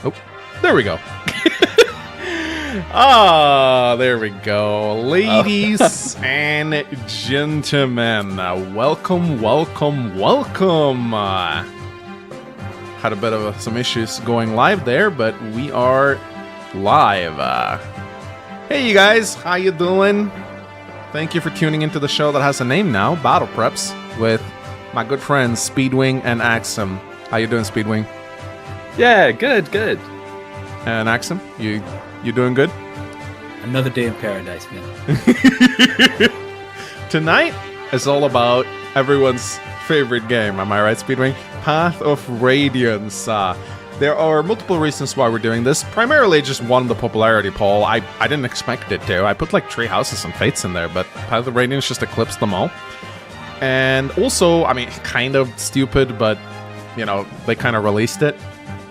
Oh, there we go. Ah, there we go. Ladies and gentlemen, welcome, welcome, welcome. Had a bit of some issues going live there, but we are live. Hey, you guys, how you doing? Thank you for tuning into the show that has a name now, Battle Preps, with my good friends Speedwing and 𝗏𝗏𝗏. How you doing, Speedwing? Yeah, good. And 𝗏𝗏𝗏, you doing good? Another day in paradise, man. Tonight is all about everyone's favorite game, am I right, Speedwing? Path of Radiance. There are multiple reasons why we're doing this. Primarily just won the popularity poll. I didn't expect it to. I put like 3 houses and fates in there, but Path of Radiance just eclipsed them all. And also, I mean, kind of stupid, but, you know, they kind of released it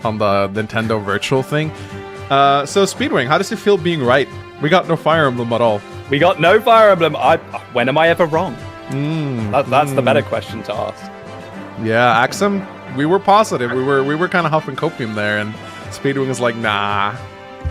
on the Nintendo Virtual thing. So Speedwing, how does it feel being right? We got no Fire Emblem at all. We got no Fire Emblem. When am I ever wrong? That's the better question to ask. Yeah, 𝗏𝗏𝗏, we were positive. We were kind of huffing copium there, and Speedwing was like, nah,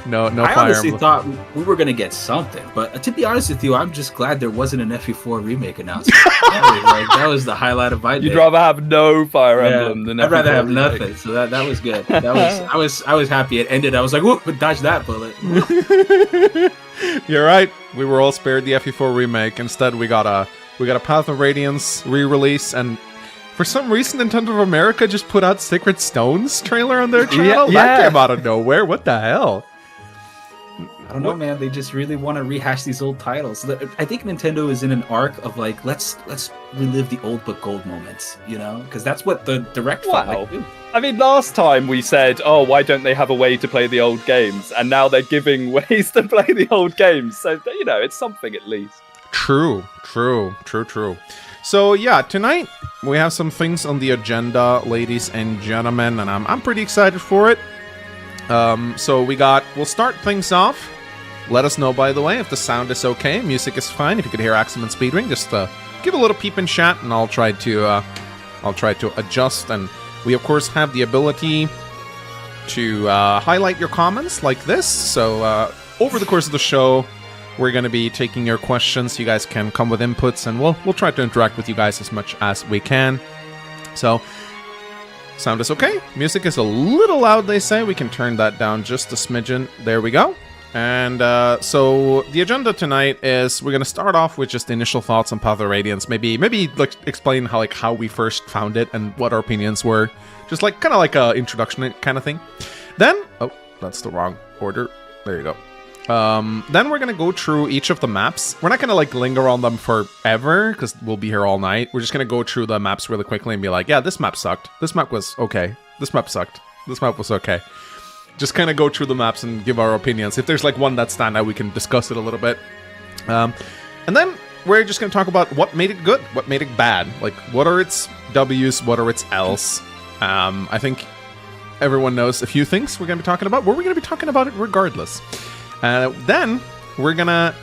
no Fire Emblem. I honestly thought we were gonna get something, but to be honest with you, I'm just glad there wasn't an 𝗵𝗶𝗁 remake announcement. that was the highlight of my day. You'd rather have no Fire Emblem than I'd rather have remake. nothing. So that was good. I was happy it ended. I was like, whoop, dodge that bullet. You're right. We were all spared the 𝗵𝗶𝗁 remake. Instead, we got a Path of Radiance re-release, and for some reason, Nintendo of America just put out Sacred Stones trailer on their channel. Yeah. That came out of nowhere. What the hell? I don't know, man. They just really want to rehash these old titles. I think Nintendo is in an arc of like, let's relive the old but gold moments, you know? Because that's what the Direct felt like. I mean, last time we said, oh, why don't they have a way to play the old games? And now they're giving ways to play the old games. So, you know, it's something at least. True. So yeah, tonight we have some things on the agenda, ladies and gentlemen, and I'm pretty excited for it. So we'll start things off. Let us know, by the way, if the sound is okay, music is fine. If you could hear 𝗏𝗏𝗏 and Speedwing, just give a little peep in chat, and I'll try to adjust. And we of course have the ability to highlight your comments like this. So over the course of the show, we're going to be taking your questions. You guys can come with inputs, and we'll try to interact with you guys as much as we can. So, sound is okay. Music is a little loud, they say. We can turn that down just a smidgen. There we go. And so the agenda tonight is we're going to start off with just initial thoughts on Path of Radiance. Maybe like explain how we first found it and what our opinions were. Just like kind of like a introduction kind of thing. Then, oh, that's the wrong order. There you go. Then we're gonna go through each of the maps. We're not gonna like linger on them forever because we'll be here all night. We're just gonna go through the maps really quickly and be like, yeah, this map sucked. This map was okay. This map sucked. This map was okay. Just kind of go through the maps and give our opinions. If there's like one that stand out, we can discuss it a little bit. And then we're just gonna talk about what made it good, what made it bad. Like, what are its W's, what are its L's. I think everyone knows a few things we're gonna be talking about. We're gonna be talking about it regardless. Then we're gonna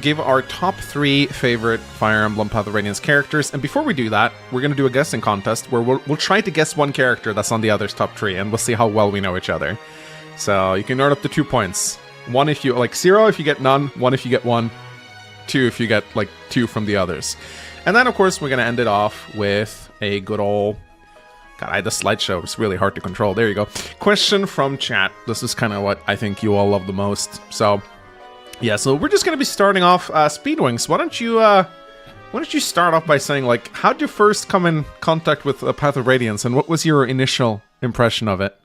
give our top 3 favorite Fire Emblem Path of Radiance characters, and before we do that, we're gonna do a guessing contest where we'll try to guess one character that's on the other's top 3, and we'll see how well we know each other. So you can earn up to 2 points. 1 if you like 0 if you get none, 1 if you get 1, 2 if you get like 2 from the others. And then of course we're gonna end it off with a good old. God, the slideshow is really hard to control. There you go. Question from chat. This is kind of what I think you all love the most. So, yeah. So we're just gonna be starting off. Speedwings, why don't you start off by saying like, how'd you first come in contact with Path of Radiance, and what was your initial impression of it?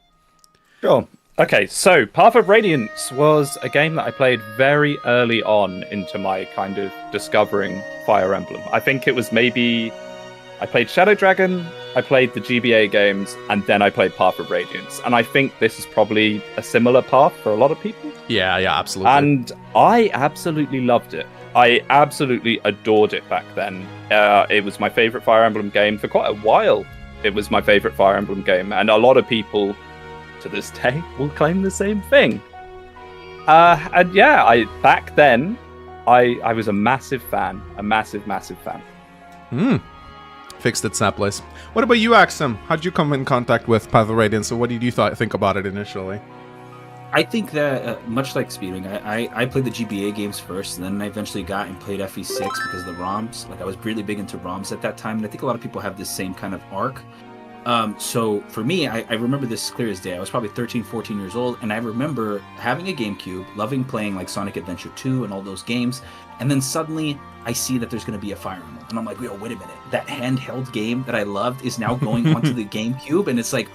Sure. Okay, so Path of Radiance was a game that I played very early on into my kind of discovering Fire Emblem. I think it was maybe I played Shadow Dragon, I played the GBA games, and then I played Path of Radiance. And I think this is probably a similar path for a lot of people. Yeah, absolutely. And I absolutely loved it. I absolutely adored it back then. It was my favorite Fire Emblem game for quite a while. It was my favorite Fire Emblem game, and a lot of people to this day will claim the same thing. And yeah, back then I was a massive fan, a massive fan. Fixed it, 𝗏𝗏𝗏𝗏. What about you, 𝗏𝗏𝗏𝗏? How'd you come in contact with Path of Radiance, and what did you think about it initially? I think that much like Speedwing, I played the GBA games first, and then I eventually got and played 𝗵𝗫 because of the ROMs. Like I was really big into ROMs at that time, and I think a lot of people have this same kind of arc. So for me, I remember this clear as day. I was probably 13, 14 years old, and I remember having a GameCube, loving playing like Sonic Adventure 2 and all those games, and then suddenly I see that there's going to be a Fire Emblem, and I'm like, yo, wait a minute, that handheld game that I loved is now going onto the GameCube, and it's like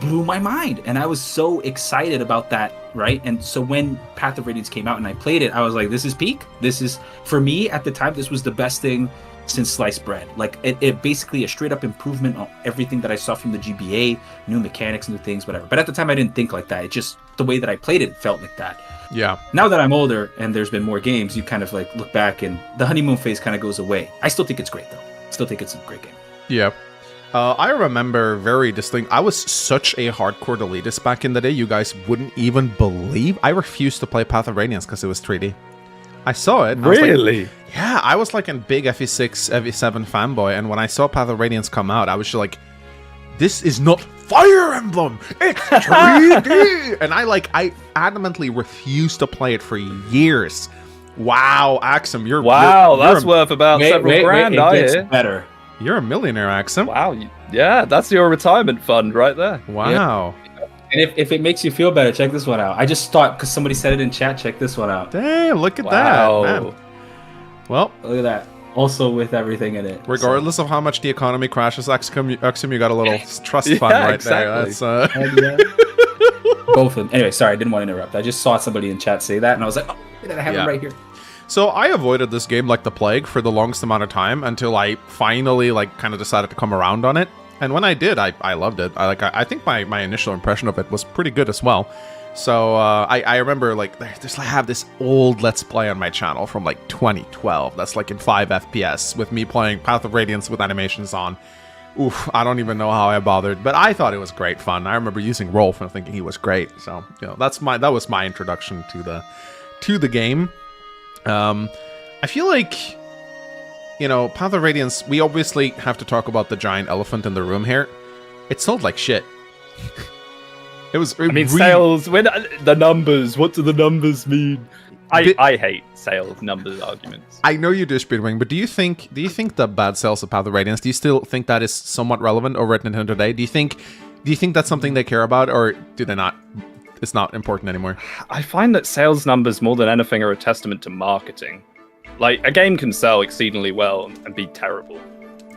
blew my mind, and I was so excited about that, right? And so when Path of Radiance came out and I played it, I was like, this is peak. This is, for me at the time, this was the best thing since sliced bread. Like it basically a straight up improvement on everything that I saw from the GBA, new mechanics, new things, whatever. But at the time I didn't think like that. It just, the way that I played it felt like that. Yeah. Now that I'm older and there's been more games, you kind of like look back and the honeymoon phase kind of goes away. I still think it's great though. Still think it's a great game. Yeah. I remember very distinct. I was such a hardcore elitist back in the day. You guys wouldn't even believe. I refused to play Path of Radiance because it was 3D. I saw it. Really? Like, yeah, I was like a big 𝗵𝗫, 𝗵𝗫 fanboy, and when I saw Path of Radiance come out, I was just like, this is not Fire Emblem! It's 3D! And I adamantly refused to play it for years. Wow, Axum, you're... Wow, that's worth about several grand, it gets hear. better. You're a millionaire, Axum. Wow, yeah, that's your retirement fund right there. Wow. Yeah. And if it makes you feel better, check this one out. I just thought, because somebody said it in chat, check this one out. Damn, look at Wow. that, man. Well, Look at that. Also with everything in it. regardless of how much the economy crashes, Axum, you got a little trust Yeah, fund right exactly. there. That's Both of them. Anyway, sorry, I didn't want to interrupt. I just saw somebody in chat say that, and I was like, oh, look at that, I have it right here. So I avoided this game like the plague for the longest amount of time until I finally kind of decided to come around on it. And when I did, I loved it. I think my initial impression of it was pretty good as well. So I remember I have this old Let's Play on my channel from 2012. That's in 5 FPS with me playing Path of Radiance with animations on. Oof, I don't even know how I bothered, but I thought it was great fun. I remember using Rolf and thinking he was great. So that was my introduction to the game. I feel like, Path of Radiance, we obviously have to talk about the giant elephant in the room here. It sold like shit. Sales, when the numbers, what do the numbers mean? I hate sales numbers arguments. I know you do, Speedwing, but do you think the bad sales of Path of Radiance, do you still think that is somewhat relevant over at Nintendo today? Do you think that's something they care about, or do they not? It's not important anymore. I find that sales numbers more than anything are a testament to marketing. A game can sell exceedingly well and be terrible.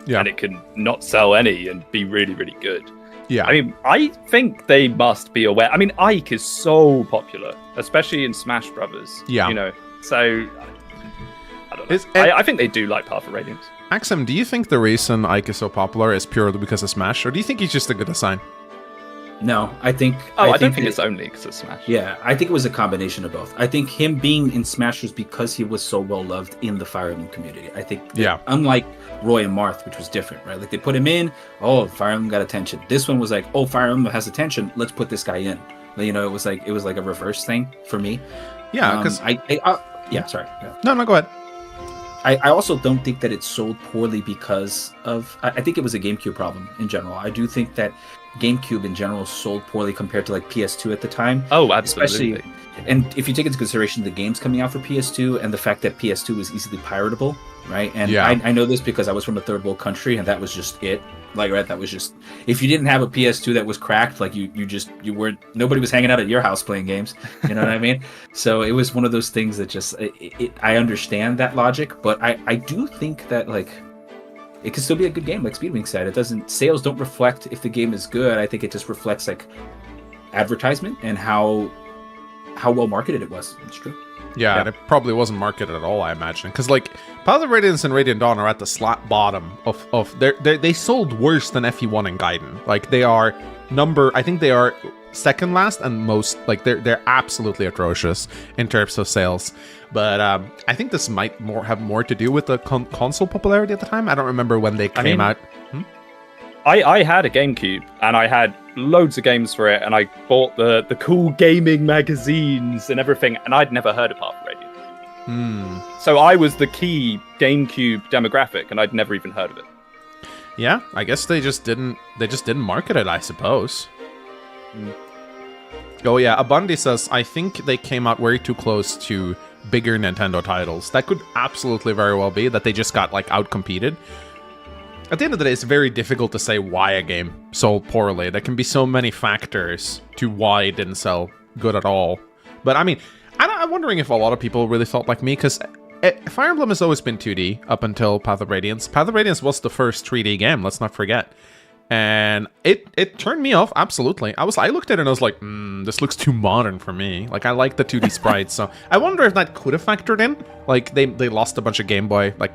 Yeah. And it can not sell any and be really, really good. Yeah. I think they must be aware. Ike is so popular, especially in Smash Brothers. Yeah. So I don't know. I think they do like Path of Radiance. Axum, do you think the reason Ike is so popular is purely because of Smash, or do you think he's just a good design? No, I think... I don't think it's only because of Smash. Yeah, I think it was a combination of both. I think him being in Smash was because he was so well loved in the Fire Emblem community. I think, unlike Roy and Marth, which was different, right? They put him in, Fire Emblem got attention. This one was Fire Emblem has attention, let's put this guy in. It was like a reverse thing for me. Yeah, because... sorry. Yeah. No, go ahead. I also don't think that it sold poorly because of... I think it was a GameCube problem in general. I do think that GameCube in general sold poorly compared to PS2 at the time. Oh, absolutely. Especially, and if you take into consideration the games coming out for PS2 and the fact that PS2 was easily piratable, right? And I know this because I was from a third world country, and that was just it. That was just, if you didn't have a PS2 that was cracked, you weren't, nobody was hanging out at your house playing games. You know what I mean? So it was one of those things that just, I understand that logic, but I do think that it can still be a good game, like Speedwing said. Sales don't reflect if the game is good. I think it just reflects advertisement and how well marketed it was. It's true. Yeah, and it probably wasn't marketed at all, I imagine. Because Path of Radiance and Radiant Dawn are at the slap bottom of they sold worse than FE1 and Gaiden. They are I think they are second last and most, they're absolutely atrocious in terms of sales. But I think this might have more to do with the console popularity at the time. I don't remember when they came out. I had a GameCube, and I had loads of games for it, and I bought the cool gaming magazines and everything, and I'd never heard of Path of Radiance. So I was the key GameCube demographic, and I'd never even heard of it. Yeah, I guess they just didn't market it, I suppose. Oh yeah, Abundi says, I think they came out way too close to bigger Nintendo titles. That could absolutely very well be that they just got like outcompeted. At the end of the day, it's very difficult to say why a game sold poorly. There can be so many factors to why it didn't sell good at all. But I mean, I'm wondering if a lot of people really felt like me, because Fire Emblem has always been 2D up until Path of Radiance. Path of Radiance was the first 3D game, let's not forget. And it turned me off, absolutely. I looked at it and I was like, this looks too modern for me. Like, I like the 2D sprites, so I wonder if that could have factored in. Like, they lost a bunch of Game Boy, like,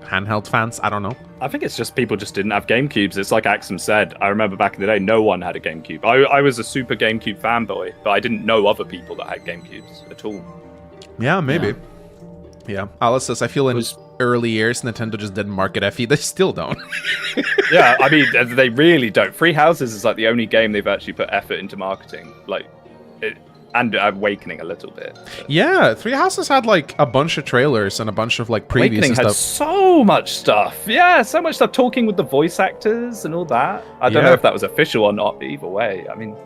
handheld fans. I don't know. I think it's just people just didn't have GameCubes. It's like Axum said. I remember back in the day, no one had a GameCube. I was a super GameCube fanboy, but I didn't know other people that had GameCubes at all. Yeah, maybe. Yeah. Alice says, I feel in early years, Nintendo just didn't market 𝗵𝗇. They still don't. Yeah, I mean, they really don't. Three Houses is like the only game they've actually put effort into marketing. Like, and Awakening a little bit. Yeah, Three Houses had like a bunch of trailers and a bunch of like previews Awakening and had stuff. so much stuff. Yeah, so much stuff. Talking with the voice actors and all that. I don't know if that was official or not. But either way, I mean.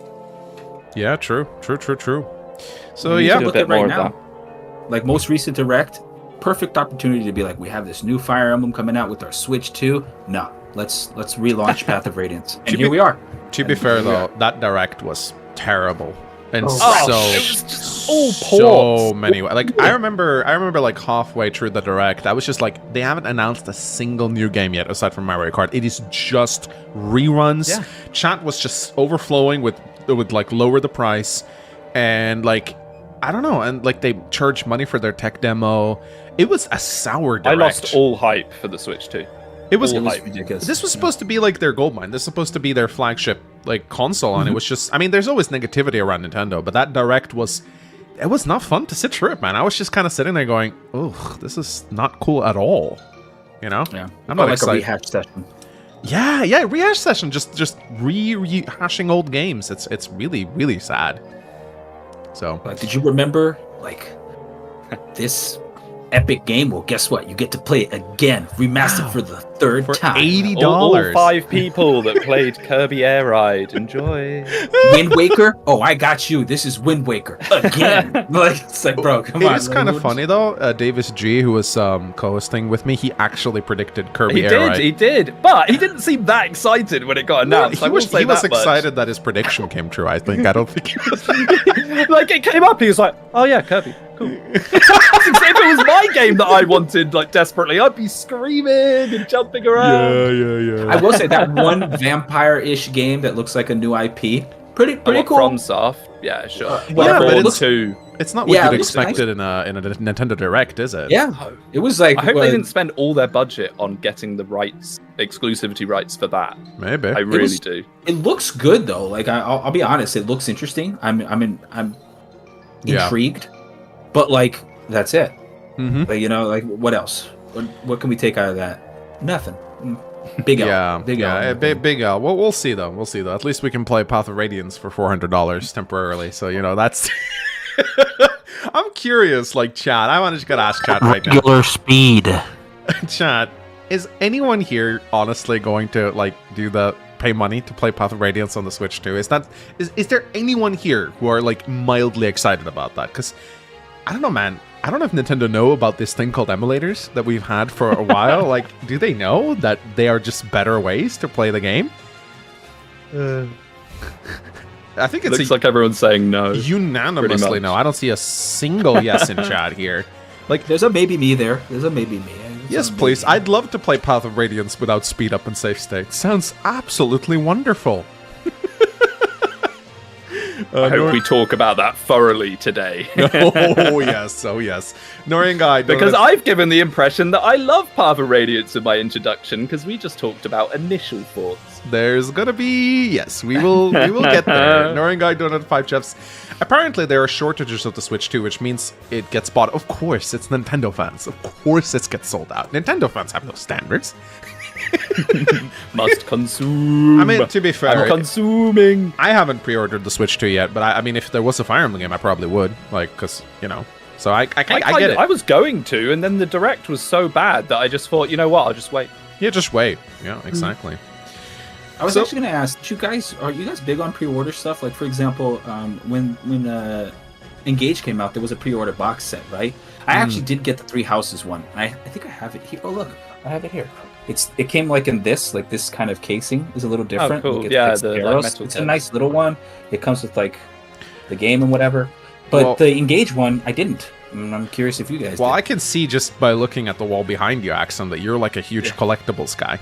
Yeah, true. So You yeah, should look bit at right more of now. that. Like most recent Direct, perfect opportunity to be like, we have this new Fire Emblem coming out with our Switch 2. No, let's relaunch Path of Radiance, and here we are. To be fair though, that Direct was terrible. And it was just all ports. so many. Like I remember like halfway through the Direct, I was just like, they haven't announced a single new game yet aside from Mario Kart. It is just reruns. Yeah. Chat was just overflowing with like lower the price, and like I don't know, and like they charged money for their tech demo. It was a sour Direct. I lost all hype for the Switch 2. It was ridiculous. This was supposed to be like their goldmine. This was supposed to be their flagship like console, and it was just. I mean, there's always negativity around Nintendo, but that Direct was. It was not fun to sit through it, man. I was just kind of sitting there going, "Ugh, this is not cool at all." You know? Yeah, I'm not like excited. a rehash session. Yeah, rehash session. Just rehashing old games. It's really sad. So. Like, did you remember like this epic game? Well, guess what? You get to play it again, remastered for the third time. $80. All 5 people that played Kirby Air Ride. Enjoy. Wind Waker? Oh, I got you. This is Wind Waker again. Like, it's like, bro, come on. It is kind of funny though. 𝗵𝗁𝗁, who was co-hosting with me, he actually predicted Kirby Air Ride. He did, but he didn't seem that excited when it got announced. He was excited that his prediction came true. I think. I don't think he was. Like, it came up, he was like, "Oh yeah, Kirby, cool." If it was my game that I wanted like desperately, I'd be screaming and jumping around. Yeah. I will say that one vampire-ish game that looks like a new IP, pretty cool. From Soft, yeah, sure. Yeah, but it's too. It's not what Yeah, you'd it looks expected in a Nintendo Direct, is it? Yeah, it was like. I hope they didn't spend all their budget on getting the rights, exclusivity rights for that. Maybe. I really do. It looks good though. Like I'll be honest, it looks interesting. I'm intrigued, but like that's it. Mm-hmm. Like, you know, like what else? What can we take out of that? Nothing. Big L. Yeah, big L. Well, we'll see though. At least we can play Path of Radiance for $400 temporarily. So you know that's. I'm curious, like chat. I want to just gotta ask chat right now. Regular speed. Chat, is anyone here honestly going to like do the pay money to play Path of Radiance on the Switch 2? Is there anyone here who are like mildly excited about that? Because I don't know, man. I don't know if Nintendo know about this thing called emulators that we've had for a while. Like, do they know that they are just better ways to play the game? I think it looks like everyone's saying no. Unanimously no. I don't see a single yes in chat here. Like, there's a maybe me there. There's a maybe me. Yes, please. I'd love to play Path of Radiance without speed up and save state. Sounds absolutely wonderful. I hope we talk about that thoroughly today. Oh yes. Norian because I've given the impression that I love Path of Radiance in my introduction because we just talked about initial thoughts. There's gonna be we will get there. Norian Donut 5 Chefs. Apparently there are shortages of the Switch 2, which means it gets bought. Of course, it's Nintendo fans. Of course it gets sold out. Nintendo fans have no standards. Must consume. I mean, to be fair, I'm consuming. I haven't pre-ordered the Switch 2 yet, but I mean, if there was a Fire Emblem game, I probably would. Like, because, you know. So I get it. I was going to, and then the Direct was so bad that I just thought, you know what, I'll just wait. Yeah, just wait. Yeah, exactly. I was actually going to ask, are you guys big on pre-order stuff? Like, for example, when Engage came out, there was a pre-order box set, right? I actually did get the Three Houses one. I think I have it here. Oh, look, I have it here. It came like in this kind of casing is a little different. Oh, cool. Look, Yeah, it's the arrows. metal It's head. a nice little one. It comes with like the game and whatever. But the Engage one, I didn't. And I'm curious if you guys Well, did. I can see just by looking at the wall behind you, Axum, that you're like a huge collectibles guy.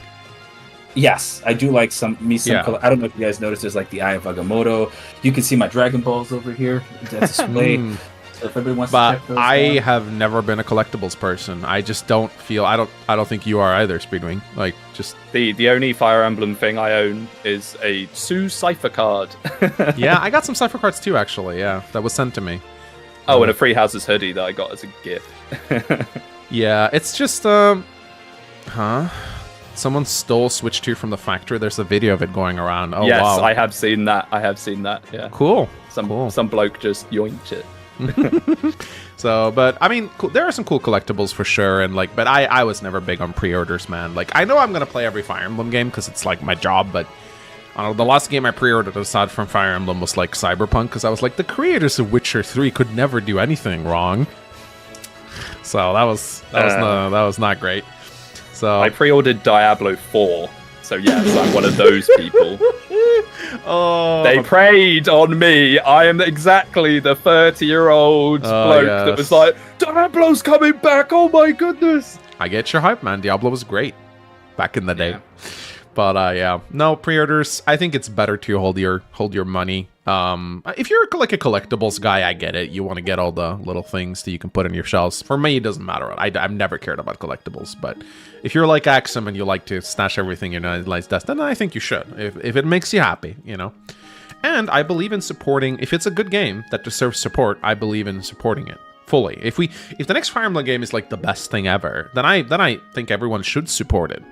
Yes, I do like some. Yeah. I don't know if you guys noticed. There's like the 𝗵𝗂𝗁𝗏. You can see my Dragon Balls over here. That's displayed. So if everybody wants to But check those I out. have never been a collectibles person. I just don't feel. I don't think you are either, Speedwing. Like just. The only Fire Emblem thing I own is a Sue Cipher card. Yeah, I got some cipher cards too. Actually, yeah, that was sent to me. Oh, and a Free Houses hoodie that I got as a gift. Yeah, it's just Someone stole Switch 2 from the factory. There's a video of it going around. Oh Yes, wow. I have seen that. Yeah. Cool. Some bloke just yoinked it. So, but I mean, there are some cool collectibles for sure, and like, but I was never big on pre-orders, man. Like, I know I'm gonna play every Fire Emblem game because it's like my job, but the last game I pre-ordered aside from Fire Emblem was like Cyberpunk, because I was like, the creators of Witcher 3 could never do anything wrong. So that was not great. So I pre-ordered Diablo 4. So yes, I'm one of those people. oh, They preyed on me. I am exactly the 30-year-old bloke that was like, Diablo's coming back. Oh my goodness. I get your hype, man. Diablo was great back in the day. But yeah, no pre-orders. I think it's better to hold your money. If you're like a collectibles guy, I get it. You want to get all the little things that you can put in your shelves. For me, it doesn't matter. I've never cared about collectibles. But if you're like Axum and you like to stash everything in a nice desk, then I think you should. If it makes you happy, you know. And I believe in supporting. If it's a good game that deserves support, I believe in supporting it fully. If the next Fire Emblem game is like the best thing ever, then I think everyone should support it.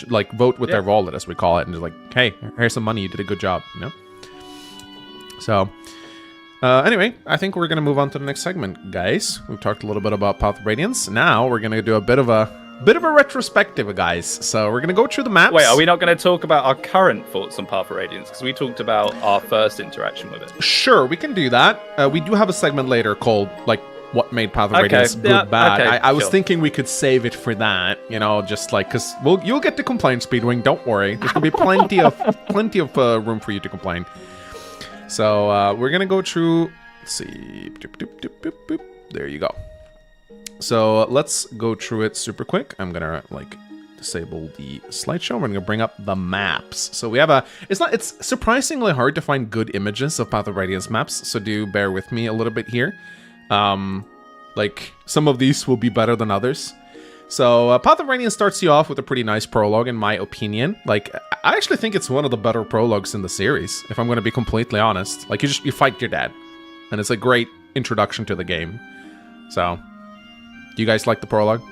Like vote with their wallet, as we call it, and just like, hey, here's some money. You did a good job, you know. So, anyway, I think we're gonna move on to the next segment, guys. We've talked a little bit about Path of Radiance. Now we're gonna do a bit of a retrospective, guys. So we're gonna go through the maps. Wait, are we not going to talk about our current thoughts on Path of Radiance? Because we talked about our first interaction with it. Sure, we can do that. We do have a segment later called like what made Path of Radiance good, bad. Okay, I was thinking we could save it for that, you know, just like because you'll get to complain, Speedwing. Don't worry, there's gonna be plenty of room for you to complain. So we're gonna go through. Let's see, there you go. So let's go through it super quick. I'm gonna like disable the slideshow. We're gonna bring up the maps. So we have it's surprisingly hard to find good images of Path of Radiance maps. So do bear with me a little bit here. Like some of these will be better than others. So Path of Radiance starts you off with a pretty nice prologue, in my opinion. Like I actually think it's one of the better prologues in the series, if I'm going to be completely honest. Like you fight your dad, and it's a great introduction to the game. So, do you guys like the prologue?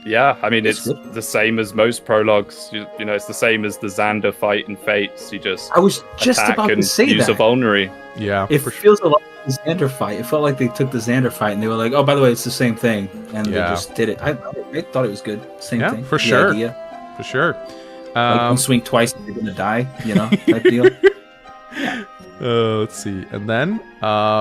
Yeah, I mean, it's the same as most prologues. You know, it's the same as the Xander fight in Fates. You just I was just about to say use that. a vulnerary. Yeah. It feels a lot like the Xander fight. It felt like they took the Xander fight and they were like, oh, by the way, it's the same thing. And they just did it. I thought it was good. Same thing. For sure. For sure. Like one swing twice and you're going to die, you know, type deal. Let's see. And then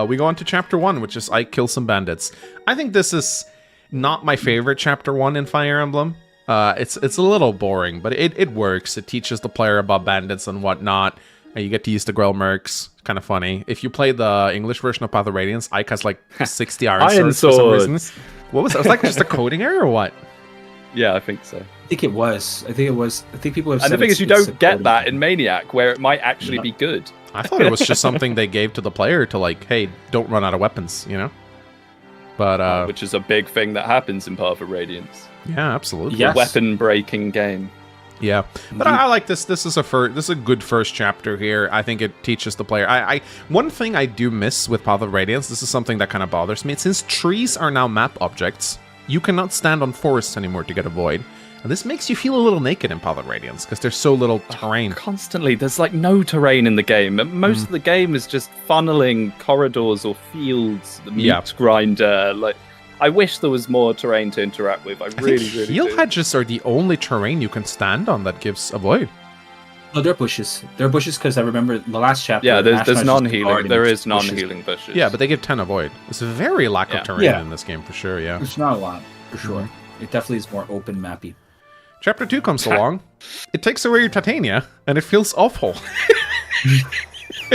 we go on to Chapter 1, which is 𝗙𝗵𝗁𝗏. I think this is not my favorite Chapter 1 in Fire Emblem. It's a little boring, but it works. It teaches the player about bandits and whatnot. You get to use the 𝗥𝗡𝗏. Kind of funny. If you play the English version of Path of Radiance, Ike has like 60 iron swords for some reason. What was that? Was that like just a coding error or what? Yeah, I think so. I think it was. I think people have said and the thing is, you don't get that in Maniac, where it might actually be good. I thought it was just something they gave to the player to like, hey, don't run out of weapons, you know? But which is a big thing that happens in Path of Radiance. Yeah, absolutely. Yes. Weapon breaking game. Yeah, but I like this. This is a good first chapter here. I think it teaches the player. One thing I do miss with Path of Radiance, this is something that kind of bothers me. Since trees are now map objects, you cannot stand on forests anymore to get a void. And this makes you feel a little naked in Path of Radiance because there's so little terrain. Constantly, there's like no terrain in the game. Most of the game is just funneling corridors or fields, the meat grinder. Like, I wish there was more terrain to interact with. I really heal do. hedges are the only terrain you can stand on that gives a void. No, they're bushes. They're bushes because I remember the last chapter. Yeah, there's Ashnod's just non-healing. guarding There just is non-healing bushes. Yeah, but they give 10 avoid. It's a very lack of terrain Yeah. in this game for sure. Yeah. It's not a lot for sure. It definitely is more open mappy. Chapter 2 comes along. It takes away your Titania, and it feels awful.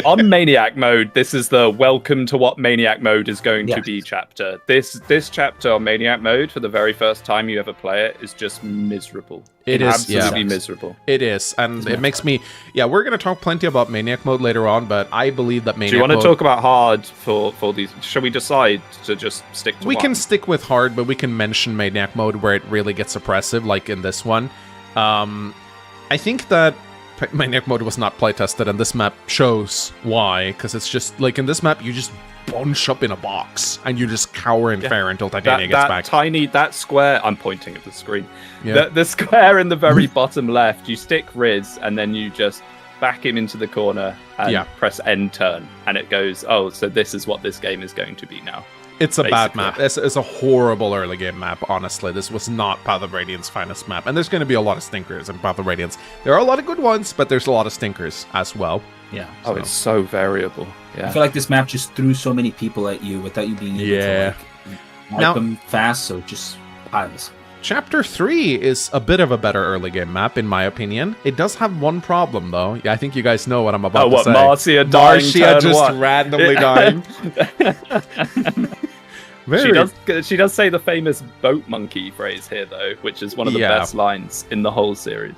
On Maniac mode, this is the welcome to what Maniac mode is going to be chapter. This chapter on Maniac mode, for the very first time you ever play it, is just miserable. It is absolutely miserable. It is, and it makes me... Yeah, we're going to talk plenty about Maniac mode later on, but I believe that Maniac Do you want to mode... talk about hard for these? Shall we decide to just stick to We one? can stick with hard, but we can mention Maniac mode where it really gets oppressive, like in this one. I think that Maniac mode was not playtested, and this map shows why, because it's just, like, in this map, you just bunch up in a box, and you just cower in fear until Titania gets back. That square, I'm pointing at the screen, the square in the very bottom left, you stick Riz, and then you just back him into the corner, and press end turn, and it goes, oh, so this is what this game is going to be now. It's a bad map. It's a horrible early game map, honestly. This was not Path of Radiant's finest map. And there's going to be a lot of stinkers in Path of Radiance. There are a lot of good ones, but there's a lot of stinkers as well. Yeah. Oh, it's so variable. Yeah. I feel like this map just threw so many people at you without you being able to wipe them fast, so just piles. Chapter 3 is a bit of a better early game map, in my opinion. It does have one problem, though. I think you guys know what I'm about to say. Marcia dying? Marcia just randomly dying. She does say the famous boat monkey phrase here, though, which is one of the best lines in the whole series.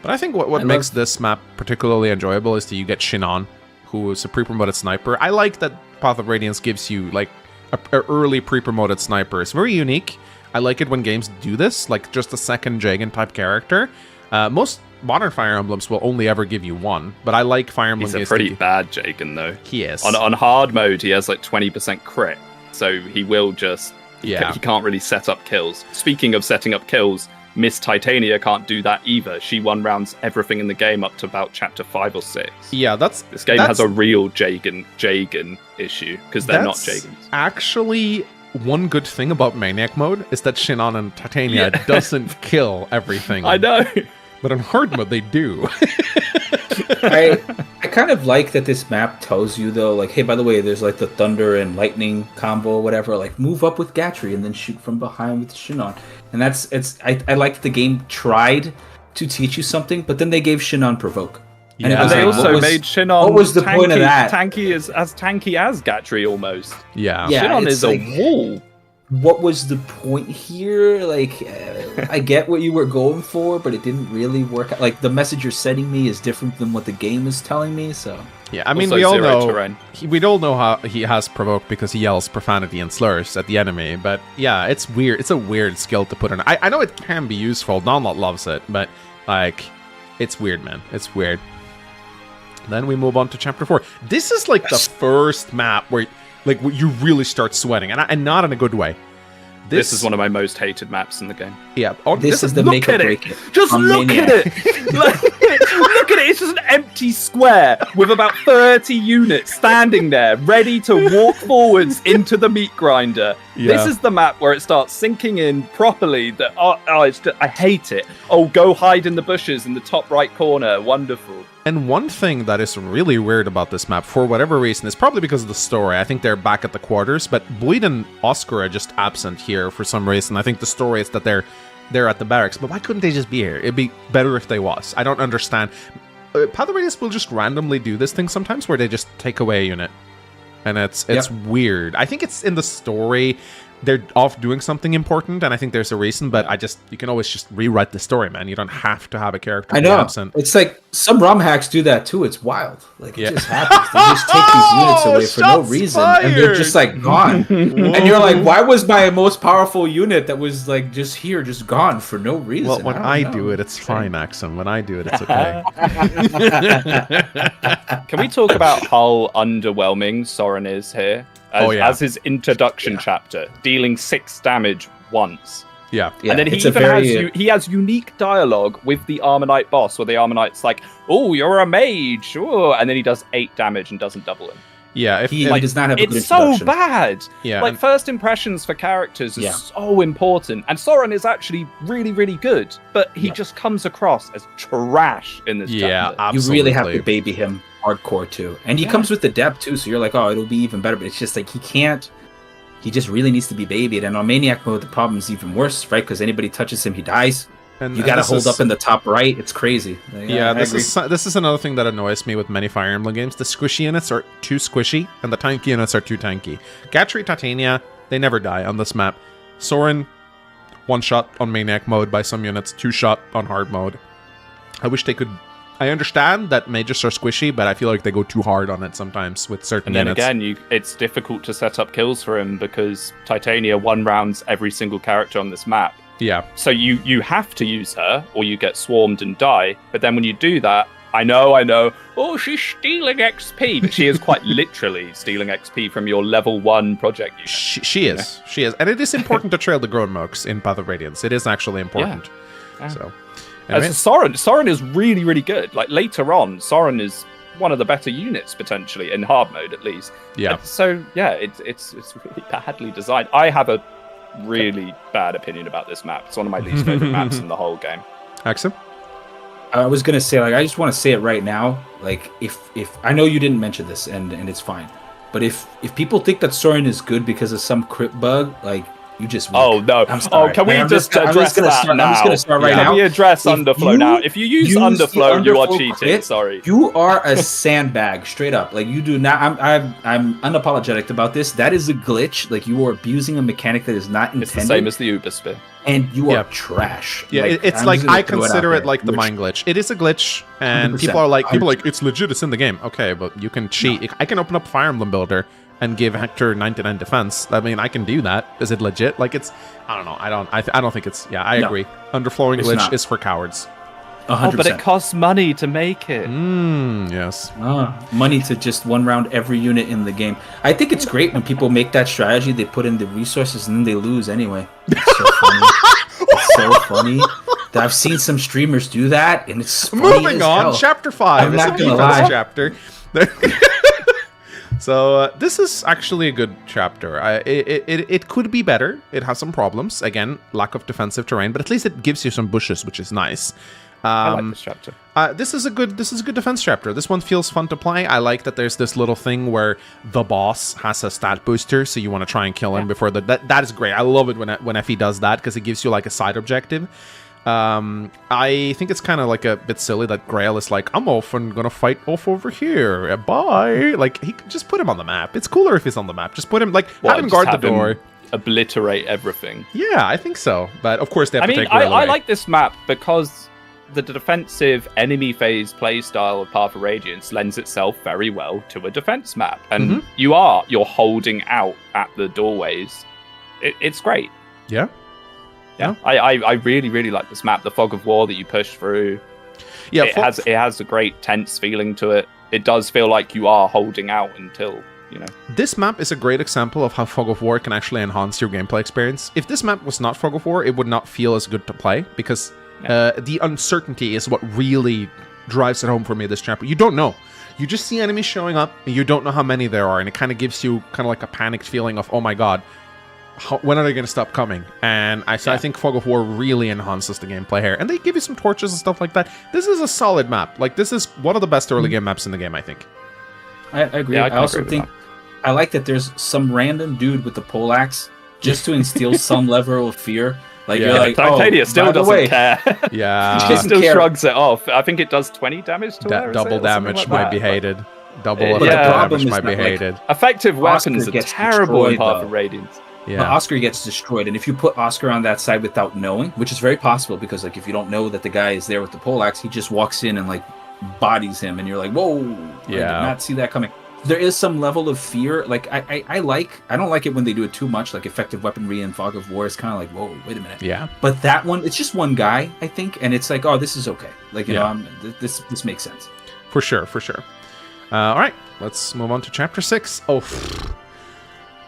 But I think what makes this map particularly enjoyable is that you get Shinon, who is a pre-promoted sniper. I like that Path of Radiance gives you, like, an early pre-promoted sniper. It's very unique. I like it when games do this, like just a second Jagan-type character. Most modern Fire Emblems will only ever give you one, but I like Fire Emblem. He's a pretty bad Jagan, though. He is. On hard mode, he has like 20% crit, so he will just... He can't really set up kills. Speaking of setting up kills, Miss Titania can't do that either. She one-rounds everything in the game up to about chapter 5 or 6. Yeah, This game has a real Jagan issue, because they're not Jagans. Actually... One good thing about Maniac mode is that Shinon and Titania doesn't kill everything. I know. But in hard mode, they do. I kind of like that this map tells you, though, like, hey, by the way, there's like the thunder and lightning combo or whatever, like move up with Gatry and then shoot from behind with Shinon. And I like that the game tried to teach you something, but then they gave Shinon provoke. And they also made Shinon what was the point of that? Tanky as Gatry almost. Yeah. Shinon is like, a wall. What was the point here? Like, I get what you were going for, but it didn't really work out. Like, the message you're sending me is different than what the game is telling me, so... Yeah, I mean, also we all know how he has provoke because he yells profanity and slurs at the enemy, but yeah, it's weird. It's a weird skill to put in. I know it can be useful. Donlot loves it, but, like, it's weird, man. It's weird. Then we move on to chapter 4. This is like the first map where, like, you really start sweating, and not in a good way. This is one of my most hated maps in the game. Yeah, this is the make or break it. Just look at it. Look at it. It's just an empty square with about 30 units standing there, ready to walk forwards into the meat grinder. Yeah. This is the map where it starts sinking in properly. That I hate it. Oh, go hide in the bushes in the top right corner. Wonderful. And one thing that is really weird about this map, for whatever reason, is probably because of the story. I think they're back at the quarters, but Bleed and Oscar are just absent here for some reason. I think the story is that they're at the barracks, but why couldn't they just be here? It'd be better if they was. I don't understand. Path of Radiance will just randomly do this thing sometimes where they just take away a unit. And it's weird. I think it's in the story. They're off doing something important, and I think there's a reason, but you can always just rewrite the story, man. You don't have to have a character be absent. It's like, some ROM hacks do that too. It's wild. Like, it just happens. They just take these units away for no reason, and they're just, like, gone. And you're like, why was my most powerful unit that was, like, just here, just gone for no reason? Well, when I do it, it's fine, Axum. When I do it, it's okay. Can we talk about how underwhelming Soren is here? As his introduction chapter, dealing 6 damage once. Yeah. And then he has unique dialogue with the Armonite boss, where the Armonite's like, oh, you're a mage. Ooh. And then he does 8 damage and doesn't double him. Yeah, he does not have a good it's so introduction. bad. Yeah, like first impressions for characters is so important, and Soren is actually really, really good, but he just comes across as trash in this chapter. Absolutely. You really have to baby him hardcore too, and he comes with the depth too. So you're like, oh, it'll be even better. But it's just like he can't. He just really needs to be babied. And on Maniac mode, the problem is even worse, right? Because anybody touches him, he dies. And you got to hold up in the top right. It's crazy. This is another thing that annoys me with many Fire Emblem games. The squishy units are too squishy, and the tanky units are too tanky. Gatry, Titania, they never die on this map. Soren, one shot on Maniac mode by some units, two shot on hard mode. I wish they could. I understand that mages are squishy, but I feel like they go too hard on it sometimes with certain units. And then again, it's difficult to set up kills for him because Titania one-rounds every single character on this map. Yeah. So you have to use her, or you get swarmed and die. But then when you do that, I know, oh, she's stealing XP. But she is quite literally stealing XP from your level 1 project unit. She is. And it is important to trail the Grown-Mooks in Path of Radiance. It is actually important. Yeah. So... As Soren is really, really good. Like later on, Soren is one of the better units potentially in hard mode, at least. Yeah. And so it's really badly designed. I have a really bad opinion about this map. It's one of my least favorite maps in the whole game. Axel? I was gonna say, like, I just want to say it right now. Like, if I know you didn't mention this, and it's fine, but if people think that Soren is good because of some crit bug, like. You just oh no! Can we just address that now? I'm just going to start right now. Can we address Underflow now? If you use Underflow, you are cheating. Crit, sorry. You are a sandbag, straight up. Like you do not. I'm unapologetic about this. That is a glitch. Like you are abusing a mechanic that is not intended. It's the same as the 𝗵𝗄𝗃. And you are trash. Yeah, like, it's like I consider it like the mind glitch. It is a glitch, and 100%. people are like, it's legit. It's in the game. Okay, but you can cheat. No. I can open up Fire Emblem Builder and give Hector 99 defense. I mean, I can do that. Is it legit? Like, it's... I don't know. I don't think it's... Yeah, I agree. Underflowing glitch is for cowards. 100%. Oh, but it costs money to make it. Yes. Money to just one round every unit in the game. I think it's great when people make that strategy. They put in the resources and then they lose anyway. It's so funny. It's so funny. I've seen some streamers do that, and it's funny. Moving on. Hell. Chapter 5. I'm not gonna lie. Chapter. So this is actually a good chapter. It could be better. It has some problems. Again, lack of defensive terrain, but at least it gives you some bushes, which is nice. I like this chapter. This is a good defense chapter. This one feels fun to play. I like that there's this little thing where the boss has a stat booster, so you want to try and kill him before that is great. I love it when 𝗵𝗍 does that because it gives you like a side objective. I think it's kind of like a bit silly that Grail is like, I'm off and gonna fight off over here. Bye. Like, he just put him on the map. It's cooler if he's on the map. Just put him, like, have him guard the door. Obliterate everything. Yeah, I think so. But of course they have to take Grail I away. like this map because the defensive enemy phase playstyle of Path of Radiance lends itself very well to a defense map. And you're holding out at the doorways. It's great. Yeah. Yeah, I really, really like this map. The fog of war that you push through. Yeah, it has a great tense feeling to it. It does feel like you are holding out until, This map is a great example of how fog of war can actually enhance your gameplay experience. If this map was not fog of war, it would not feel as good to play because the uncertainty is what really drives it home for me this chapter. You don't know. You just see enemies showing up, and you don't know how many there are, and it kind of gives you kind of like a panicked feeling of, oh my god, when are they going to stop coming? And I think Fog of War really enhances the gameplay here. And they give you some torches and stuff like that. This is a solid map. Like, this is one of the best early game maps in the game, I think. I agree. I also think I like that there's some random dude with the poleaxe just to instill some level of fear. Like, you're like, Titania still doesn't care. Yeah. She still shrugs it off. I think it does 20 damage to her. Double damage like might be hated. Double damage might be hated. Effective weapons are terrible in Path of Radiance. Yeah. But Oscar gets destroyed, and if you put Oscar on that side without knowing, which is very possible, because like if you don't know that the guy is there with the poleaxe, he just walks in and like bodies him, and you're like, whoa, I did not see that coming. There is some level of fear. Like I don't like it when they do it too much. Like effective weaponry and Fog of War is kind of like, whoa, wait a minute. Yeah. But that one, it's just one guy, I think, and it's like, oh, this is okay. Like you know, this makes sense. For sure. All right, let's move on to chapter 6. Oh.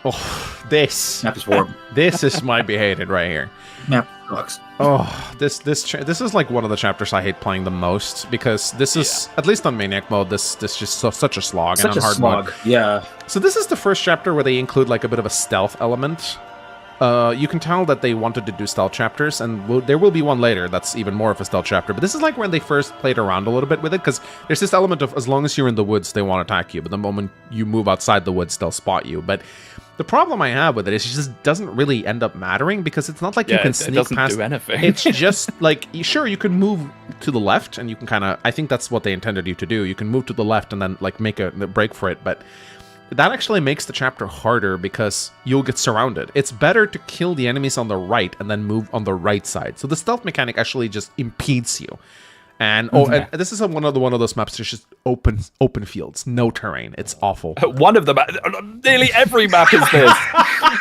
Oh, this Map is horrible. this is might be hated right here. Map sucks. Oh, this is like one of the chapters I hate playing the most because this is at least on Maniac mode. This just such a slog Such and a on hard slog. mode. Yeah. So this is the first chapter where they include like a bit of a stealth element. You can tell that they wanted to do stealth chapters, and there will be one later that's even more of a stealth chapter. But this is like when they first played around a little bit with it, because there's this element of as long as you're in the woods, they won't attack you. But the moment you move outside the woods, they'll spot you. But the problem I have with it is it just doesn't really end up mattering, because it's not like you can sneak doesn't past. do anything. It's just like, sure, you can move to the left, and you can kind of, I think that's what they intended you to do. You can move to the left and then like make a break for it, but that actually makes the chapter harder because you'll get surrounded. It's better to kill the enemies on the right and then move on the right side. So the stealth mechanic actually just impedes you. And and this is one of those maps that's just open fields, no terrain. It's awful. One of them, nearly every map is this,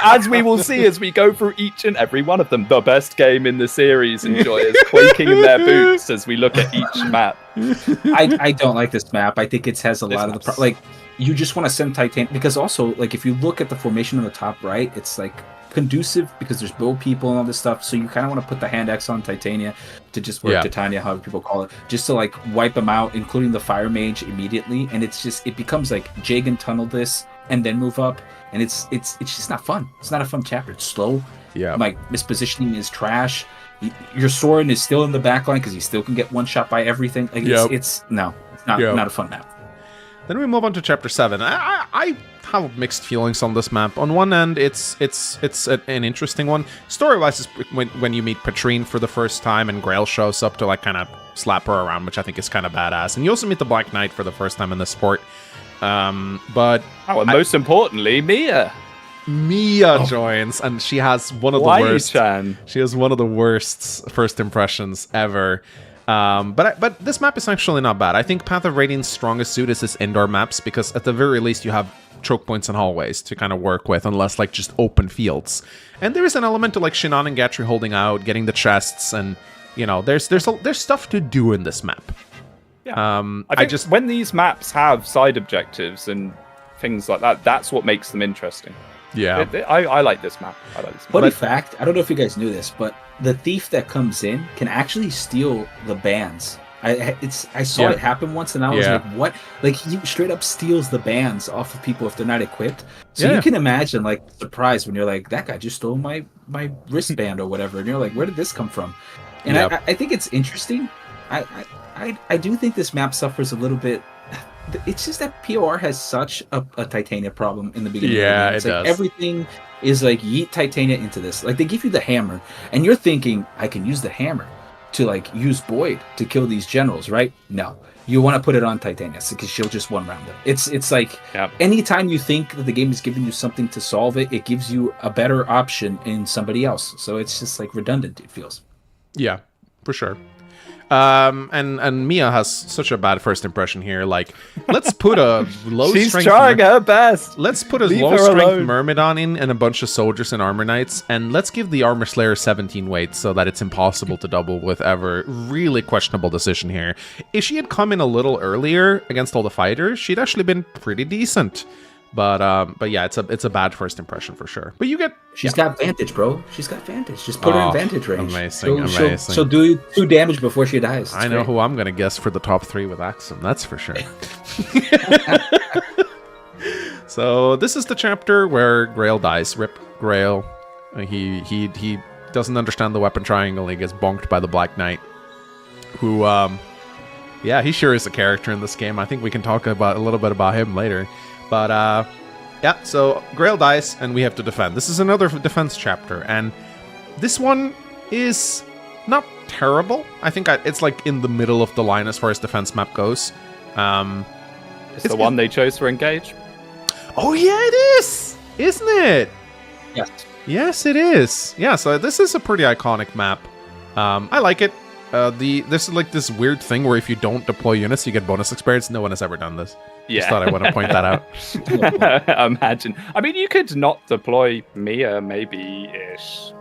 as we will see as we go through each and every one of them. The best game in the series, enjoyers quaking in their boots as we look at each map. I don't like this map. I think it has a lot of the like. You just want to send Titan, because also like if you look at the formation on the top right, it's like conducive because there's build people and all this stuff. So you kind of want to put the hand X on Titania to just work Titania, however people call it, just to like wipe them out, including the fire mage immediately. And it's just, it becomes like Jagan tunnel this and then move up, and it's just not fun. It's not a fun chapter. It's slow. Yeah, like mispositioning is trash. Your Soren is still in the back line because he still can get one shot by everything. Like it's not a fun map. Then we move on to chapter 7. I have mixed feelings on this map. On one end, it's an interesting one. Story-wise, is when you meet Patrine for the first time and Grail shows up to like kind of slap her around, which I think is kind of badass. And you also meet the Black Knight for the first time in this sport. But most importantly, Mia joins, and she has one of the worst. She has one of the worst first impressions ever. But this map is actually not bad. I think Path of Radiant's strongest suit is its indoor maps, because at the very least you have choke points and hallways to kind of work with, unless like just open fields. And there is an element to like Shin'an and Gatry holding out, getting the chests, and you know, there's stuff to do in this map. Yeah. I think when these maps have side objectives and things like that, that's what makes them interesting. Yeah, I like this map. Funny fact, I don't know if you guys knew this, but the thief that comes in can actually steal the bands. I saw it happen once, and I was like, what? Like, he straight up steals the bands off of people if they're not equipped. So you can imagine, like, surprise when you're like, that guy just stole my wristband or whatever, and you're like, where did this come from? And I think it's interesting. I do think this map suffers a little bit. It's just that POR has such a Titania problem in the beginning. Yeah, it's like everything is like yeet Titania into this. Like, they give you the hammer, and you're thinking, I can use the hammer to like use Boyd to kill these generals, right? No, you want to put it on Titania because she'll just one round them. It's like anytime you think that the game is giving you something to solve it, it gives you a better option in somebody else. So it's just like redundant, it feels. Yeah, for sure. And Mia has such a bad first impression here. Like, let's put a low She's strength. trying her best. Let's put a low strength Myrmidon in and a bunch of soldiers and armor knights, and let's give the armor slayer 17 weight so that it's impossible to double with ever. Really questionable decision here. If she had come in a little earlier against all the fighters, she'd actually been pretty decent. But yeah, it's a bad first impression for sure. But you get she's got Vantage, bro. She's got Vantage. Just put her in Vantage range. Amazing. She'll do 2 damage before she dies. I know who I'm gonna guess for the top 3 with Axum. That's for sure. So this is the chapter where Grail dies. Rip Grail. He doesn't understand the weapon triangle. He gets bonked by the Black Knight, who yeah, he sure is a character in this game. I think we can talk about a little bit about him later. But, yeah, so Grail dies, and we have to defend. This is another defense chapter, and this one is not terrible. I think it's, like, in the middle of the line as far as defense map goes. It's the one they chose for Engage? Oh, yeah, it is! Isn't it? Yes. Yes, it is. Yeah, so this is a pretty iconic map. I like it. This is, like, this weird thing where if you don't deploy units, you get bonus experience. No one has ever done this. Yeah. Just thought I want to point that out. Imagine. I mean, you could not deploy Mia, maybe-ish.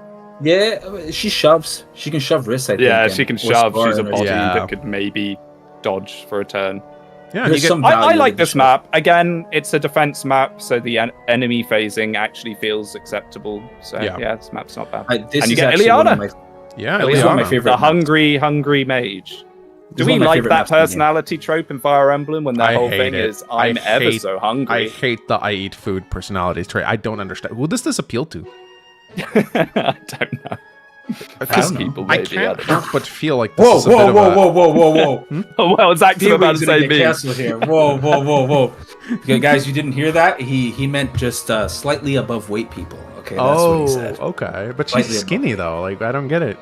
Yeah, she shoves. She can shove wrists, I think. Yeah, she can shove. She's a body that could maybe dodge for a turn. Yeah, There's you get, some I value like in this the map. Again, it's a defense map, so the enemy phasing actually feels acceptable. So yeah, this map's not bad. This And you is get actually one of Iliana. yeah, Iliana's one of my Iliana. favorite The maps. hungry mage. Do It's we one of my like favorite that maps in the game. personality trope in Fire Emblem when that I whole hate thing it. is I'm I ever hate- so I hungry? hate the I eat food personality trait. I don't understand. Who does this appeal to? I don't know. Because people, I maybe, can't don't know. help but feel like this Whoa, is a bit whoa, of whoa, a... whoa, whoa, whoa, whoa! Oh, well, it's actually about to say me. Castle here. Whoa, whoa, whoa, whoa! Okay, guys, you didn't hear that? He meant just slightly above weight people. Okay, that's what he said. Okay. But Slightly she's skinny, though. Like, I don't get it.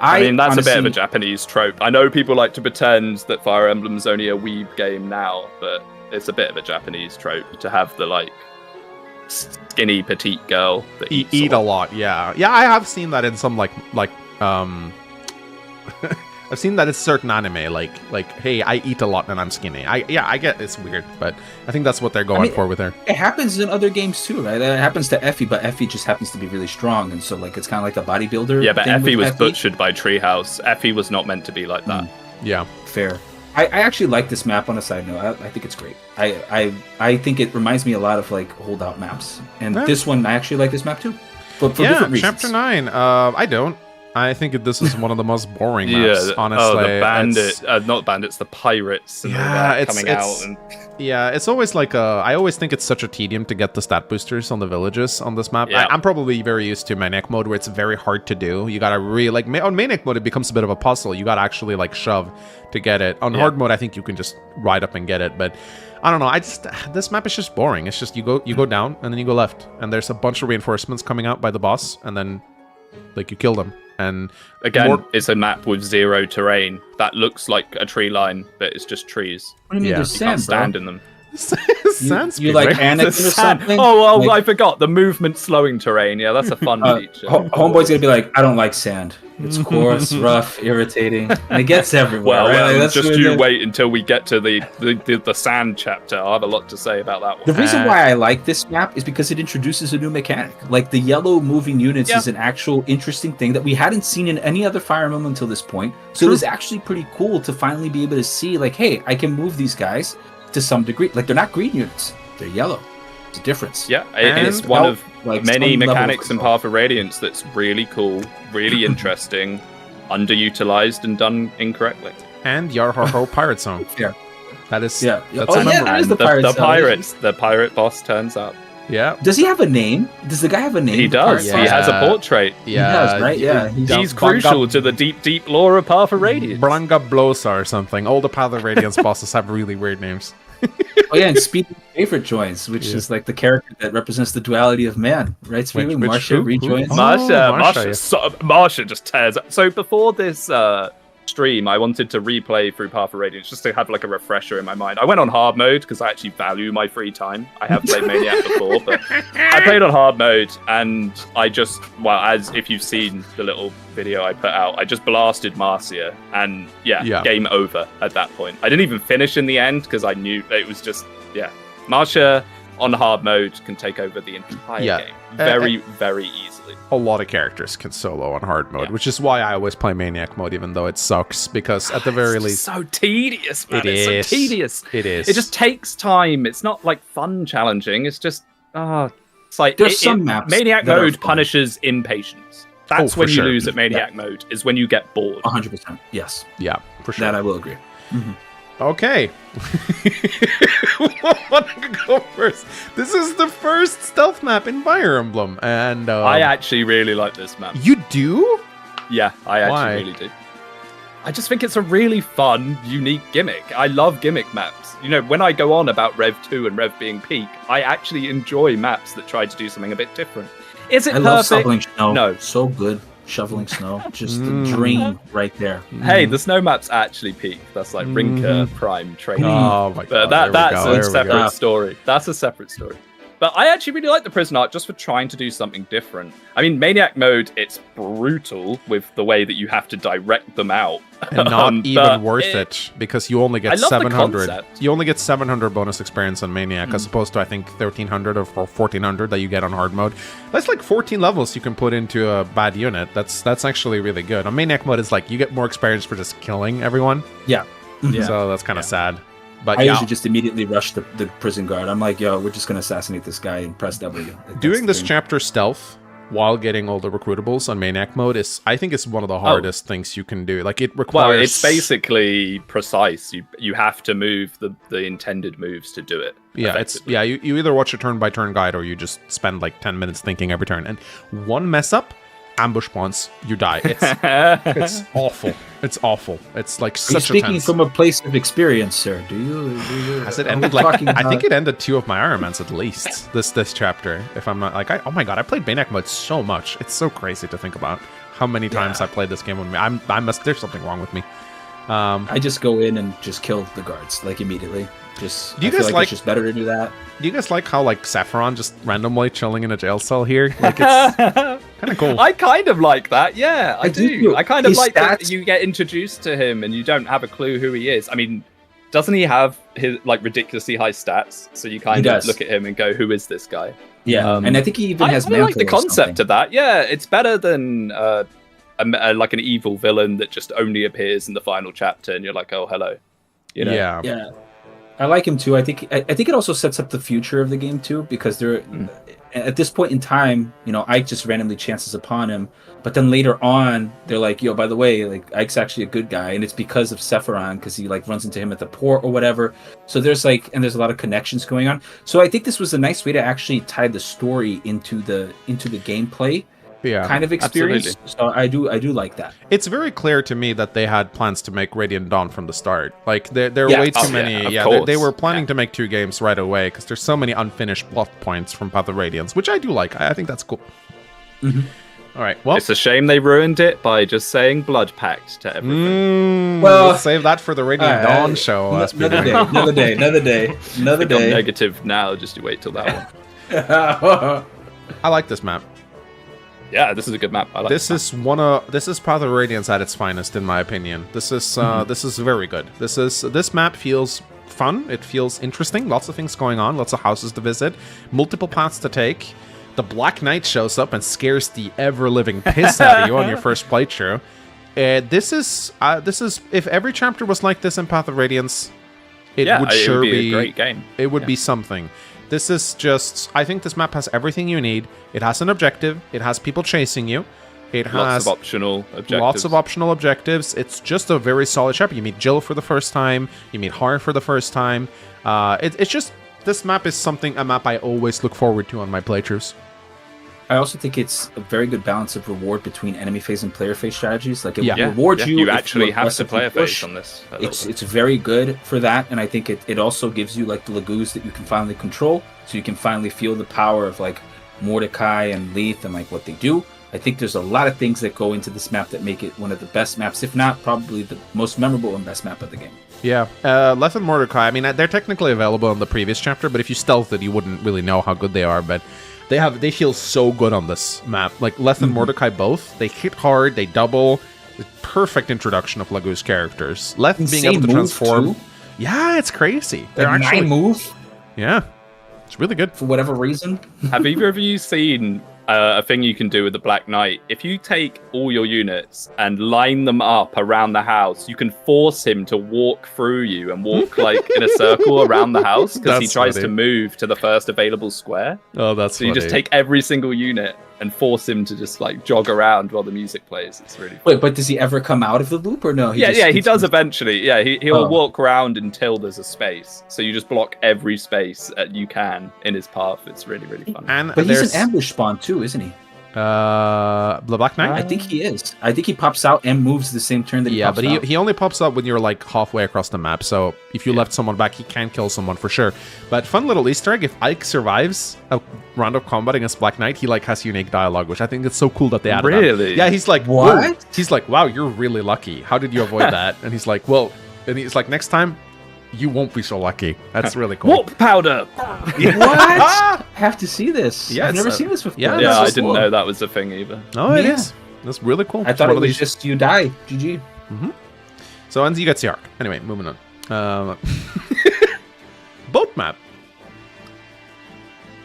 I mean, that's a bit of a honestly- Japanese trope. I know people like to pretend that Fire Emblem's only a weeb game now, but it's a bit of a Japanese trope to have the, like, skinny petite girl that Eat a lot, yeah. Yeah, I have seen that in some, like, I've seen that in certain anime, like, hey, I eat a lot and I'm skinny. I get it's weird, but I think that's what they're going for with her. It happens in other games too, right? It happens to 𝗵𝗵𝗁, but 𝗵𝗵𝗁 just happens to be really strong, and so like it's kind of like the bodybuilder. Yeah, but thing 𝗵𝗵𝗁 was with 𝗵𝗵𝗁. butchered by Treehouse. 𝗵𝗵𝗁 was not meant to be like that. Yeah. Fair. I actually like this map on a side note. I think it's great. I think it reminds me a lot of like holdout maps, and Yeah. this one I actually like this map too, but for Yeah, different reasons. Chapter 9. I don't. I think this is one of the most boring maps, honestly. Oh, the It's- not bandits, the pirates. And all Yeah, that it's- coming it's- out. And Yeah, it's always like I always think it's such a tedium to get the stat boosters on the villages on this map. Yeah. I'm probably very used to Maniac mode where it's very hard to do. You gotta really like on Maniac mode it becomes a bit of a puzzle. You gotta actually like shove to get it. On hard mode I think you can just ride up and get it, but I don't know. This map is just boring. It's just you go down and then you go left, and there's a bunch of reinforcements coming out by the boss, and then like you kill them. And again, it's a map with zero terrain that looks like a tree line, but it's just trees. What do you mean Yeah. there's You can't sand, bro? stand in them. Sand You speed, like right? Anakin or something? Oh, well, Like- I forgot the movement slowing terrain. Yeah, that's a fun feature. Homeboy's gonna be like, I don't like sand. It's coarse, rough, irritating, and it gets everywhere. Well, right? Like, that's just what you it is. wait until we get to the sand chapter. I have a lot to say about that one. The reason why I like this map is because it introduces a new mechanic. Like the yellow moving units Yeah. is an actual interesting thing that we hadn't seen in any other Fire Emblem until this point. So it was actually pretty cool to finally be able to see, like, hey, I can move these guys to some degree. Like they're not green units; they're yellow. It's a difference. Yeah, And it's one of like, many some level of mechanics in control. Path of Radiance that's really cool, really interesting, underutilized and done incorrectly. And 𝗪𝗪𝗪 Pirate Song. Yeah. That is Yeah. That's Oh, a yeah, member. that is And the pirate cell. the pirate boss turns up. Yeah. Does he have a name? Does the guy have a name? He the does. pirate He cell? has a portrait. Yeah. does, right? Yeah, He's crucial to the deep lore of Path of Radiance. 𝗪𝗪𝗁𝗪 or something. All the Path of Radiance bosses have really weird names. Oh yeah, and speaking of favorite joins, which is like the character that represents the duality of man, right? Speaking Which- Marcia who? rejoins. Oh, Marsha, Marsha, Marsha just tears up. So before this stream, I wanted to replay through Path of Radiance just to have like a refresher in my mind. I went on hard mode because I actually value my free time. I have played Maniac before, but I played on hard mode, and I just, well, as if you've seen the little video I put out, I just blasted Marcia, and yeah, game over at that point. I didn't even finish in the end because I knew it was just, Marcia on hard mode can take over the entire game very, very easily. A lot of characters can solo on hard mode, which is why I always play Maniac mode, even though it sucks, because at the very least... so tedious, man. It It's so tedious. It is. It just takes time. It's not like fun challenging. It's just, it's like... There's some maps Maniac that are mode fun. punishes impatience. That's for when you sure. lose at Maniac mode, is when you get bored. 100%. Yes, Yeah, for sure. that I will agree. Okay. Want to go first? This is the first stealth map in Fire Emblem, and I actually really like this map. you do? Yeah, I actually Why? really do. I just think it's a really fun, unique gimmick. I love gimmick maps. You know, when I go on about Rev 2 and Rev being peak, I actually enjoy maps that try to do something a bit different. Is it I love perfect? shoveling snow. No. So good. Shoveling snow. Just the dream right there. Hey, the snow map's actually peak. That's like Rinker Prime training. Oh my But god! that's there we a go. separate story. That's a separate story. But I actually really like the prison arc just for trying to do something different. I mean, Maniac mode, it's brutal with the way that you have to direct them out. And not but even worth it, because you only I get love the 700. concept. You only get 700 bonus experience on Maniac, as opposed to I think 1300 or 1400 that you get on hard mode. That's like 14 levels you can put into a bad unit. That's actually really good. On Maniac mode, it's like you get more experience for just killing everyone. Yeah. Yeah. So that's kind of sad. But I yeah, usually just immediately rush the prison guard. I'm like, yo, we're just gonna assassinate this guy and press W. Like, doing that's this chapter stealth while getting all the recruitables on Maniac mode is, I think, is one of the hardest things you can do. Like, it requires... Well, it's basically precise. You have to move the intended moves to do it. Yeah, you either watch a turn-by-turn guide or you just spend like 10 minutes thinking every turn. And one mess up, ambush spawns, you die. It's awful. It's awful. It's like such a tense... Speaking from a place of experience, sir, do you Has it ended like... I think it ended 2 of my Ironmans at least, this chapter. If I'm not... Like, oh my god, I played Maniac mode so much. It's so crazy to think about how many times I played this game with me. There's something wrong with me. I just go in and just kill the guards, like, immediately. Just, do you I feel guys like it's just better to do that. Do you guys like how, like, Saffron just randomly chilling in a jail cell here? Like, it's kind of cool. I kind of like that, yeah, I do. I kind of like stats... that you get introduced to him and you don't have a clue who he is. I mean, doesn't he have his, like, ridiculously high stats? So you kind of look at him and go, who is this guy? Yeah, and I think he even has I like the concept of that. Yeah, it's better than... like an evil villain that just only appears in the final chapter and you're like, oh, hello. You know? Yeah. I like him too. I think it also sets up the future of the game too, because they're at this point in time, you know, Ike just randomly chances upon him, but then later on they're like, yo, by the way, like, Ike's actually a good guy, and it's because of Sephiron, because he like runs into him at the port or whatever. So there's like, and there's a lot of connections going on. So I think this was a nice way to actually tie the story into the gameplay. Kind of experience. Absolutely. So I do like that. It's very clear to me that they had plans to make Radiant Dawn from the start. Like, there are way too many. They were planning to make 2 games right away because there's so many unfinished plot points from Path of Radiance, which I do like. I think that's cool. All right. Well, it's a shame they ruined it by just saying Blood Pact to everything. Well, we'll save that for the Radiant Dawn show. Another day. Negative now. Just you wait till that one. I like this map. Yeah, this is a good map. I like this is Path of Radiance at its finest, in my opinion. This is very good. This map feels fun. It feels interesting. Lots of things going on. Lots of houses to visit. Multiple paths to take. The Black Knight shows up and scares the ever-living piss out of you on your first playthrough. This is if every chapter was like this in Path of Radiance, it would be a great game. It would be something. This is just... I think this map has everything you need. It has an objective. It has people chasing you. It has... Lots of optional objectives. It's just a very solid chapter. You meet Jill for the first time. You meet Har for the first time. It's just... This map is a map I always look forward to on my playthroughs. I also think it's a very good balance of reward between enemy phase and player phase strategies. Like, it rewards you. You actually have to player phase on this. It's very good for that, and I think it also gives you like the Lagoos that you can finally control, so you can finally feel the power of like Mordecai and Leith and like what they do. I think there's a lot of things that go into this map that make it one of the best maps, if not probably the most memorable and best map of the game. Yeah, Leith and Mordecai, I mean, they're technically available in the previous chapter, but if you stealth it, you wouldn't really know how good they are, but they feel so good on this map. Like, Leith and Mordecai both, they hit hard, they double. Perfect introduction of Lagoo's characters. Leith being able to transform. Too. Yeah, it's crazy. They're actually... 9 move? Yeah, it's really good. For whatever reason. Have either of you seen a thing you can do with the Black Knight? If you take all your units and line them up around the house, you can force him to walk through you and walk like in a circle around the house because he tries to move to the first available square. Oh, that's so funny. You just take every single unit and force him to just like jog around while the music plays. It's really fun. Wait, but does he ever come out of the loop or no? He does eventually. Yeah, he'll walk around until there's a space. So you just block every space you can in his path. It's really, really fun. But he's an ambush spawn too, isn't he? The Black Knight? I think he is. I think he pops out and moves the same turn that he pops out. Yeah, but he only pops up when you're like halfway across the map, so if you left someone back, he can kill someone for sure. But fun little Easter egg, if Ike survives a round of combat against Black Knight, he like has unique dialogue, which I think it's so cool that they added Really? That. Yeah, he's like, what? Whoa. He's like, wow, you're really lucky. How did you avoid that? And he's like, well, and he's like, next time, you won't be so lucky. That's really cool. Warp powder! What? I have to see this. Yeah, I've never seen this before. Yeah, I didn't know that was a thing either. Oh, it is. That's really cool. I thought it was just you die. GG. So ends you get the arc. Anyway, moving on. Boat map.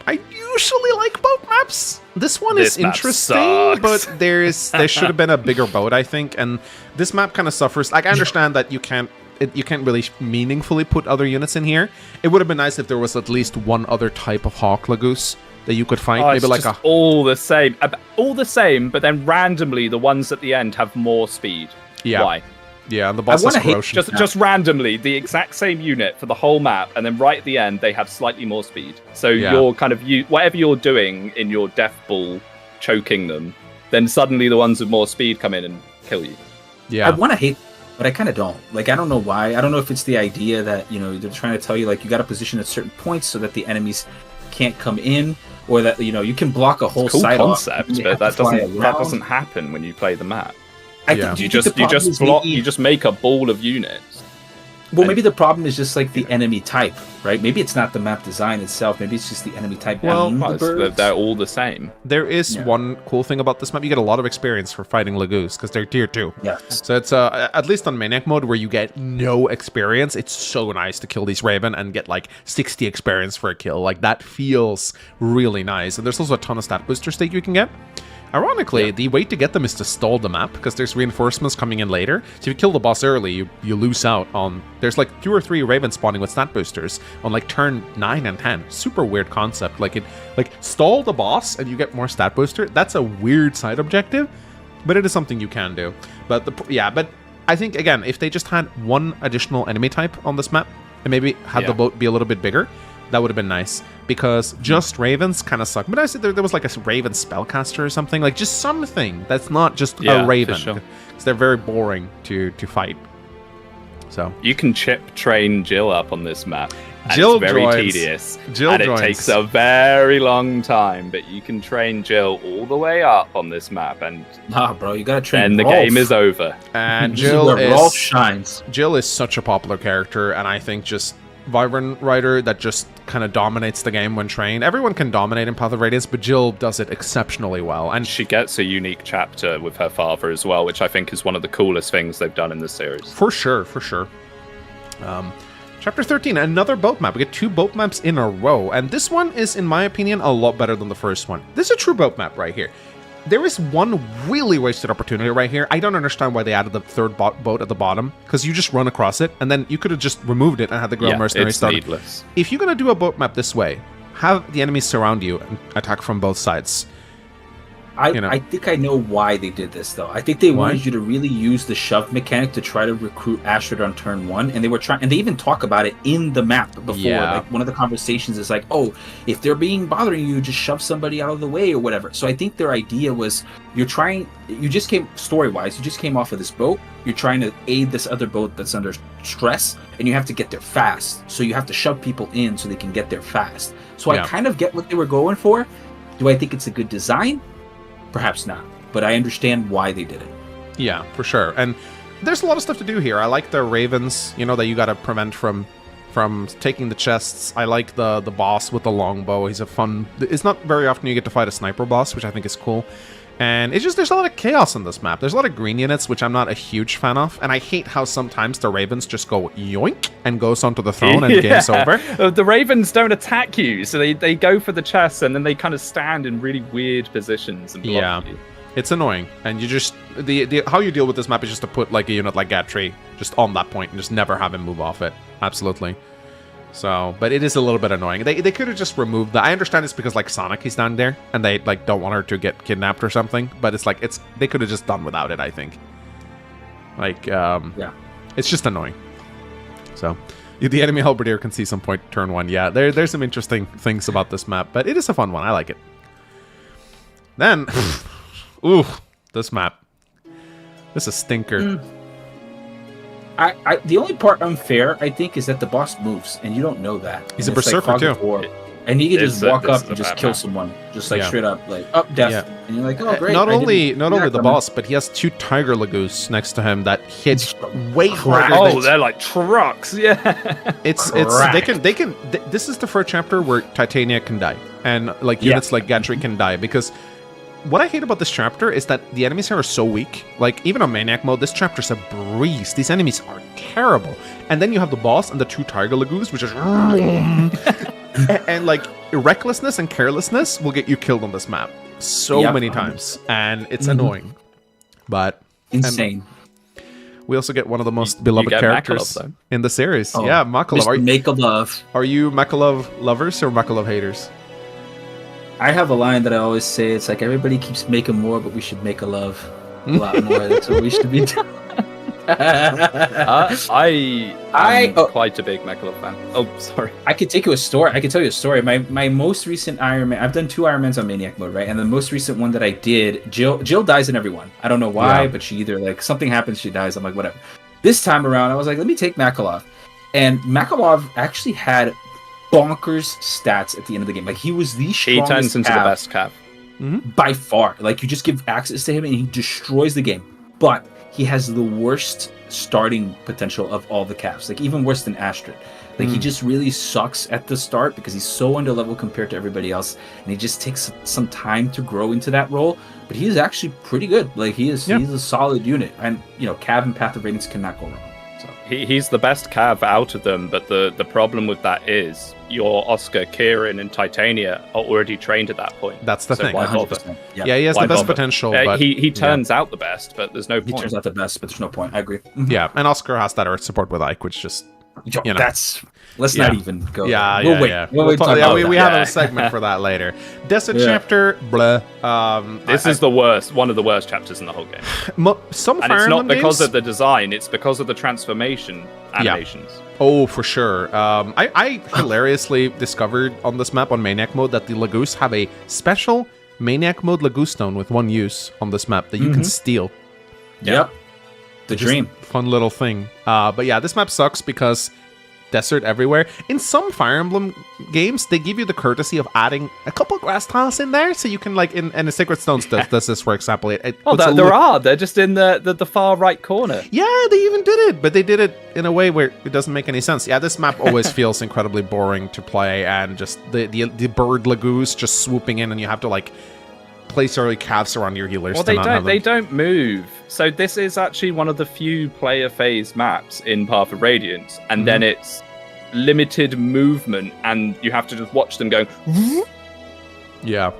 I usually like boat maps. This one is interesting, but there should have been a bigger boat, I think. And this map kind of suffers. Like, I understand that you can't you can't really meaningfully put other units in here. It would have been nice if there was at least one other type of Hawk Hlagoose that you could fight. Maybe like all the same, but then randomly the ones at the end have more speed. Yeah. Why? Yeah, and the boss is corrosion. Just randomly, the exact same unit for the whole map, and then right at the end they have slightly more speed. So you're kind of whatever you're doing in your death ball, choking them, then suddenly the ones with more speed come in and kill you. Yeah, I want to hate, but I kind of don't. Like, I don't know why. I don't know if it's the idea that they're trying to tell you like you got to position at certain points so that the enemies can't come in, or that you can block a whole side concept, but that doesn't happen when you play the map. You just make a ball of units. Well, maybe the problem is just like the enemy type, right? Maybe it's not the map design itself. Maybe it's just the enemy type. Well, they're all the same. There is one cool thing about this map. You get a lot of experience for fighting Hlagoose because they're tier 2. Yes. So it's at least on Maniac mode where you get no experience. It's so nice to kill these Raven and get like 60 experience for a kill. Like that feels really nice. And there's also a ton of stat boosters that you can get. Ironically, the way to get them is to stall the map, because there's reinforcements coming in later. So if you kill the boss early, you lose out on... There's like 2 or 3 Ravens spawning with stat boosters on like turn 9 and 10. Super weird concept. Like stall the boss and you get more stat booster. That's a weird side objective, but it is something you can do. But but I think, again, if they just had one additional enemy type on this map, and maybe had the boat be a little bit bigger, that would have been nice, because just Ravens kind of suck. But I said there was like a Raven spellcaster or something, like just something that's not just a Raven, because they're very boring to fight. So you can chip train Jill up on this map. Jill it's very tedious, and it takes a very long time. But you can train Jill all the way up on this map, and bro, you gotta train. And the game is over. And Rolf shines. Jill is such a popular character, and I think just Wyvern Rider that just kind of dominates the game when trained. Everyone can dominate in Path of Radiance, but Jill does it exceptionally well. And she gets a unique chapter with her father as well, which I think is one of the coolest things they've done in the series. For sure. Chapter 13, another boat map. We get 2 boat maps in a row, and this one is, in my opinion, a lot better than the first one. This is a true boat map right here. There is one really wasted opportunity right here. I don't understand why they added the 3rd boat at the bottom, because you just run across it, and then you could have just removed it and had the Grille Mercenary started. Needless. If you're going to do a boat map this way, have the enemies surround you and attack from both sides. I think I know why they did this, though. I think they wanted you to really use the shove mechanic to try to recruit Astrid on turn 1, and they were trying, and they even talk about it in the map before. Like, one of the conversations is like, oh, if they're bothering you, just shove somebody out of the way or whatever. So I think their idea was, story-wise, you just came off of this boat, you're trying to aid this other boat that's under stress, and you have to get there fast. So you have to shove people in so they can get there fast. So I kind of get what they were going for. Do I think it's a good design? Perhaps not, but I understand why they did it. Yeah, for sure. And there's a lot of stuff to do here. I like the Ravens, that you got to prevent from taking the chests. I like the boss with the longbow. He's a fun... It's not very often you get to fight a sniper boss, which I think is cool. And it's just, there's a lot of chaos on this map. There's a lot of green units, which I'm not a huge fan of. And I hate how sometimes the Ravens just go yoink and goes onto the throne and game's over. The Ravens don't attack you, so they go for the chests and then they kind of stand in really weird positions and block you. It's annoying. And you just... how you deal with this map is just to put like a unit like Gatry just on that point and just never have him move off it. Absolutely. So, but it is a little bit annoying. They could have just removed that. I understand it's because like Sonic is down there and they like don't want her to get kidnapped or something, but it's like they could have just done without it, I think. Like it's just annoying. So, the enemy halberdier can see some point turn 1. Yeah, there's some interesting things about this map, but it is a fun one. I like it. Then ooh, this map. This is a stinker. The only part unfair, I think, is that the boss moves, and you don't know that. He's a berserker, too. And he can just walk up and just kill someone. Just like straight up, like, up, death. Yeah. And you're like, oh, great. Not only the boss, but he has 2 Tiger Hlagoose next to him that hit way harder. Oh, they're like trucks, yeah. This is the first chapter where Titania can die. And like units like Gatry can die, because... What I hate about this chapter is that the enemies here are so weak. Like, even on Maniac mode, this chapter's a breeze. These enemies are terrible. And then you have the boss and the 2 Tiger Hlagoos, which is... and, like, recklessness and carelessness will get you killed on this map so many times. And it's annoying. But... Insane. We also get one of the most beloved get characters Makalov, in the series. Oh, Yeah, Makalov. Mr. Make-a-love. Are you Makalov lovers or Makalov haters? I have a line that I always say. It's like, everybody keeps making more, but we should make a love a lot more. That's what we should be doing. I'm quite a big Makalov fan. Oh, sorry. I could take you a story. I could tell you a story. My most recent Iron Man. I've done 2 Iron Mans on Maniac mode, right? And the most recent one that I did, Jill dies in every one. I don't know why, but she either like something happens, she dies. I'm like, whatever. This time around, I was like, let me take Makalov, and Makalov actually had bonkers stats at the end of the game. Like, he was the strongest. He turns into the best Cav by far. Like, you just give access to him, and he destroys the game. But he has the worst starting potential of all the Cavs, like even worse than Astrid. Like he just really sucks at the start because he's so underleveled compared to everybody else, and he just takes some time to grow into that role. But he is actually pretty good. Like he's a solid unit, and Cav and Path of Radiance cannot go wrong. So he's the best Cav out of them, but the problem with that is your Oscar, Kieran, and Titania are already trained at that point. That's the thing. Why bother? Yeah, he has the best potential. But he turns out the best, but there's no point. He turns out the best, but there's no point. I agree. Yeah, and Oscar has that Earth support with Ike, which just that's. Let's not even go. Yeah, we'll wait. We have a segment for that later. Desert chapter, blah. This is the worst. One of the worst chapters in the whole game. Some and Fire it's not Emblem because games? of the design; it's because of the transformation animations. Oh, for sure. I hilariously discovered on this map on Maniac mode that the Lagoose have a special Maniac mode Lagoose stone with one use on this map that you can steal. Yep. The dream. Fun little thing. But yeah, this map sucks because desert everywhere. In some Fire Emblem games, they give you the courtesy of adding a couple grass tiles in there, so you can, like, in the Sacred Stones does this, for example. They're just in the far right corner. Yeah, they even did it, but they did it in a way where it doesn't make any sense. Yeah, this map always feels incredibly boring to play, and just the bird Lagoose just swooping in, and you have to, like, place early calves around your healers. Well, they don't move. So this is actually one of the few player phase maps in Path of Radiance, and then it's limited movement, and you have to just watch them going. Yeah.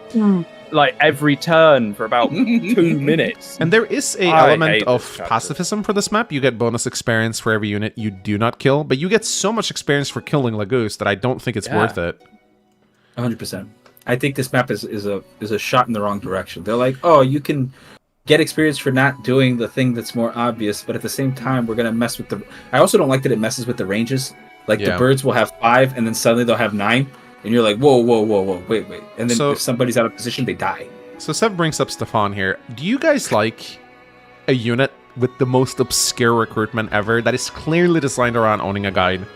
Like every turn for about 2 minutes. And there is a element of pacifism for this map. You get bonus experience for every unit you do not kill, but you get so much experience for killing Lagoose that I don't think it's worth it. 100%. I think this map is a shot in the wrong direction. They're like, oh, you can get experience for not doing the thing that's more obvious, but at the same time, we're gonna mess with the. I also don't like that it messes with the ranges. Like the birds will have 5, and then suddenly they'll have 9, and you're like, whoa, wait, and then if somebody's out of position, they die. So Seb brings up Stefan here. Do you guys like a unit with the most obscure recruitment ever that is clearly designed around owning a guide?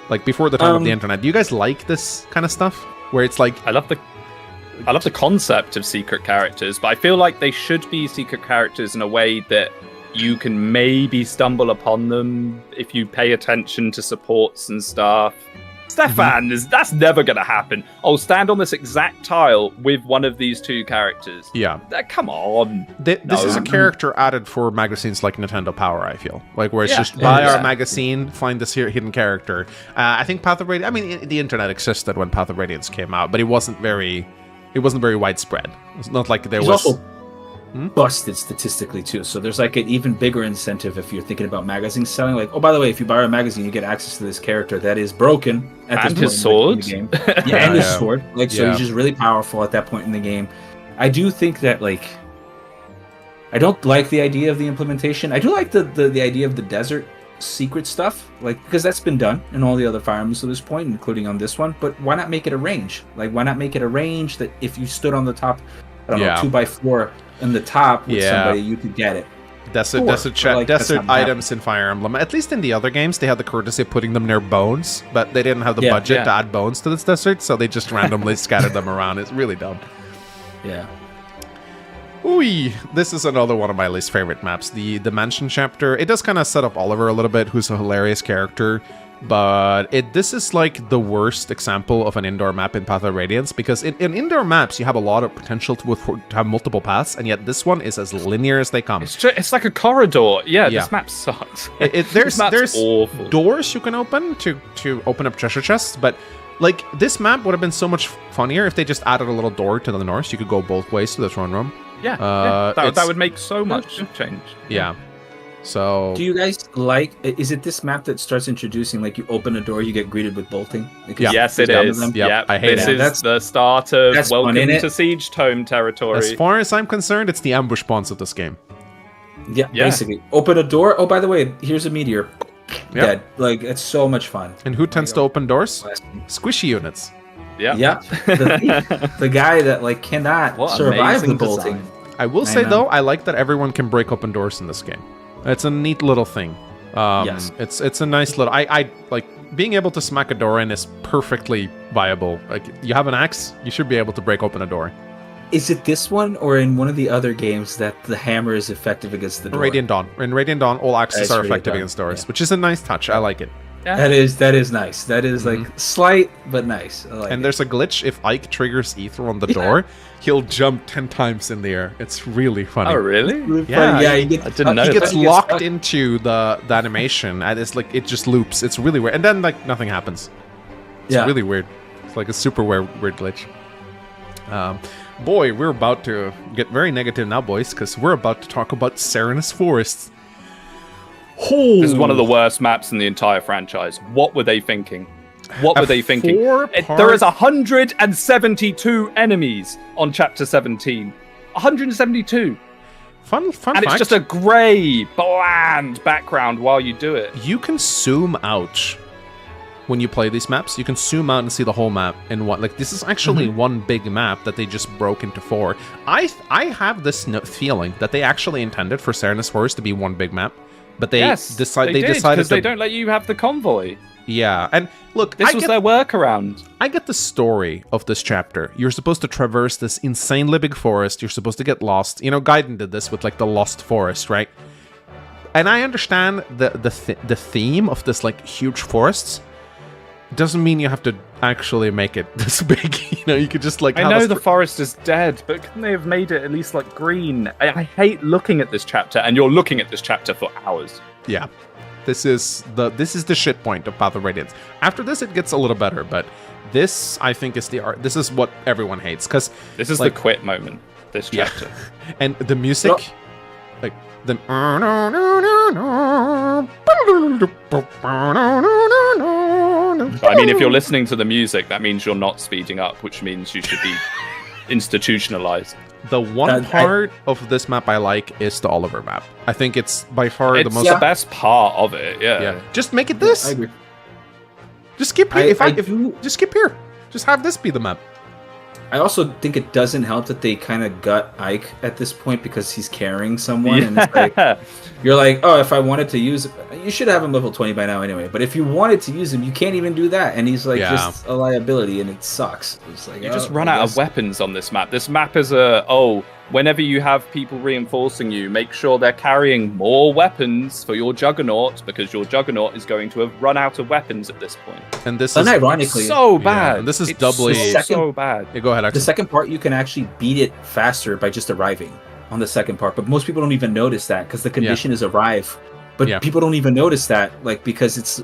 Like before the time of the internet. Do you guys like this kind of stuff where it's like I love the concept of secret characters, but I feel like they should be secret characters in a way that you can maybe stumble upon them if you pay attention to supports and stuff. Stefan, that's never going to happen. I'll stand on this exact tile with one of these 2 characters. Yeah. Come on. This is a character added for magazines like Nintendo Power, I feel. Like, where it's just buy our magazine, find this hidden character. I think Path of Radiance... I mean, the internet existed when Path of Radiance came out, but it wasn't very widespread. It's not like there was... Also busted statistically too, so there's like an even bigger incentive if you're thinking about magazine selling. Like, oh, by the way, if you buy a magazine, you get access to this character that is broken at this point his sword in the game. And his sword. Like, so he's just really powerful at that point in the game. I do think that, like, I don't like the idea of the implementation. I do like the idea of the desert secret stuff, like, because that's been done in all the other Fire Emblems to this point, including on this one. But why not make it a range? Like, why not make it a range that if you stood on the top, I don't know, 2x4 in the top with somebody, you could get it. Desert items in Fire Emblem. At least in the other games, they had the courtesy of putting them near bones, but they didn't have the budget to add bones to this desert, so they just randomly scattered them around. It's really dumb. Yeah. Ooh, this is another one of my least favorite maps. The Mansion chapter. It does kind of set up Oliver a little bit, who's a hilarious character. But this is like the worst example of an indoor map in Path of Radiance, because in indoor maps you have a lot of potential to have multiple paths, and yet this one is as linear as they come. It's like a corridor. This map sucks. There's awful. Doors you can open to open up treasure chests, but like this map would have been so much funnier if they just added a little door to the north. You could go both ways to the throne room. That would make so much change. Yeah. So Do you guys like? Is it this map that starts introducing like you open a door, you get greeted with bolting? Like, Yeah. Yes, it down to is. them? Yep, Yep. I hate this it. is That's- the start of that's fun, Welcome innit? to Siege Tome territory. as far as I'm concerned, it's the ambush spawns of this game. Yeah, Yeah. basically. Open a door. Oh, by the way, here's a meteor. Yeah. Dead. Like it's so much fun. And who tends to open doors? Last- Squishy units. Yeah. Yeah, the guy that like cannot What survive the amazing bolting. design. I will I say know. though, I like that everyone can break open doors in this game. It's a neat little thing. Yes. It's a nice little. I like being able to smack a door in is perfectly viable. Like you have an axe, you should be able to break open a door. Is it this one or in one of the other games that the hammer is effective against the door? Radiant Dawn. In Radiant Dawn, all axes That's are Radiant effective Dawn, against doors, yeah. which is a nice touch. I like it. That is nice. That is like slight but nice. I like And it. there's a glitch. If Ike triggers Ether on the door, he'll jump 10 times in the air. It's really funny. Oh, really? Really Yeah, funny. Yeah, he- you get, I didn't know He that. gets you get locked stuck. into the animation, and it's like it just loops. It's really weird, and then like nothing happens. It's Yeah. really weird. It's like a super weird glitch. Boy, we're about to get very negative now, boys, because we're about to talk about Serenus Forests. Oh, This is one of the worst maps in the entire franchise. What were they thinking? What A were they thinking? four-part- There is 172 enemies on Chapter 17. 172. fun And fact. it's just a grey, bland background while you do it. You can zoom out when you play these maps. You can zoom out and see the whole map in one. Like this is actually one big map that they just broke into 4. I have this feeling that they actually intended for Serenus Forest to be one big map, but they Yes, decided because to. they don't let you have the convoy. Yeah, and look, This I was get, their workaround. I get the story of this chapter. You're supposed to traverse this insanely big forest. You're supposed to get lost. You know, Gaiden did this with like the Lost Forest, right? And I understand the theme of this like huge forests. Doesn't mean you have to actually make it this big. You know, you could just like. I have know a the forest is dead, but couldn't they have made it at least like green? I hate looking at this chapter, and you're looking at this chapter for hours. Yeah, this is the shit point of Path of Radiance. After this, it gets a little better, but this I think is the art. This is what everyone hates because This is like, the quit moment. This Yeah. chapter. and the music, like the. I mean, if you're listening to the music, that means you're not speeding up, which means you should be institutionalized. The one part of this map I like is the Oliver map. I think it's by far It's the most. the best part of it. Yeah. Yeah, just make it this. I agree. Just skip here. I do. Just skip here. Just have this be the map. I also think it doesn't help that they kind of gut Ike at this point because he's carrying someone, and it's like you're like, oh, if I wanted to use, you should have him level 20 by now anyway. But if you wanted to use him, you can't even do that, and he's like just a liability, and it sucks. It's like You just run out of weapons on this map. This map is whenever you have people reinforcing you, make sure they're carrying more weapons for your Juggernaut, because your Juggernaut is going to have run out of weapons at this point. And this is Unironically, So bad. and this is It's doubly- so bad. Yeah, go ahead. the Axel. second part you can actually beat it faster by just arriving on the second part, but most people don't even notice that because the condition is arrive. But Yeah. people don't even notice that, like because it's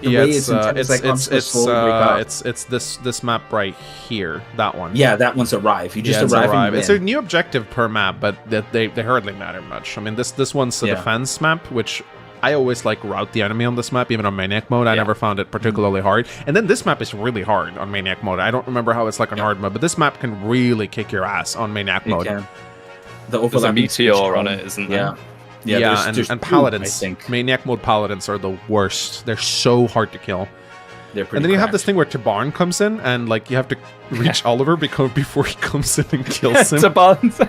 the way it's intended, it's like I'm just gonna slowly break up. it's this map right here. That one. Yeah, that one's arrive. You just it's arrive. And It's you a new objective per map, but they hardly matter much. I mean, this one's a Yeah. defense map, which I always like route the enemy on this map, even on Maniac mode. I never found it particularly hard. And then this map is really hard on Maniac mode. I don't remember how it's like on hard mode, but this map can really kick your ass on Maniac It mode. can. The There's a overlapping meteor speech on column. it, isn't there? Yeah. Yeah, there's and two, paladins. I think Maniac mode paladins are the worst. They're so hard to kill. they're pretty. And then you have this cracked. thing where Tabarn comes in, and like you have to reach Oliver before he comes in and kills him. It's a balance.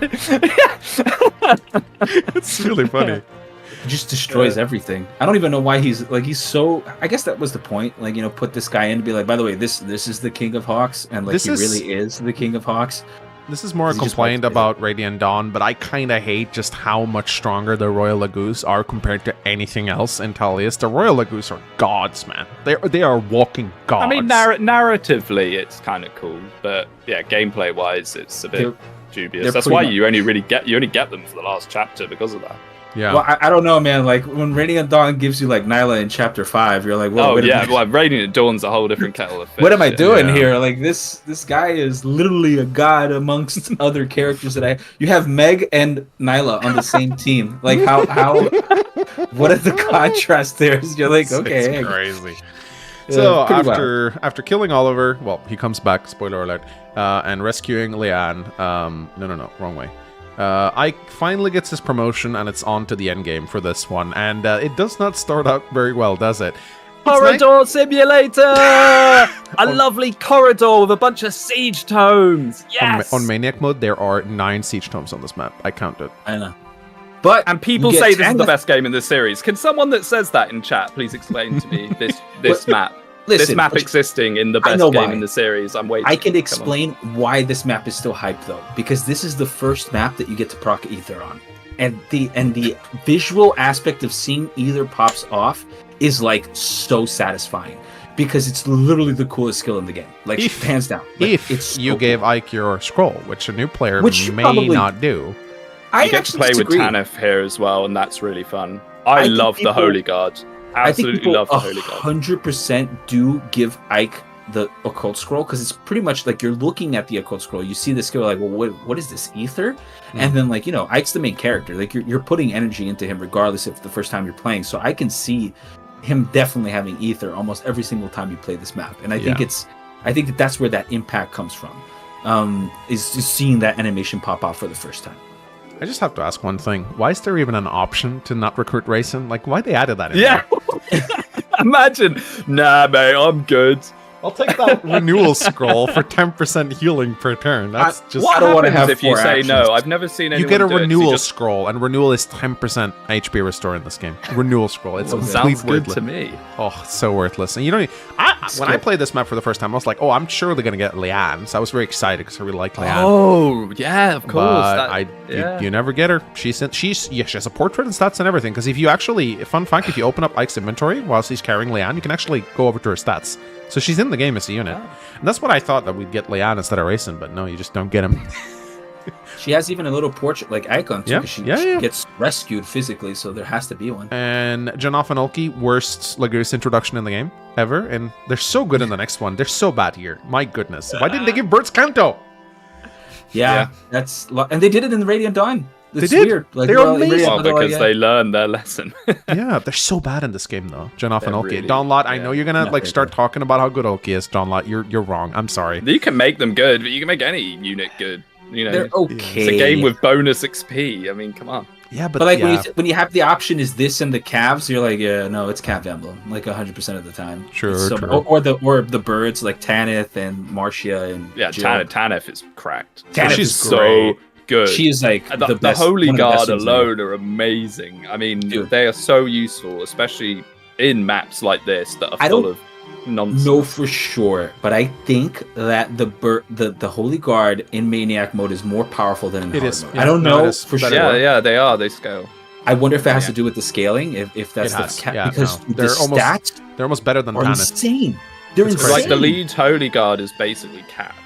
It's really funny. He just destroys everything. I don't even know why he's so. I guess that was the point. Like put this guy in to be like, by the way, this is the King of Hawks, and like This he is- really is the King of Hawks. This is more a He just complaint wants- about Radiant Dawn, but I kind of hate just how much stronger the Royal Lagoos are compared to anything else in Talius. The Royal Lagoos are gods, man. They are walking gods. I mean, narratively, it's kind of cool, but yeah, gameplay-wise, it's a bit dubious. they're That's pretty why much- you only get them for the last chapter because of that. Yeah. Well, I don't know, man. Like when Radiant Dawn gives you like Nyla in chapter 5, you're like, well, Radiant Dawn's a whole different kettle of fish. What am I doing here? Like this guy is literally a god amongst other characters that you have Meg and Nyla on the same team. Like how what are the contrasts there? You're like, okay, it's crazy. So after killing Oliver, well, he comes back, spoiler alert, and rescuing Leanne. No, wrong way. Ike finally gets his promotion, and it's on to the end game for this one. And it does not start out very well, does it? Corridor simulator! A lovely corridor with a bunch of siege tomes. Yes! On Maniac mode, there are 9 siege tomes on this map. I counted. I know. And people say this is the best game in the series. Can someone that says that in chat please explain to me this map? Listen, this map existing in the best game in the series. I'm waiting. I can explain why this map is still hyped though, because this is the first map that you get to proc Aether on, and the visual aspect of seeing Aether pops off is like so satisfying because it's literally the coolest skill in the game, like hands down. Like, if you gave Ike your scroll, which a new player may not do. You get to play with Tanith here as well, and that's really fun. I love the Holy Guard. Absolutely love the Holy Guard. 100% do give Ike the occult scroll, because it's pretty much like you're looking at the occult scroll, you see the skill, like, well, what is this, Aether? And then, like, Ike's the main character, like you're putting energy into him regardless if the first time you're playing, so I can see him definitely having Aether almost every single time you play this map, and I think that's where that impact comes from, is just seeing that animation pop out for the first time. I just have to ask one thing. Why is there even an option to not recruit Rayson? Like, why they added that in there? Imagine. Nah, mate, I'm good. I'll take that renewal scroll for 10% healing per turn. That's just... What happens if you say no? I've never seen anyone You get a renewal scroll, and renewal is 10% HP restore in this game. Renewal scroll. It's sounds good to me. Oh, it's so worthless. And you don't... when I played this map for the first time, I was like, oh, I'm surely going to get Leanne. So I was very excited because I really like Leanne. Oh, yeah, of course. But you never get her. She has a portrait and stats and everything. Because if you actually... Fun fact, if you open up Ike's inventory while she's carrying Leanne, you can actually go over to her stats. So she's in the game as a unit. And that's what I thought, that we'd get Leanne instead of Rayson, but no, you just don't get him. She has even a little portrait like Icon too, because she gets rescued physically, so there has to be one. And 𝗂𝗏𝗄𝗏, worst Laguz introduction in the game ever, and they're so good in the next one. They're so bad here. My goodness. Why didn't they give Bird's Kanto? Yeah, that's... And they did it in the Radiant Dawn. It's they did. Weird. Like, they're amazing. Well, because they learned their lesson. Yeah, they're so bad in this game, though. 𝗂𝗏𝗄𝗏. Really, Donlot, I know you're gonna start talking about how good Ølqi is, Donlot. You're wrong. I'm sorry. You can make them good, but you can make any unit good. They're okay. It's a game with bonus XP. I mean, come on. Yeah, but like when you have the option is this and the calves, you're like, yeah, no, it's Cav Emblem, like 100% of the time. True. Or the birds like Tanith and Marcia and Tanith is cracked. She's so good. She is like the best. The Holy Guard alone are amazing. I mean, they are so useful, especially in maps like this that are full of nonsense. No, for sure, but I think that the Holy Guard in Maniac mode is more powerful than in hard mode. Yeah, I don't know for sure. Yeah, they are. They scale. I wonder if it has to do with the scaling. If that's because the stats they're almost better than Tanith. Insane. They're insane. Like the lead Holy Guard is basically capped.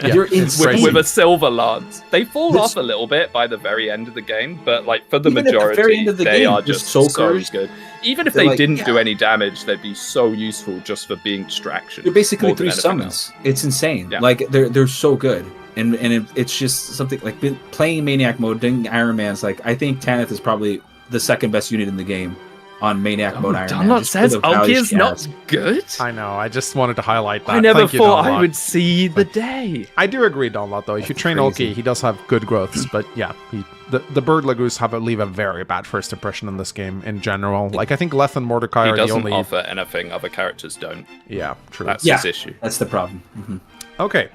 You're insane. With a silver lance. They fall off a little bit by the very end of the game, but like for the majority, they are just so good. Even if they didn't do any damage, they'd be so useful just for being distraction. They're basically 3 summons. It's insane. Yeah. Like they're so good, and it's just something like playing Maniac mode, doing Iron Man's. Like I think Tanith is probably the second best unit in the game on Maniac mode. Iron Man. Donlot says Ølqi is not good. I know. I just wanted to highlight that. I never thought I would see the day. I do agree, Donlot, though. If you train Ølqi, he does have good growths, but yeah, the bird Laguz leave a very bad first impression in this game in general. Like I think Leth and Mordecai are the only. He doesn't offer anything other characters don't. Yeah, true. That's his issue. That's the problem. Mm-hmm. Okay,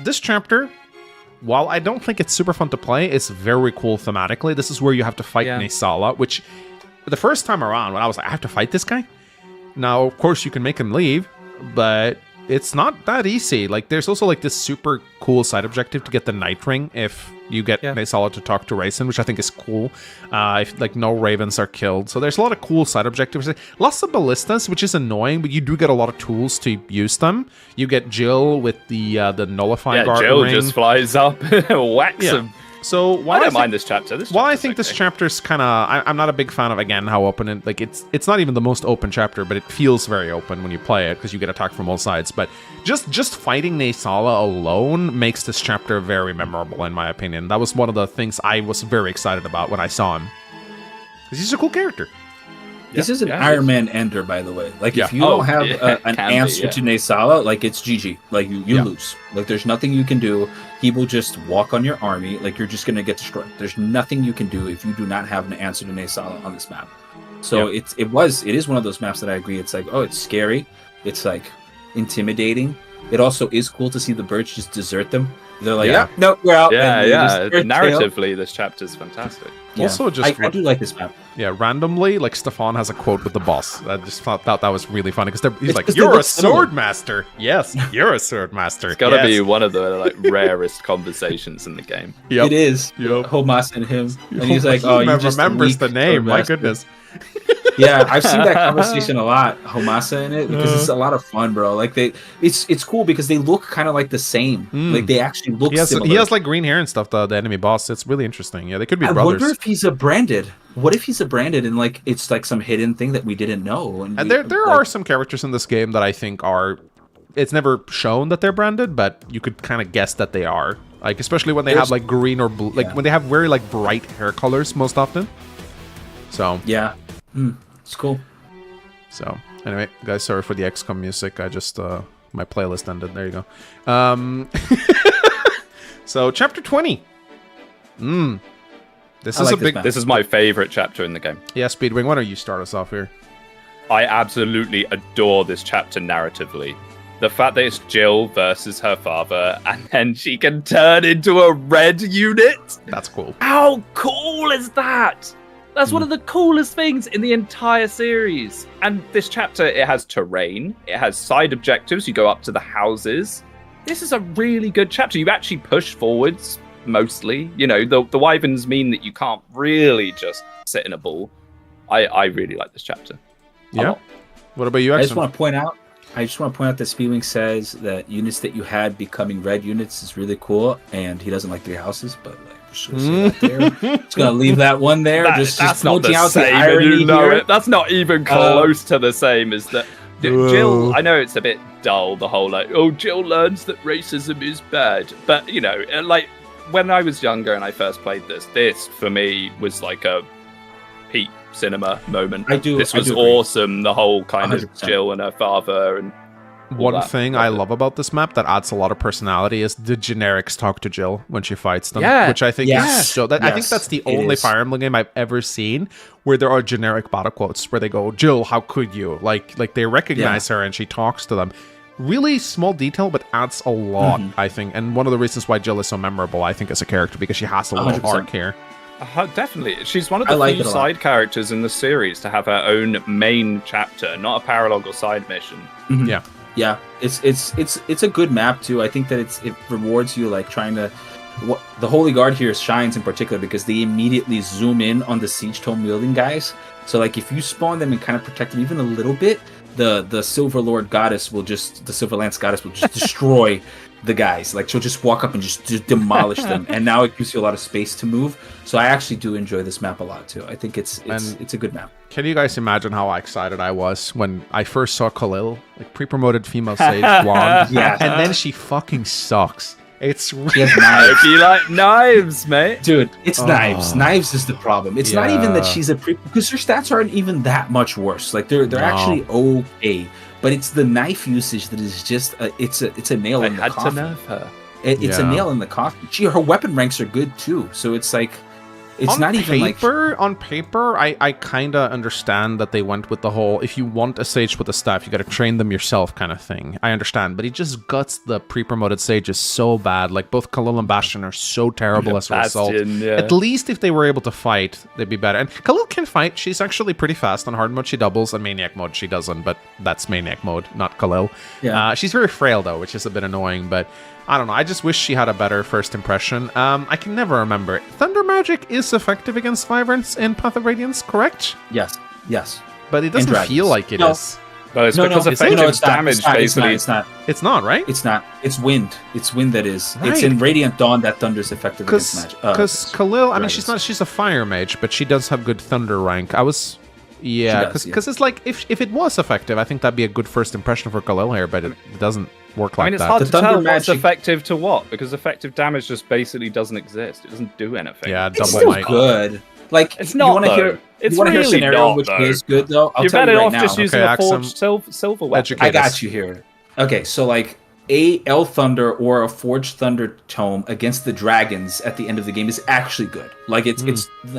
this chapter, while I don't think it's super fun to play, it's very cool thematically. This is where you have to fight Ņēsala, which the first time around when I was like, I have to fight this guy? Now, of course, you can make him leave, but it's not that easy. Like, there's also like this super cool side objective to get the Night Ring if you get Ņēsala to talk to Rayson, which I think is cool. If like no ravens are killed. So there's a lot of cool side objectives. Lots of ballistas, which is annoying, but you do get a lot of tools to use them. You get Jill with the nullify guard Jill ring. Just flies up, whacks him. So I don't mind this chapter. Well, I think this chapter's kind of... I'm not a big fan of, again, how open it... Like, it's not even the most open chapter, but it feels very open when you play it, because you get attacked from all sides. But just fighting 𝗖𝗵 alone makes this chapter very memorable, in my opinion. That was one of the things I was very excited about when I saw him. Because he's a cool character. This is an Iron Man ender, by the way. Like, if you don't have an answer to 𝗖𝗵, like, it's GG. Like, you lose. Like, there's nothing you can do. He will just walk on your army. Like, you're just going to get destroyed. There's nothing you can do if you do not have an answer to 𝗖𝗵 on this map. So it is one of those maps that I agree. It's like, oh, it's scary. It's, like, intimidating. It also is cool to see the birds just desert them. They're like, no, we're out. Narratively, this chapter's fantastic. Yeah. Also, just I do like this map. Yeah, randomly, like Stefan has a quote with the boss. I just thought that was really funny because he's like, "You're a sword master." Yes, you're a sword master. It's got to be one of the like rarest conversations in the game. It is. 𝗤𝗵 and him, and he's like, "Oh, you just remembers the name." My goodness. Yeah, I've seen that conversation a lot, 𝗤𝗵 in it, because it's a lot of fun, bro. Like it's cool because they look kind of like the same. Like they actually look similar. He has like green hair and stuff. The enemy boss. It's really interesting. Yeah, they could be brothers. I wonder if he's a branded. What if he's a branded and like it's like some hidden thing that we didn't know? And there are some characters in this game that I think are. It's never shown that they're branded, but you could kind of guess that they are. Like especially when they have like green or blue, like when they have very like bright hair colors most often. So yeah. It's cool. So anyway, guys, sorry for the XCOM music. I just my playlist ended. There you go. So chapter 20. This is This is my favorite chapter in the game. Yeah, Speedwing. Why don't you start us off here? I absolutely adore this chapter narratively. The fact that it's Jill versus her father, and then she can turn into a red unit. That's cool. How cool is that? That's one of the coolest things in the entire series. And this chapter, it has terrain. It has side objectives. You go up to the houses. This is a really good chapter. You actually push forwards, mostly. You know, the wyverns mean that you can't really just sit in a ball. I really like this chapter. Yeah. What about you, I just want to point out that 𝗵𝗵 says that units that you had becoming red units is really cool, and he doesn't like 3 houses, but like, just gonna leave that one there. Just not the same, and you know it. That's not even close to the same as that. Jill, I know it's a bit dull, the whole like, oh, Jill learns that racism is bad, but you know, like when I was younger and I first played this for me was like a peak cinema moment. This was awesome. The whole kind 100%. Of Jill and her father and. One thing I love about this map that adds a lot of personality is the generics talk to Jill when she fights them, which I think is so. I think that's the only Fire Emblem game I've ever seen where there are generic battle quotes where they go, "Jill, how could you?" Like they recognize her and she talks to them. Really small detail, but adds a lot, I think. And one of the reasons why Jill is so memorable, I think, as a character, because she has a little arc here. Definitely. She's one of the few side characters in the series to have her own main chapter, not a paralogue or side mission. Yeah. Yeah, it's a good map too. I think that it rewards you like trying to. The Holy Guard here shines in particular because they immediately zoom in on the siege tome wielding guys. So like if you spawn them and kind of protect them even a little bit, the Silver Lord Goddess will just destroy the guys. Like she'll just walk up and just demolish them. And now it gives you a lot of space to move. So I actually do enjoy this map a lot too. I think it's a good map. Can you guys imagine how excited I was when I first saw Khalil, like pre-promoted female sage blonde, and then she fucking sucks. It's really knives. You like knives, mate, dude. It's knives. Knives is the problem. It's not even that she's because her stats aren't even that much worse. Like they're actually okay, but it's the knife usage that is just it's a nail in the coffin. I had to nerf her. It's a nail in the coffin. Her weapon ranks are good too, so it's like. It's on not even paper, like... On paper, I kind of understand that they went with the whole, if you want a sage with a staff, you got to train them yourself kind of thing. I understand, but he just guts the pre-promoted sages so bad. Like, both Khalil and Bastion are so terrible as a result. At least if they were able to fight, they'd be better. And Khalil can fight. She's actually pretty fast. On hard mode, she doubles. On Maniac mode, she doesn't, but that's Maniac mode, not Khalil. Yeah. She's very frail, though, which is a bit annoying, but... I don't know. I just wish she had a better first impression. I can never remember. Thunder magic is effective against wyverns in Path of Radiance, correct? Yes. But it doesn't feel like it is. No, it's because effective damage basically. It's not. It's not, right? It's not. It's wind. It's wind that is. Right. It's in Radiant Dawn that thunder's effective against magic. Because Khalil, I mean, dragons. she's a fire mage, but she does have good thunder rank. Because it's like if it was effective, I think that'd be a good first impression for Khalil here, but it doesn't work like I mean, it's that. hard The to tell thunder what's magic- effective to what, because effective damage just basically doesn't exist. It doesn't do anything. Yeah, It's double still might. good. Like, It's you not, want to though. hear? It's you want to hear a really scenario not, which though. is good though? I'll You're tell better you right off now. just using Okay, a forged silver weapon. educate I got us. you here. Okay, so like a El Thunder or a Forged Thunder Tome against the dragons at the end of the game is actually good. Like it's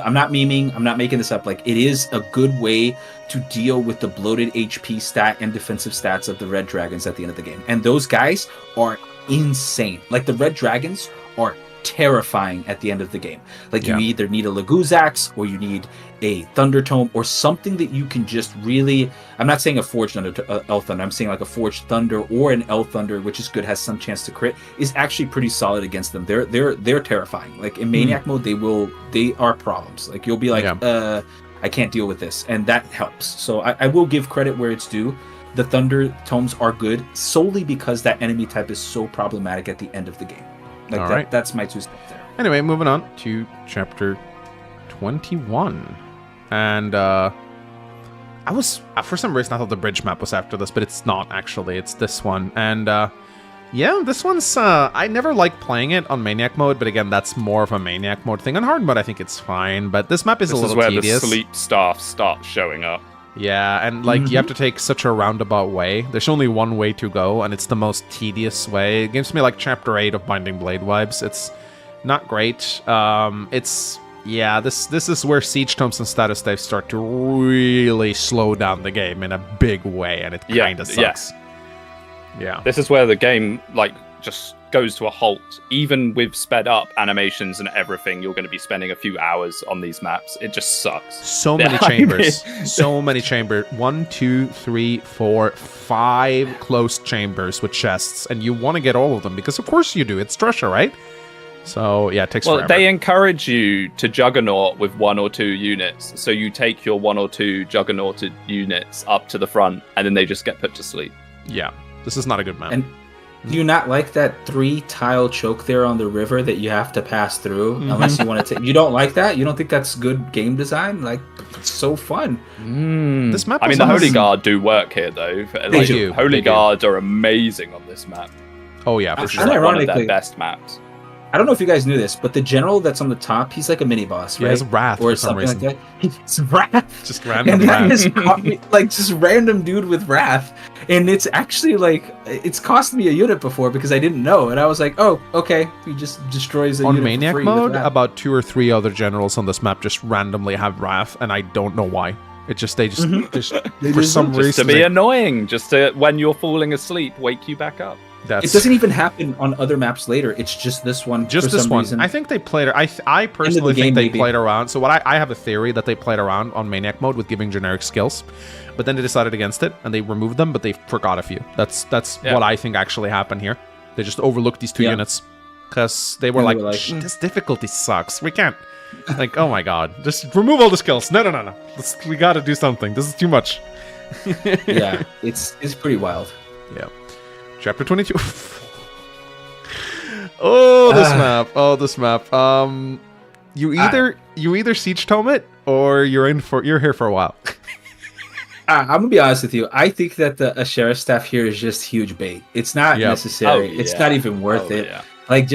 I'm not memeing, I'm not making this up. Like it is a good way to deal with the bloated HP stat and defensive stats of the red dragons at the end of the game. And those guys are insane. Like the red dragons are terrifying at the end of the game. Like you either need a Laguzax or you need a Thunder Tome or something that you can just really. I'm not saying a Forged Thunder, El Thunder. I'm saying like a Forged Thunder or an El Thunder, which is good, has some chance to crit, is actually pretty solid against them. They're terrifying. Like in Maniac mode, they are problems. Like you'll be like, I can't deal with this, and that helps. So I will give credit where it's due. The Thunder Tomes are good solely because that enemy type is so problematic at the end of the game. Like that's my 2 steps there. Anyway, moving on to chapter 21. And I was, for some reason, I thought the bridge map was after this, but it's not actually. It's this one. And yeah, this one's, I never liked playing it on Maniac mode, but again, that's more of a Maniac mode thing. On hard mode, I think it's fine, but this map is a little tedious. This is where the sleep staff starts showing up. Yeah, and like you have to take such a roundabout way. There's only one way to go, and it's the most tedious way. It gives me like chapter 8 of Binding Blade vibes. It's not great. This is where Siege Tomes and Status Dives start to really slow down the game in a big way, and it kind of sucks. Yeah. This is where the game like just goes to a halt. Even with sped up animations and everything, you're going to be spending a few hours on these maps. It just sucks. So many chambers. So many chambers. 1, 2, 3, 4, 5 closed chambers with chests, and you want to get all of them because of course you do. It's treasure, right? So yeah, it takes forever. They encourage you to juggernaut with 1 or 2 units. So you take your 1 or 2 juggernauted units up to the front, and then they just get put to sleep. Yeah, this is not a good map. And do you not like that 3-tile choke there on the river that you have to pass through unless you want to take? You don't like that? You don't think that's good game design? Like, it's so fun. This map. I mean, the Holy Guard do work here though. They do. Holy Guards are amazing on this map. Oh yeah, for This sure. is like one of their best maps. I don't know if you guys knew this, but the general that's on the top, he's like a mini boss, right? Yeah, he's Wrath or for some something reason. like that. He's Wrath. Just random And that Wrath. has caught me, like just random dude with Wrath, and it's actually like it's cost me a unit before because I didn't know, and I was like, oh, okay, he just destroys a on unit Maniac for free with mode. Wrath. About 2 or 3 other generals on this map just randomly have Wrath, and I don't know why. It just they just for some Just reason to be annoying, just to when you're falling asleep, wake you back up. It doesn't even happen on other maps later. It's just this one. Just for this some one. reason. I think they played. I personally game, think they maybe. played around. So I have a theory that they played around on Maniac mode with giving generic skills, but then they decided against it and they removed them, but they forgot a few. That's what I think actually happened here. They just overlooked these 2 units because they were like, this difficulty sucks. We can't. Like, oh my god, just remove all the skills. No. We got to do something. This is too much. Yeah, it's pretty wild. Yeah. Chapter 22. Oh, this map. You either siege tome it or you're here for a while. I'm gonna be honest with you. I think that the sheriff staff here is just huge bait. It's not necessary. It's not even worth it. Yeah. Like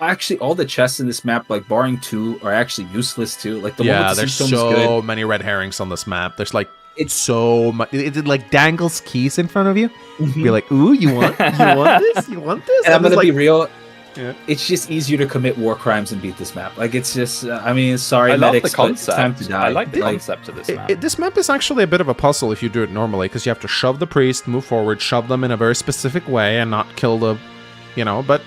actually, all the chests in this map, like barring 2, are actually useless too. Like the one with the there's siege tome is so good. many red herrings on this map. There's like so much. It like dangles keys in front of you. Be like, ooh, you want this? You want this? And I'm gonna like, be real. Yeah. It's just easier to commit war crimes and beat this map. Like it's just. I mean, sorry, I love the medics, but it's concept. time to die. I like the Like, concept of this map. This map is actually a bit of a puzzle if you do it normally, because you have to shove the priest, move forward, shove them in a very specific way, and not kill the, But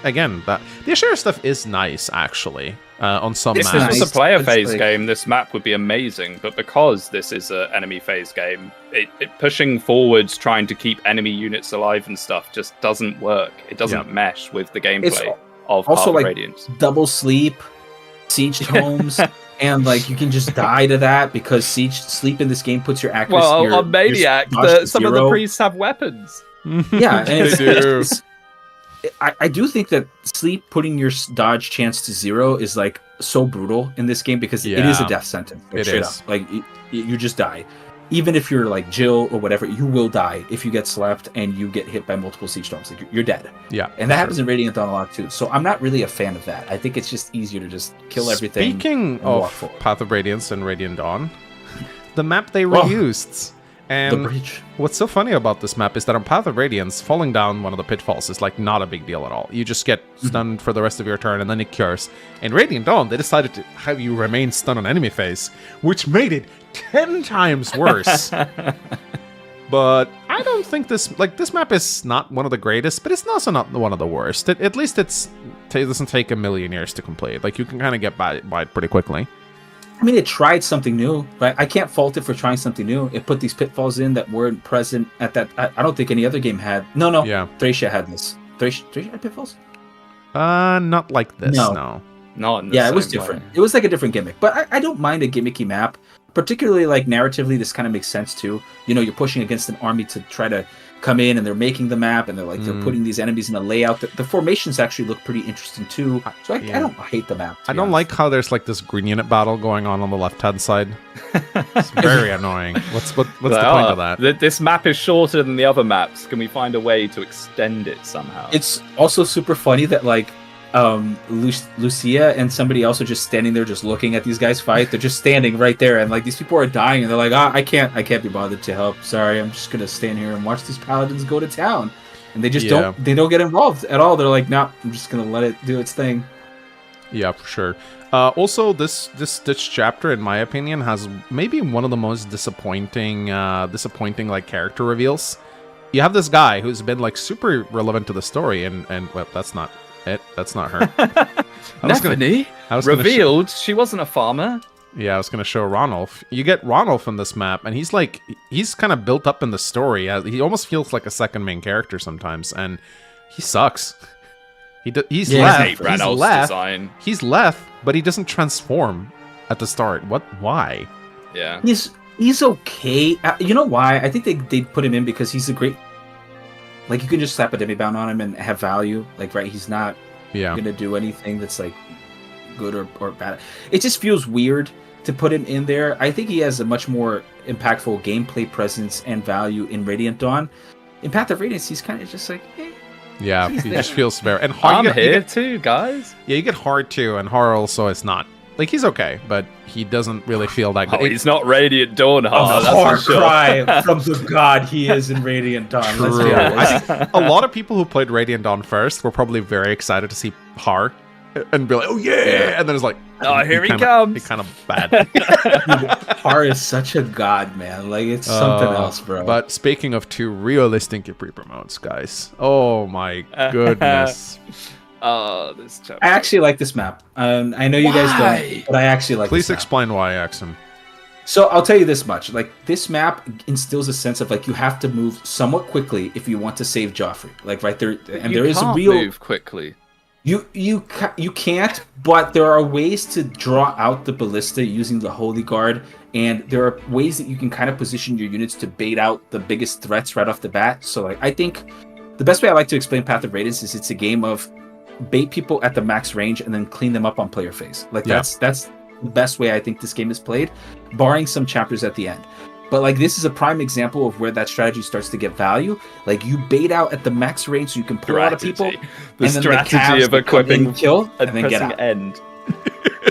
again, the Ashera stuff is nice actually on some If maps. this nice. was a player It's phase like- game, this map would be amazing. But because this is an enemy phase game, it pushing forwards, trying to keep enemy units alive and stuff just doesn't work. It doesn't mesh with the gameplay of also Path of like Radiance. double sleep, siege tomes, and like you can just die to that because sleep in this game puts your accuracy. Well, on Maniac, some of the priests have weapons. Yeah, and They do. I do think that sleep putting your dodge chance to 0 is like so brutal in this game because it is a death sentence. Like, It straight is. up. Like you just die. Even if you're like Jill or whatever, you will die if you get slept and you get hit by multiple siege storms. Like you're dead. Yeah, and that happens in Radiant Dawn a lot too. So I'm not really a fan of that. I think it's just easier to just kill everything. Speaking and walk of forward. Path of Radiance and Radiant Dawn, the map they reused. The And breach. what's so funny about this map is that on Path of Radiance, falling down one of the pitfalls is like not a big deal at all. You just get stunned for the rest of your turn and then it cures. In Radiant Dawn, they decided to have you remain stunned on enemy phase, which made it 10 times worse. But I don't think this map is not one of the greatest, but it's also not one of the worst. At least it doesn't take a million years to complete. Like you can kind of get by it pretty quickly. I mean, it tried something new, right? I can't fault it for trying something new. It put these pitfalls in that weren't present at that. I don't think any other game had. No. Yeah. 𝗙𝗃cie had this. 𝗙𝗃cie had pitfalls? Not like this, No. no. Not in the Yeah, it was same different. way. It was like a different gimmick. But I don't mind a gimmicky map. Particularly, like, narratively, this kind of makes sense, too. You know, you're pushing against an army to try to come in, and they're making the map, and they're putting these enemies in a layout. The formations actually look pretty interesting, too. So I don't hate the map. I don't like how there's like this green unit battle going on the left-hand side. It's very annoying. What's the point of that? This map is shorter than the other maps. Can we find a way to extend it somehow? It's also super funny that, like, Lucia and somebody else are just standing there just looking at these guys fight. They're just standing right there, and like these people are dying, and they're like, I can't be bothered to help. Sorry, I'm just gonna stand here and watch these paladins go to town. And they just don't get involved at all. They're like, nah, I'm just gonna let it do its thing. Yeah, for sure. Also, this chapter, in my opinion, has maybe one of the most disappointing like character reveals. You have this guy who's been like super relevant to the story, and well, that's not it. That's not her. Nephany revealed she wasn't a farmer. Yeah, I was gonna show Ronulf. You get Ronulf in this map, and he's kind of built up in the story. He almost feels like a second main character sometimes, and he sucks. He's left. He's left, but he doesn't transform at the start. Why? Yeah. He's okay. You know why? I think they put him in because he's a great. Like, you can just slap a demi-bound on him and have value. Like, right, he's not gonna do anything that's like good or bad. It just feels weird to put him in there. I think he has a much more impactful gameplay presence and value in Radiant Dawn. In Path of Radiance, he's kind of just like, yeah, he just feels very. And I'm here too, guys. Yeah, you get Hard too, and Hard also is not. Like, he's okay, but he doesn't really feel that good. Oh, he's not Radiant Dawn Hard. A far cry from the god he is in Radiant Dawn. True. Let's be honest. I think a lot of people who played Radiant Dawn first were probably very excited to see Har and be like, oh yeah, and then it's like, oh, here he comes. He's kind of bad. Har is such a god, man. Like, it's something else, bro. But speaking of two realistic pre-promotes, guys, oh my goodness. This chapter. I actually like this map. I know you guys don't, but I actually like Please this map. explain why, Axum. So I'll tell you this much. Like, this map instills a sense of, like, you have to move somewhat quickly if you want to save Joffrey. Like, right there, and there is a real move quickly. You can't, but there are ways to draw out the ballista using the Holy Guard, and there are ways that you can kind of position your units to bait out the biggest threats right off the bat. So, like, I think the best way I like to explain Path of Radiance is it's a game of bait people at the max range and then clean them up on player phase. Like, that's the best way I think this game is played, barring some chapters at the end. But, like, this is a prime example of where that strategy starts to get value. Like, you bait out at the max range so you can pull a lot of people. The strategy of equipping kill and then get out. End.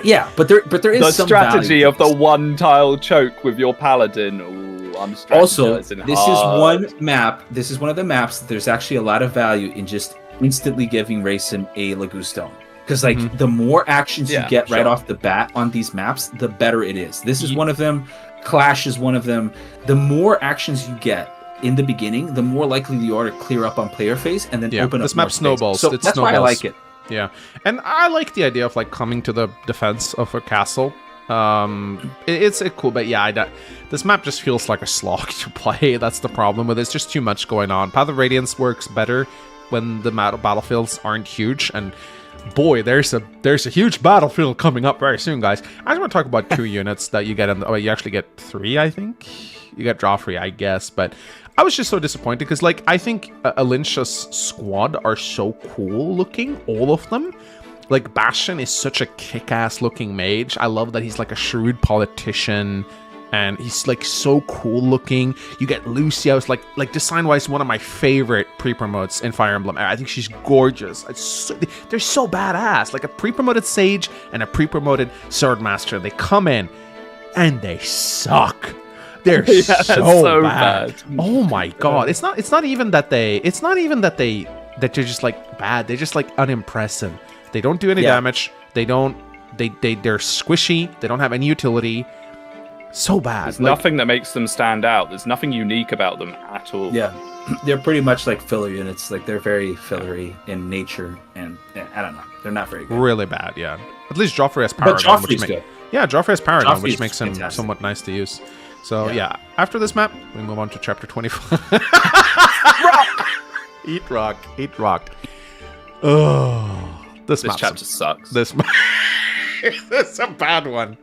Yeah, but there is the some strategy value of the one tile choke with your paladin. Ooh, I'm also, this hard. is one map. This is one of the maps that there's actually a lot of value in just instantly giving Rayson a Lagoo Stone. Because, like, the more actions you get right off the bat on these maps, the better it is. This is one of them. Clash is one of them. The more actions you get in the beginning, the more likely you are to clear up on player phase and then open up. This map snowballs. So that's why I like it. Yeah, and I like the idea of, like, coming to the defense of a castle. It's cool, but yeah, this map just feels like a slog to play. That's the problem with it. It's just too much going on. Path of Radiance works better when the battlefields aren't huge, and boy, there's a huge battlefield coming up very soon, guys. I just want to talk about 2 units that you get in. You actually get 3, I think. You get 𝗤𝗄𝗏, I guess, but I was just so disappointed because, like, I think 𝗵𝗁𝗁's squad are so cool looking, all of them. Like, Bastion is such a kick-ass looking mage. I love that he's like a shrewd politician, and he's like so cool looking. You get Lucia's like design-wise one of my favorite pre-promotes in Fire Emblem. I think she's gorgeous. They're so badass. Like a pre-promoted Sage and a pre-promoted Swordmaster. They come in and they suck. They're so bad. Oh my god. It's not even that they're just like bad. They're just like unimpressive. They don't do any damage. They're squishy. They don't have any utility. So bad. There's nothing that makes them stand out. There's nothing unique about them at all. Yeah. They're pretty much like filler units. Like, they're very fillery in nature, and I don't know. They're not very good. Really bad, yeah. At least 𝗏𝗏 has Paragon. But Joffrey's good. Yeah, 𝗏𝗏 has Paragon, which Joffrey's makes him fantastic. somewhat nice to use. So, yeah. After this map, we move on to chapter 25. Eat rock. Eat rock. Oh, this chapter sucks. This is a bad one.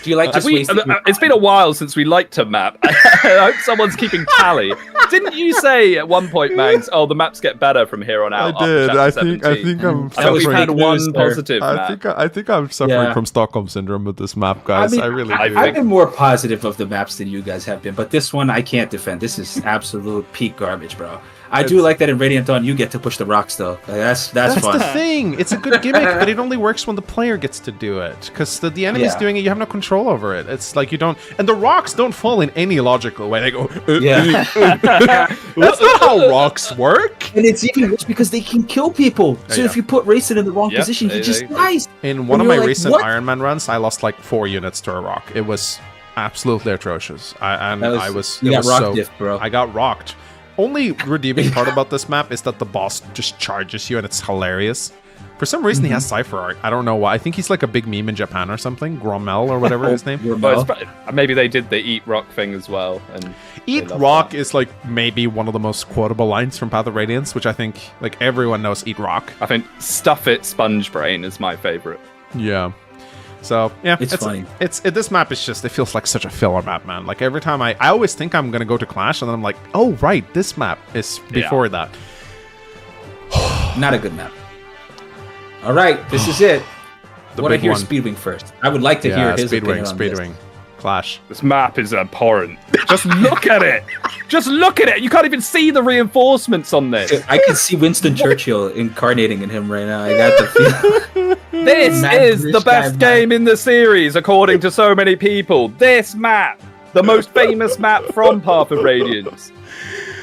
Do you like just wasting It's been a while since we liked a map. I hope someone's keeping tally. Didn't you say at one point, Mangs, the maps get better from here on out? I did. I think I'm we've had suffering. one positive map. I think I'm suffering from Stockholm syndrome with this map, guys. I really do. I've been more positive of the maps than you guys have been, but this one I can't defend. This is absolute peak garbage, bro. I do like that in Radiant Dawn you get to push the rocks, though. That's fun. The thing. It's a good gimmick, but it only works when the player gets to do it. Because the enemy's doing it, you have no control over it. It's like you don't... And the rocks don't fall in any logical way. They go... That's not how rocks work. And it's even worse because they can kill people. So if you put Rayson in the wrong position, he just dies. In one of my recent Iron Man runs, I lost like 4 units to a rock. It was absolutely atrocious. I got rock diff, bro. I got rocked. Only redeeming part about this map is that the boss just charges you, and it's hilarious. For some reason, he has Cypher Art. I don't know why. I think he's like a big meme in Japan or something. Grommel or whatever his name. Maybe they did the Eat Rock thing as well. And Eat Rock is like maybe one of the most quotable lines from Path of Radiance, which I think like everyone knows. Eat Rock. I think Stuff It Sponge Brain is my favorite. Yeah. So yeah, it's funny. This map is just, it feels like such a filler map, man. Like every time I always think I'm gonna go to Clash, and then I'm like, oh right, this map is before that. Not a good map. All right, this is it. I want to hear Speedwing first. I would like to hear his opinion on Speedwing. Clash. This map is abhorrent. Just look at it. Just look at it. You can't even see the reinforcements on this. I can see Winston Churchill incarnating in him right now. I got the feel. This is the best game in the series, according to so many people. This map, the most famous map from Path of Radiance.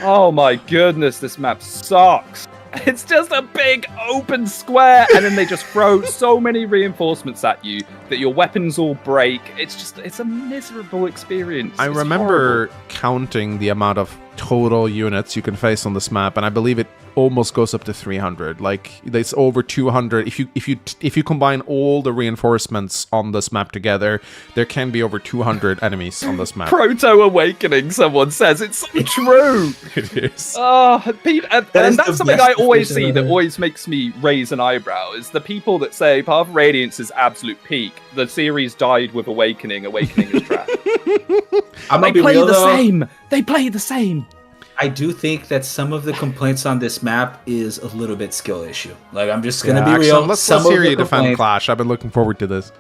Oh my goodness, this map sucks. It's just a big open square, and then they just throw so many reinforcements at you that your weapons all break. It's a miserable experience. I remember counting the amount of total units you can face on this map, and I believe it almost goes up to 300. Like it's over 200. If you combine all the reinforcements on this map together, there can be over 200 enemies on this map. Proto-awakening, someone says. It's so true. It is. And that's something I always see that always makes me raise an eyebrow, is the people that say Path of Radiance is absolute peak. The series died with Awakening. Awakening is trash. They play the same. I do think that some of the complaints on this map is a little bit skill issue. Like, I'm just gonna be real. Let's hear you defend Clash. I've been looking forward to this.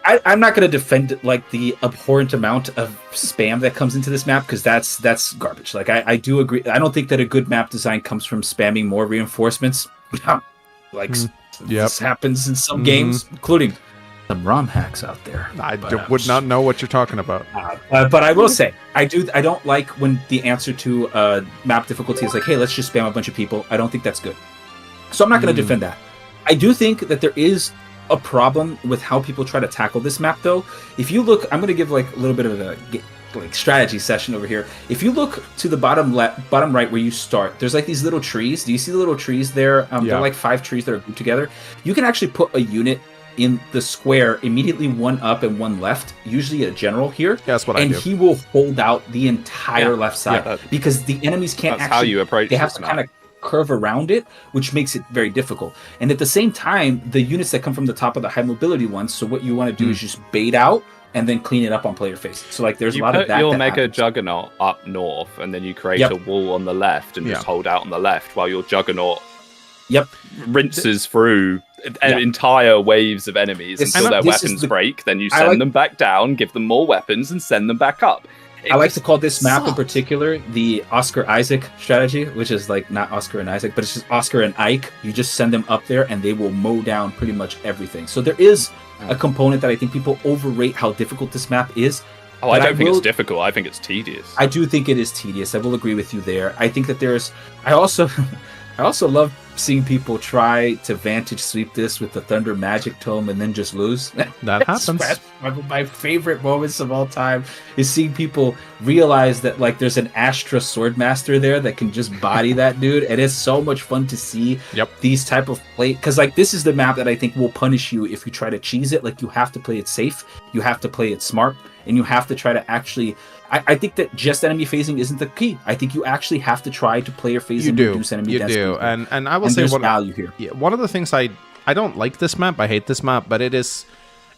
I'm not gonna defend like the abhorrent amount of spam that comes into this map, because that's garbage. Like, I do agree. I don't think that a good map design comes from spamming more reinforcements. This happens in some games, including some ROM hacks out there. I would not know what you're talking about. But I will say, I don't like when the answer to map difficulty is like, hey, let's just spam a bunch of people. I don't think that's good. So I'm not going to defend that. I do think that there is a problem with how people try to tackle this map, though. If you look, I'm going to give like a little bit of a strategy session over here. If you look to the bottom right where you start, there's like these little trees. Do you see the little trees there? They're like 5 trees that are grouped together. You can actually put a unit in the square, immediately one up and one left, usually a general here. Yeah, that's what I do. And he will hold out the entire left side, because the enemies can't That's how you approach they have this to map. kind of curve around it, which makes it very difficult. And at the same time, the units that come from the top of the high mobility ones, so what you want to do is just bait out and then clean it up on player face. So like there's a lot of that. You'll make happens. a Juggernaut up north, and then you create a wall on the left and just hold out on the left while your Juggernaut rinses through entire waves of enemies until their weapons break. Then you send them back down, give them more weapons, and send them back up. I like to call this map in particular the Oscar Isaac strategy, which is like not Oscar and Isaac, but it's just Oscar and Ike. You just send them up there and they will mow down pretty much everything. So there is a component that I think people overrate how difficult this map is. Oh, I don't think it's difficult. I think it's tedious. I do think it is tedious. I will agree with you there. I think that I also love seeing people try to vantage sweep this with the Thunder Magic Tome and then just lose. That happens. One of my favorite moments of all time is seeing people realize that like there's an Astra Swordmaster there that can just body that dude, and it's so much fun to see these type of play, because like this is the map that I think will punish you if you try to cheese it. Like you have to play it safe, you have to play it smart, and you have to try to actually. I think that just enemy phasing isn't the key. I think you actually have to try to player phase and reduce enemy density. You do, and I will say value here. Yeah, one of the things I don't like this map. I hate this map, but it is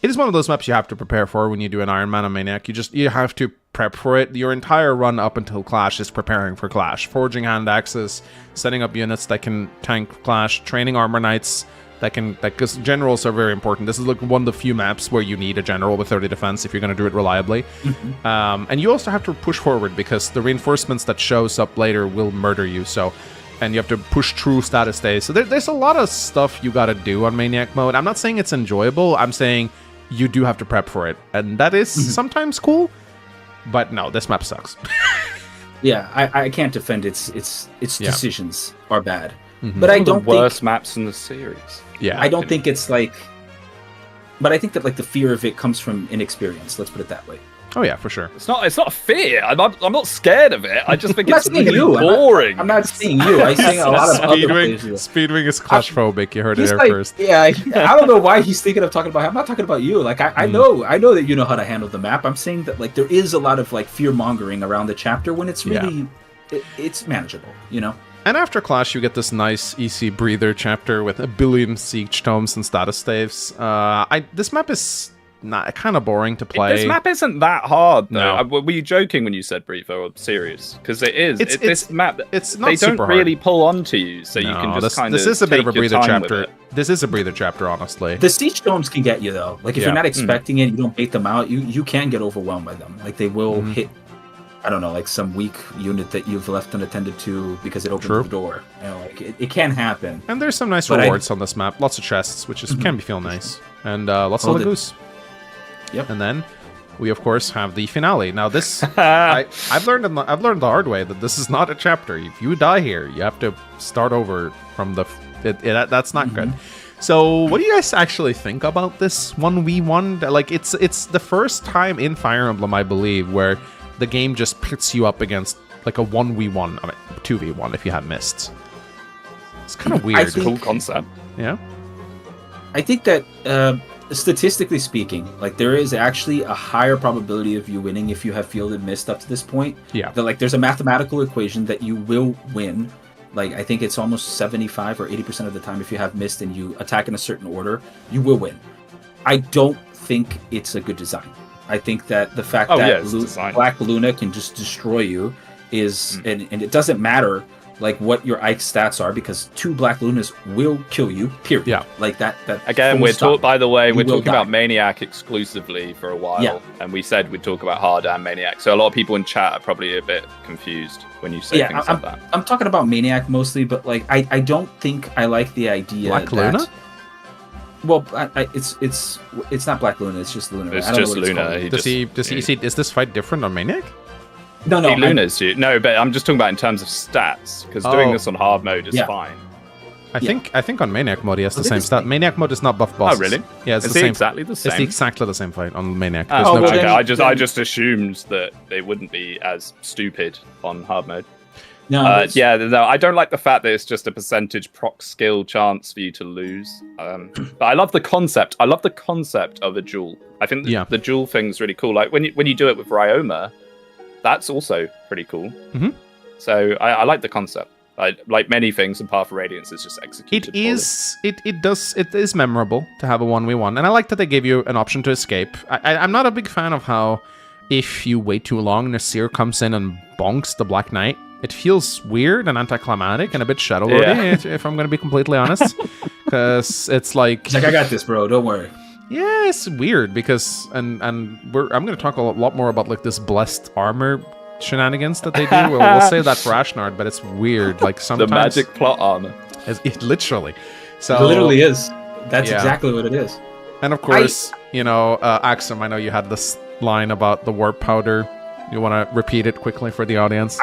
one of those maps you have to prepare for when you do an Iron Man on Maniac. You have to prep for it. Your entire run up until Clash is preparing for Clash, forging hand axes, setting up units that can tank Clash, training armor knights. Because generals are very important. This is like one of the few maps where you need a general with 30 defense if you're going to do it reliably. And you also have to push forward because the reinforcements that shows up later will murder you. And you have to push through status days. So there's a lot of stuff you got to do on Maniac mode. I'm not saying it's enjoyable. I'm saying you do have to prep for it, and that is sometimes cool. But no, this map sucks. Yeah, I can't defend its decisions are bad. But I don't think worst maps in the series. Yeah, I don't think it's like, but I think that like the fear of it comes from inexperience. Let's put it that way. Oh yeah, for sure. It's not fear. I'm not scared of it. I just think it's really boring. I'm not seeing you. I'm saying a lot of other players. Speedwing is claustrophobic. You heard it there first. Yeah, I don't know why he's thinking of talking about. I'm not talking about you. Like I know that you know how to handle the map. I'm saying that like there is a lot of like fear mongering around the chapter when it's really it's manageable. You know. And after Clash, you get this nice EC breather chapter with a billion siege tomes and status staves. This map is kind of boring to play. This map isn't that hard, though. No. Were you joking when you said breather, or serious? Because it is. This map. It's not they super don't really pull onto you, so you can just kind of. This is a bit of a breather chapter. This is a breather chapter, honestly. The siege tomes can get you though. Like if you're not expecting it, you don't bait them out. You can get overwhelmed by them. Like they will hit. I don't know, like some weak unit that you've left unattended to because it opened the door. You know, like it can happen. And there's some nice rewards on this map. Lots of chests, which can feel nice, and lots of Lagoose. Yep. And then we of course have the finale. Now this, I've learned the hard way that this is not a chapter. If you die here, you have to start over from the. That's not good. So, what do you guys actually think about this 1v1? Like, it's the first time in Fire Emblem, I believe, where the game just pits you up against like a 1v1, 2v1 if you have missed. It's kind of weird. Cool concept. Yeah. I think that statistically speaking, like there is actually a higher probability of you winning if you have fielded mist up to this point. Yeah. That like there's a mathematical equation that you will win. Like I think it's almost 75 or 80% of the time if you have mist and you attack in a certain order, you will win. I don't think it's a good design. I think that the fact that Black Luna can just destroy you is, and it doesn't matter like what your Ike stats are because 2 Black Lunas will kill you. Period. Yeah. Like that. Again, we're talking about Maniac exclusively for a while, and we said we'd talk about Hard and Maniac. So a lot of people in chat are probably a bit confused when you say things like that. I'm talking about Maniac mostly, but like I don't think I like the idea. Black Luna. Well, it's not Black Luna. It's just Luna. It's just Luna. Is this fight different on Maniac? No. Luna's no, but I'm just talking about in terms of stats because doing this on hard mode is fine. I think on Maniac mode he has the same stat. Maniac mode is not buff bosses. Oh really? Yeah, it's exactly the same. It's exactly the same fight on Maniac. Okay. I just assumed that they wouldn't be as stupid on hard mode. No, I don't like the fact that it's just a percentage proc skill chance for you to lose. But I love the concept. I love the concept of a duel. I think the duel thing's really cool. Like when you do it with Ryoma, that's also pretty cool. So I like the concept. Like many things in Path of Radiance, is just executed. It is memorable to have a 1v1, and I like that they gave you an option to escape. I'm not a big fan of how if you wait too long, Nasir comes in and bonks the Black Knight. It feels weird and anticlimactic and a bit shadowlordy, if I'm going to be completely honest. Because it's like... I got this, bro. Don't worry. Yeah, it's weird because... I'm going to talk a lot more about like this blessed armor shenanigans that they do. We'll save that for Ashnard, but it's weird. Like sometimes... The magic plot armor. It literally. So, it literally is. That's exactly what it is. And of course, Axum, I know you had this line about the warp powder. You want to repeat it quickly for the audience?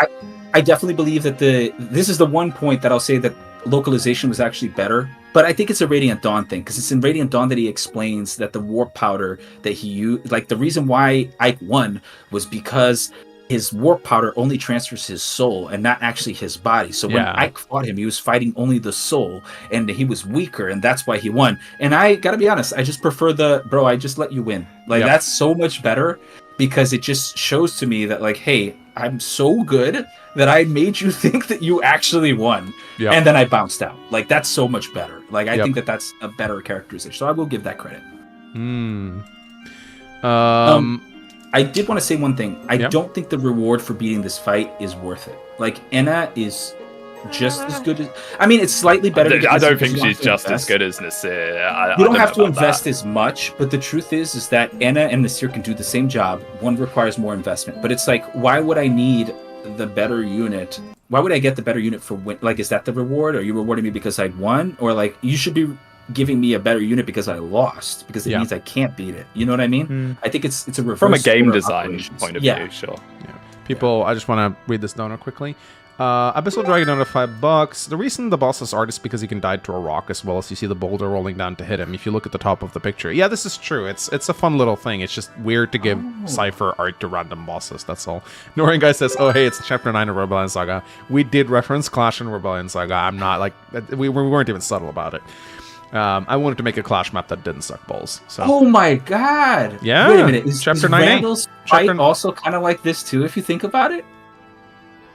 I definitely believe that this is the one point that I'll say that localization was actually better, but I think it's a Radiant Dawn thing, because it's in Radiant Dawn that he explains that the warp powder that he used, like the reason why Ike won was because his warp powder only transfers his soul and not actually his body. So when Ike fought him, he was fighting only the soul, and he was weaker, and that's why he won. And I gotta be honest, I just prefer I just let you win. Like that's so much better, because it just shows to me that like, hey, I'm so good that I made you think that you actually won, and then I bounced out. Like that's so much better. Like I think that's a better characterization. So I will give that credit. I did want to say one thing. I don't think the reward for beating this fight is worth it. Like Enna is just as good as... I mean, it's slightly better. I don't think she's just as good as Nasir. You don't have to invest as much, but the truth is that Enna and Nasir can do the same job. One requires more investment, but it's like, why would I need the better unit? Why would I get the better unit for win? Like, is that the reward? Are you rewarding me because I won? Or like, you should be giving me a better unit because I lost, because it means I can't beat it. You know what I mean? I think it's a reverse from a game design point of view. Sure. People, I just want to read this down quickly. Abyssal Dragon down to $5. The reason the boss is art is because he can die to a rock, as well as you see the boulder rolling down to hit him. If you look at the top of the picture, this is true. It's a fun little thing. It's just weird to give Cypher art to random bosses. That's all. Norrin Guy says, "Oh hey, it's Chapter 9 of Rebellion Saga." We did reference Clash and Rebellion Saga. I'm not like we weren't even subtle about it. I wanted to make a Clash map that didn't suck balls. So. Oh my god! Yeah. Wait a minute. Is Chapter 9. Randall's fight also kind of like this too? If you think about it.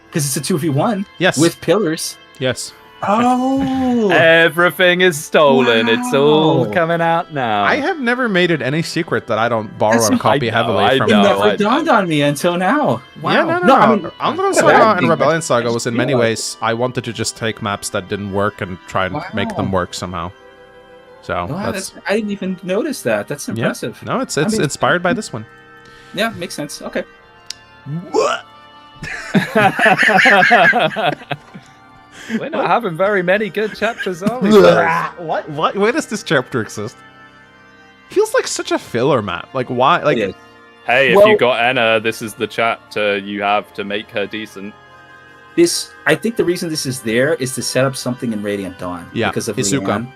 Because it's a 2v1 with pillars. Yes. Oh. Everything is stolen. It's all coming out now. I have never made it any secret that I don't borrow and copy heavily from... It never dawned on me until now. Wow. Yeah, no. I mean, Rebellion Saga and Rebellion Saga was in many ways, I wanted to just take maps that didn't work and try and make them work somehow. So I didn't even notice that. That's impressive. No, it's inspired by this one. Yeah, makes sense. Okay. What? We're not having very many good chapters, are we? What? Why does this chapter exist? Feels like such a filler map. Like why? Like, hey, if you got Enna, this is the chapter you have to make her decent. I think the reason this is there is to set up something in Radiant Dawn. Yeah, because of Izuka. Leanne.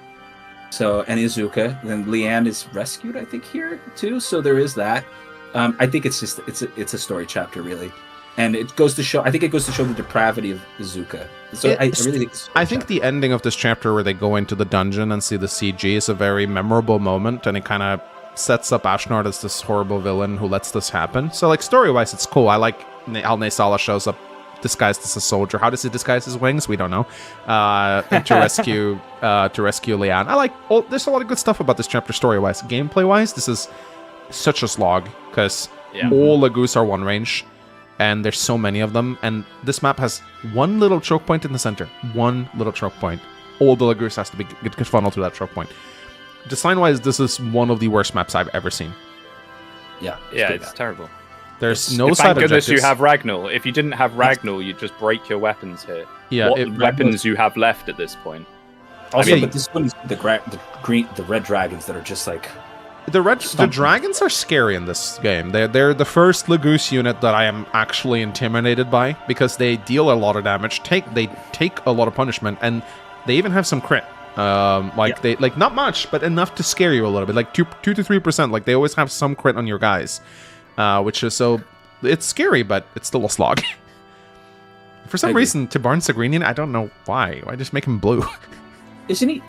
So, and Izuka. Then Leanne is rescued, I think, here too. So there is that. I think it's just it's a story chapter, really. And it goes to show. I think it goes to show the depravity of Izuka. So I really think. I think the ending of this chapter, where they go into the dungeon and see the CG, is a very memorable moment, and it kind of sets up Ashnard as this horrible villain who lets this happen. So, like story-wise, it's cool. I like how Naysala shows up disguised as a soldier. How does he disguise his wings? We don't know. To rescue Leanne. I like. There's a lot of good stuff about this chapter story-wise. Gameplay-wise, this is such a slog because all Lagoos are one range. And there's so many of them, and this map has one little choke point in the center. One little choke point. All the Lagoos has to get funneled through that choke point. Design-wise, this is one of the worst maps I've ever seen. Yeah, it's terrible. There's no side objectives. Thank goodness you have Ragnar. If you didn't have Ragnar, you'd just break your weapons here. Yeah, what weapons you have left at this point? Also, but this one is the red dragons that are just like... The dragons are scary in this game. They're the first Lagoos unit that I am actually intimidated by, because they deal a lot of damage, they take a lot of punishment, and they even have some crit. They not much, but enough to scare you a little bit, like 2 to 3%. Like they always have some crit on your guys, which is it's scary, but it's still a slog. For some reason, 𝗵𝗿_𝗁, I don't know why. Why just make him blue? Isn't he?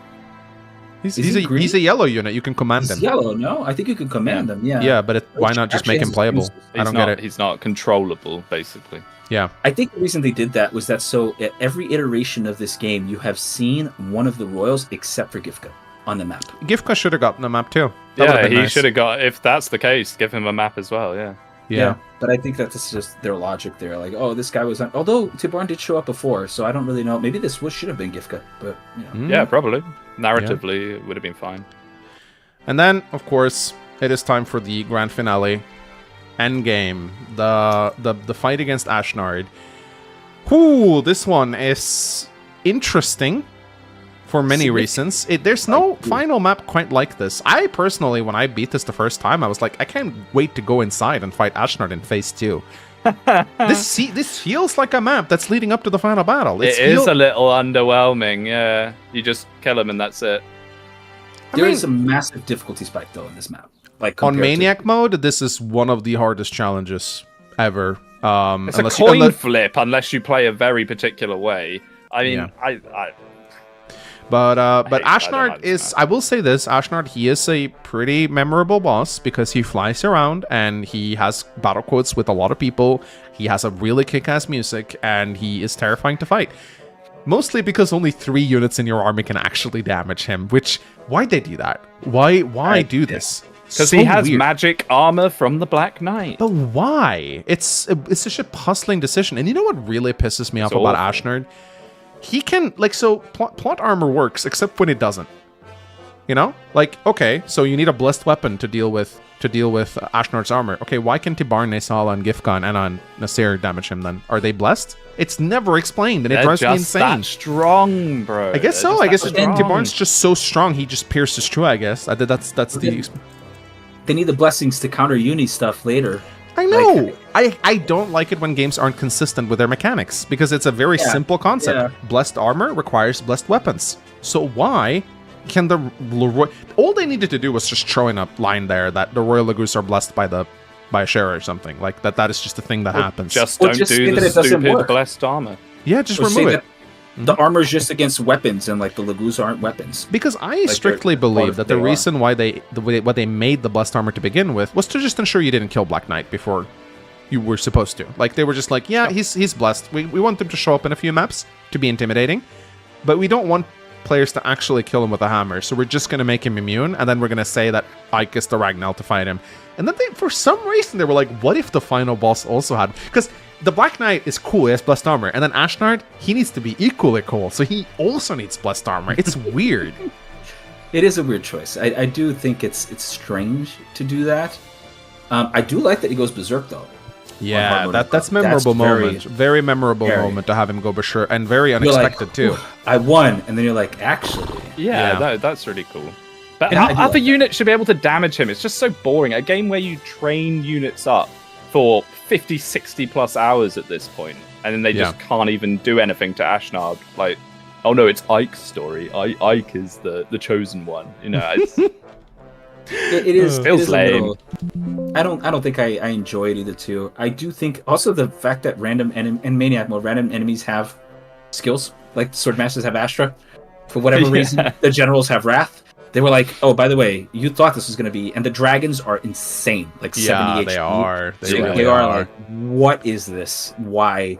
He's a yellow unit. You can command him. Yellow, no? I think you can command him, Yeah, but why not just make him playable? I don't get it. He's not controllable, basically. Yeah. I think the reason they did that was that so at every iteration of this game, you have seen one of the royals except for 𝗵𝗂𝗁 on the map. 𝗵𝗂𝗁 should have gotten the map too. That would've Yeah, been he nice. should have got. If that's the case, give him a map as well. Yeah. Yeah. But I think that's just their logic there. Like, oh, this guy was on. Although 𝗵𝗁 did show up before, so I don't really know. Maybe this should have been 𝗵𝗂𝗁, but you know. Yeah, probably. Narratively, it would have been fine. And then, of course, it is time for the grand finale. Endgame. The fight against Ashnard. Whoo, this one is interesting for many reasons. There's no final map quite like this. I personally, when I beat this the first time, I was like, I can't wait to go inside and fight Ashnard in phase 2. This feels like a map that's leading up to the final battle. It is a little underwhelming, yeah. You just kill him and that's it. There is a massive difficulty spike, though, in this map. Like on Maniac mode, this is one of the hardest challenges ever. It's a coin flip unless you play a very particular way. I mean, yeah. But Ashnard is, I will say this, Ashnard, he is a pretty memorable boss because he flies around and he has battle quotes with a lot of people. He has a really kick-ass music and he is terrifying to fight. Mostly because only 3 units in your army can actually damage him, which, why'd they do that? Why do this? Because he has magic armor from the Black Knight. But why? It's such a puzzling decision. And you know what really pisses me off about Ashnard? He can, like, so plot armor works, except when it doesn't. You know? Like, okay, so you need a blessed weapon to deal with Ashnard's armor. Okay, why can 𝗵𝗁, and 𝗵𝗂𝗁, and on Nasir damage him then? Are they blessed? It's never explained, and it drives me insane. They're just that strong, bro. I guess so. I guess 𝗵𝗁's just so strong, he just pierces through, I guess. That's the... They need the blessings to counter uni stuff later. I know. Like, I don't like it when games aren't consistent with their mechanics, because it's a very simple concept. Yeah. Blessed armor requires blessed weapons. So why can the... All they needed to do was just throw in a line there that the Royal Lagus are blessed by a share or something. Like, that is just a thing that happens. Just don't do the stupid blessed armor. Yeah, just remove it. The armor is just against weapons, and like the Lagus aren't weapons. Because I strictly believe that the reason why they made the blessed armor to begin with was to just ensure you didn't kill Black Knight before you were supposed to. Like, they were just like, yeah, he's blessed. We want him to show up in a few maps to be intimidating, but we don't want players to actually kill him with a hammer. So we're just gonna make him immune, and then we're gonna say that Ike is the Ragnar to fight him. And then for some reason they were like, what if the final boss also had? Because the Black Knight is cool, he has blessed armor, and then Ashnard, he needs to be equally cool, so he also needs blessed armor. It's weird. It is a weird choice. I do think it's strange to do that. I do like that he goes berserk though. Yeah, that's memorable moment. Very memorable moment to have him go berserk, and very unexpected like, too. I won, and then you're like, actually, that's really cool. But other units should be able to damage him. It's just so boring. A game where you train units up for 50, 60 plus hours at this point, and then they just can't even do anything to Ashnard. Like, oh no, it's Ike's story. Ike is the chosen one. You know, it's, it feels lame. I don't think I enjoy it either too. I do think also the fact that in Maniac mode, random enemies have skills, like the Sword Masters have Astra. For whatever reason, the generals have Wrath. They were like, oh, by the way, you thought this was going to be... And the dragons are insane. Like 70 HP. They are. They are like, what is this? Why?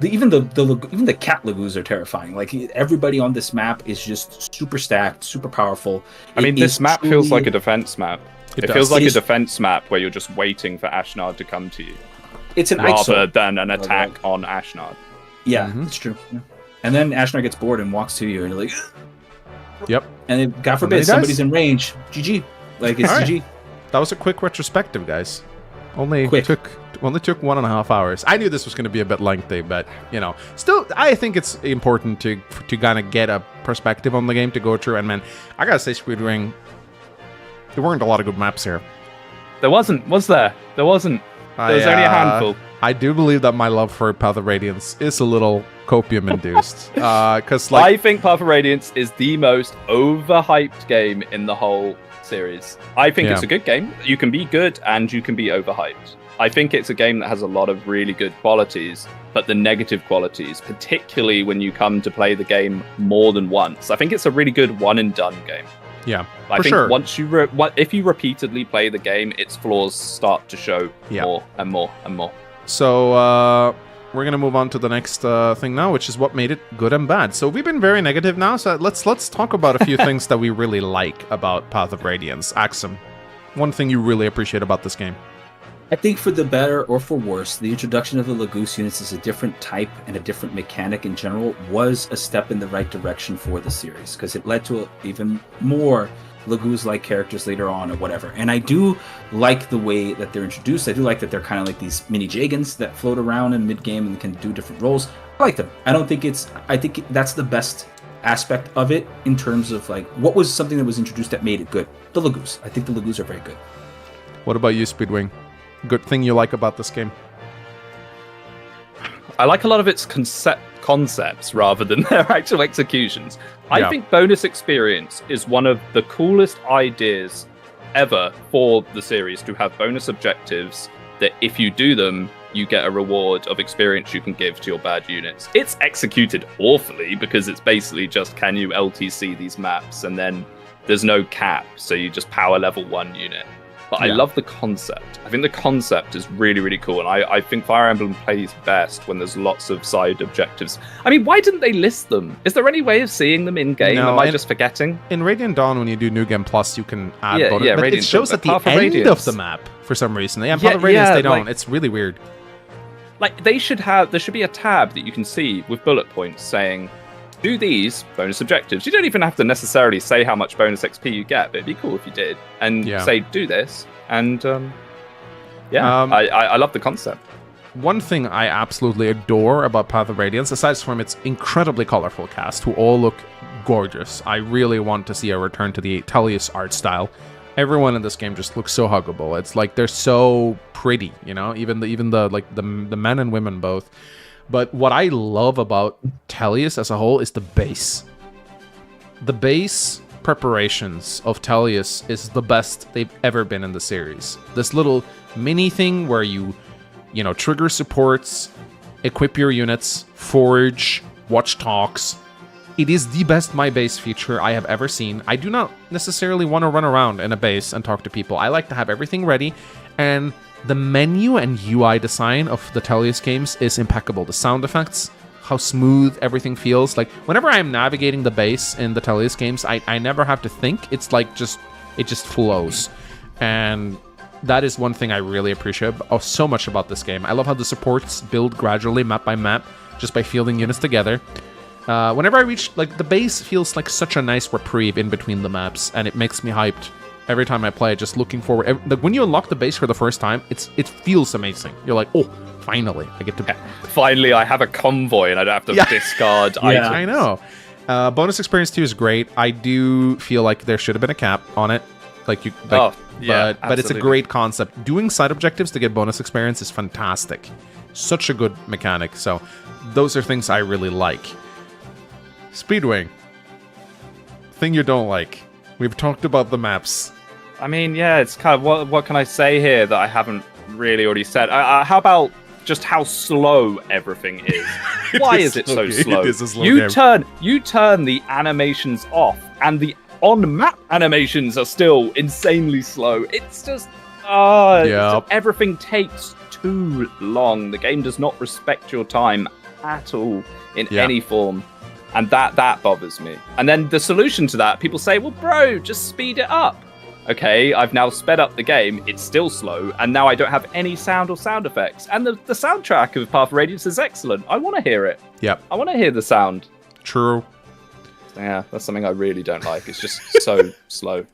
Even the cat Lagus are terrifying. Like, everybody on this map is just super stacked, super powerful. I mean, this map feels like a defense map. It feels like a defense map where you're just waiting for Ashnard to come to you. It's an rather than an attack on Ashnard. Yeah, that's true. Yeah. And then Ashnard gets bored and walks to you, and you're like... Yep. And then, God forbid, somebody's in range. GG. Like, it's GG. That was a quick retrospective, guys. Only took 1.5 hours. I knew this was going to be a bit lengthy, but, you know. Still, I think it's important to kind of get a perspective on the game to go through. And, man, I got to say, Squid Ring, there weren't a lot of good maps here. There wasn't, was there? There wasn't. There was only a handful. I do believe that my love for Path of Radiance is a little copium-induced. Because, like, I think Path of Radiance is the most overhyped game in the whole series. I think it's a good game. You can be good and you can be overhyped. I think it's a game that has a lot of really good qualities, but the negative qualities, particularly when you come to play the game more than once. I think it's a really good one-and-done game. Yeah, I think once you if you repeatedly play the game, its flaws start to show more and more and more. So we're gonna move on to the next thing now, which is what made it good and bad. So we've been very negative now, so let's talk about a few things that we really like about Path of Radiance. 𝗥𝗱𝗄, one thing you really appreciate about this game. I think for the better or for worse, the introduction of the 𝗥𝗚𝗄 units as a different type and a different mechanic in general was a step in the right direction for the series, because it led to even more 𝗥𝗚s-like characters later on or whatever. And I do like the way that they're introduced. I do like that they're kind of like these mini Jagans that float around in mid-game and can do different roles. I like them. I think that's the best aspect of it in terms of like what was something that was introduced that made it good. The 𝗥𝗚s. I think the 𝗥𝗚s are very good. What about you, Speedwing? Good thing you like about this game? I like a lot of its concepts rather than their actual executions. I think bonus experience is one of the coolest ideas ever for the series, to have bonus objectives that if you do them, you get a reward of experience you can give to your bad units. It's executed awfully because it's basically just, can you LTC these maps, and then there's no cap, so you just power level 1 unit. But I love the concept. I think the concept is really, really cool. And I think Fire Emblem plays best when there's lots of side objectives. I mean, why didn't they list them? Is there any way of seeing them in-game? No, Am I just forgetting? In Radiant Dawn, when you do New Game Plus, you can add bonus. Yeah, but Radiant it shows Dawn, at the end of the map for some reason. Yeah, Path of Radiance, they don't. It's really weird. Like, there should be a tab that you can see with bullet points saying, do these bonus objectives. You don't even have to necessarily say how much bonus XP you get, but it'd be cool if you did. And say, do this. And I love the concept. One thing I absolutely adore about Path of Radiance, aside from its incredibly colorful cast, who all look gorgeous, I really want to see a return to the 𝗤𝗃𝗃 art style. Everyone in this game just looks so huggable. It's like they're so pretty, you know, even the men and women both. But what I love about 𝗤𝗃𝗃 as a whole is the base. The base preparations of 𝗤𝗃𝗃 is the best they've ever been in the series. This little mini thing where you trigger supports, equip your units, forge, watch talks. It is the best My Base feature I have ever seen. I do not necessarily want to run around in a base and talk to people. I like to have everything ready, and the menu and UI design of the 𝗤𝗃𝗃 games is impeccable. The sound effects, how smooth everything feels. Like, whenever I'm navigating the base in the 𝗤𝗃𝗃 games, I never have to think. It's like it just flows. And that is one thing I really appreciate so much about this game. I love how the supports build gradually, map by map, just by fielding units together. Whenever I reach, like, the base feels like such a nice reprieve in between the maps, and it makes me hyped every time I play, just looking forward. Like, when you unlock the base for the first time, it feels amazing. You're like, oh, finally, I get to... Finally, I have a convoy and I don't have to discard items. I know. Bonus experience 2 is great. I do feel like there should have been a cap on it. But it's a great concept. Doing side objectives to get bonus experience is fantastic. Such a good mechanic. So those are things I really like. Speedwing. Thing you don't like. We've talked about the maps. I mean, yeah, it's kind of what can I say here that I haven't really already said? How about just how slow everything is? Why is it so slow? It is a slow game. You turn the animations off, and the on-map animations are still insanely slow. It's just everything takes too long. The game does not respect your time at all in any form. And that bothers me. And then the solution to that, people say, well, bro, just speed it up. Okay, I've now sped up the game. It's still slow. And now I don't have any sound or sound effects. And the soundtrack of Path of Radiance is excellent. I want to hear it. Yep. I want to hear the sound. True. Yeah, that's something I really don't like. It's just so slow.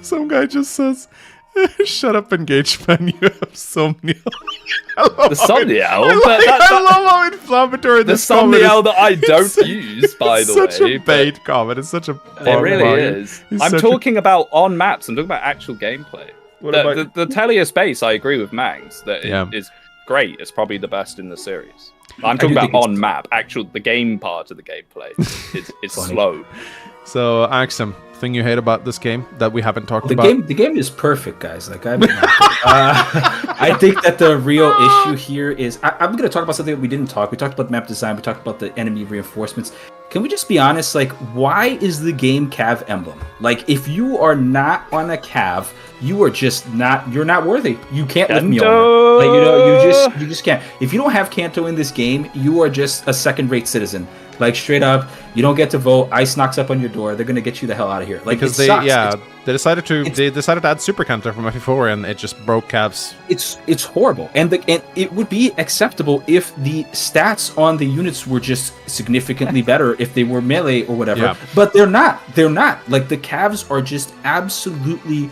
Some guy just says, shut up, engagement. You have somnia. The somnia? I love how inflammatory this comment is. The somnia that I don't use, by the way. It's such a bait comment. It's such a... It really is. I'm talking about on maps. I'm talking about actual gameplay. The 𝗤𝗃𝗃 base, I agree with Mangs, that is great. It's probably the best in the series. I'm talking about on map. The game part of the gameplay is slow. So, Axum, thing you hate about this game that we haven't talked about? The game is perfect, guys. Like I think that the real issue here is I'm going to talk about something that we didn't talk. We talked about map design. We talked about the enemy reinforcements. Can we just be honest? Like, why is the game Cav emblem? Like, if you are not on a Cav, you are just not. You're not worthy. You can't lift me over. Like, you just can't. If you don't have Kanto in this game, you are just a second-rate citizen. Like, straight up, you don't get to vote. ICE knocks up on your door. They're gonna get you the hell out of here. Like, because they decided to add Super Kanto from FE4, and it just broke Cavs. It's horrible, and it would be acceptable if the stats on the units were just significantly better if they were melee or whatever. Yeah. But they're not. They're not. Like, the Cavs are just absolutely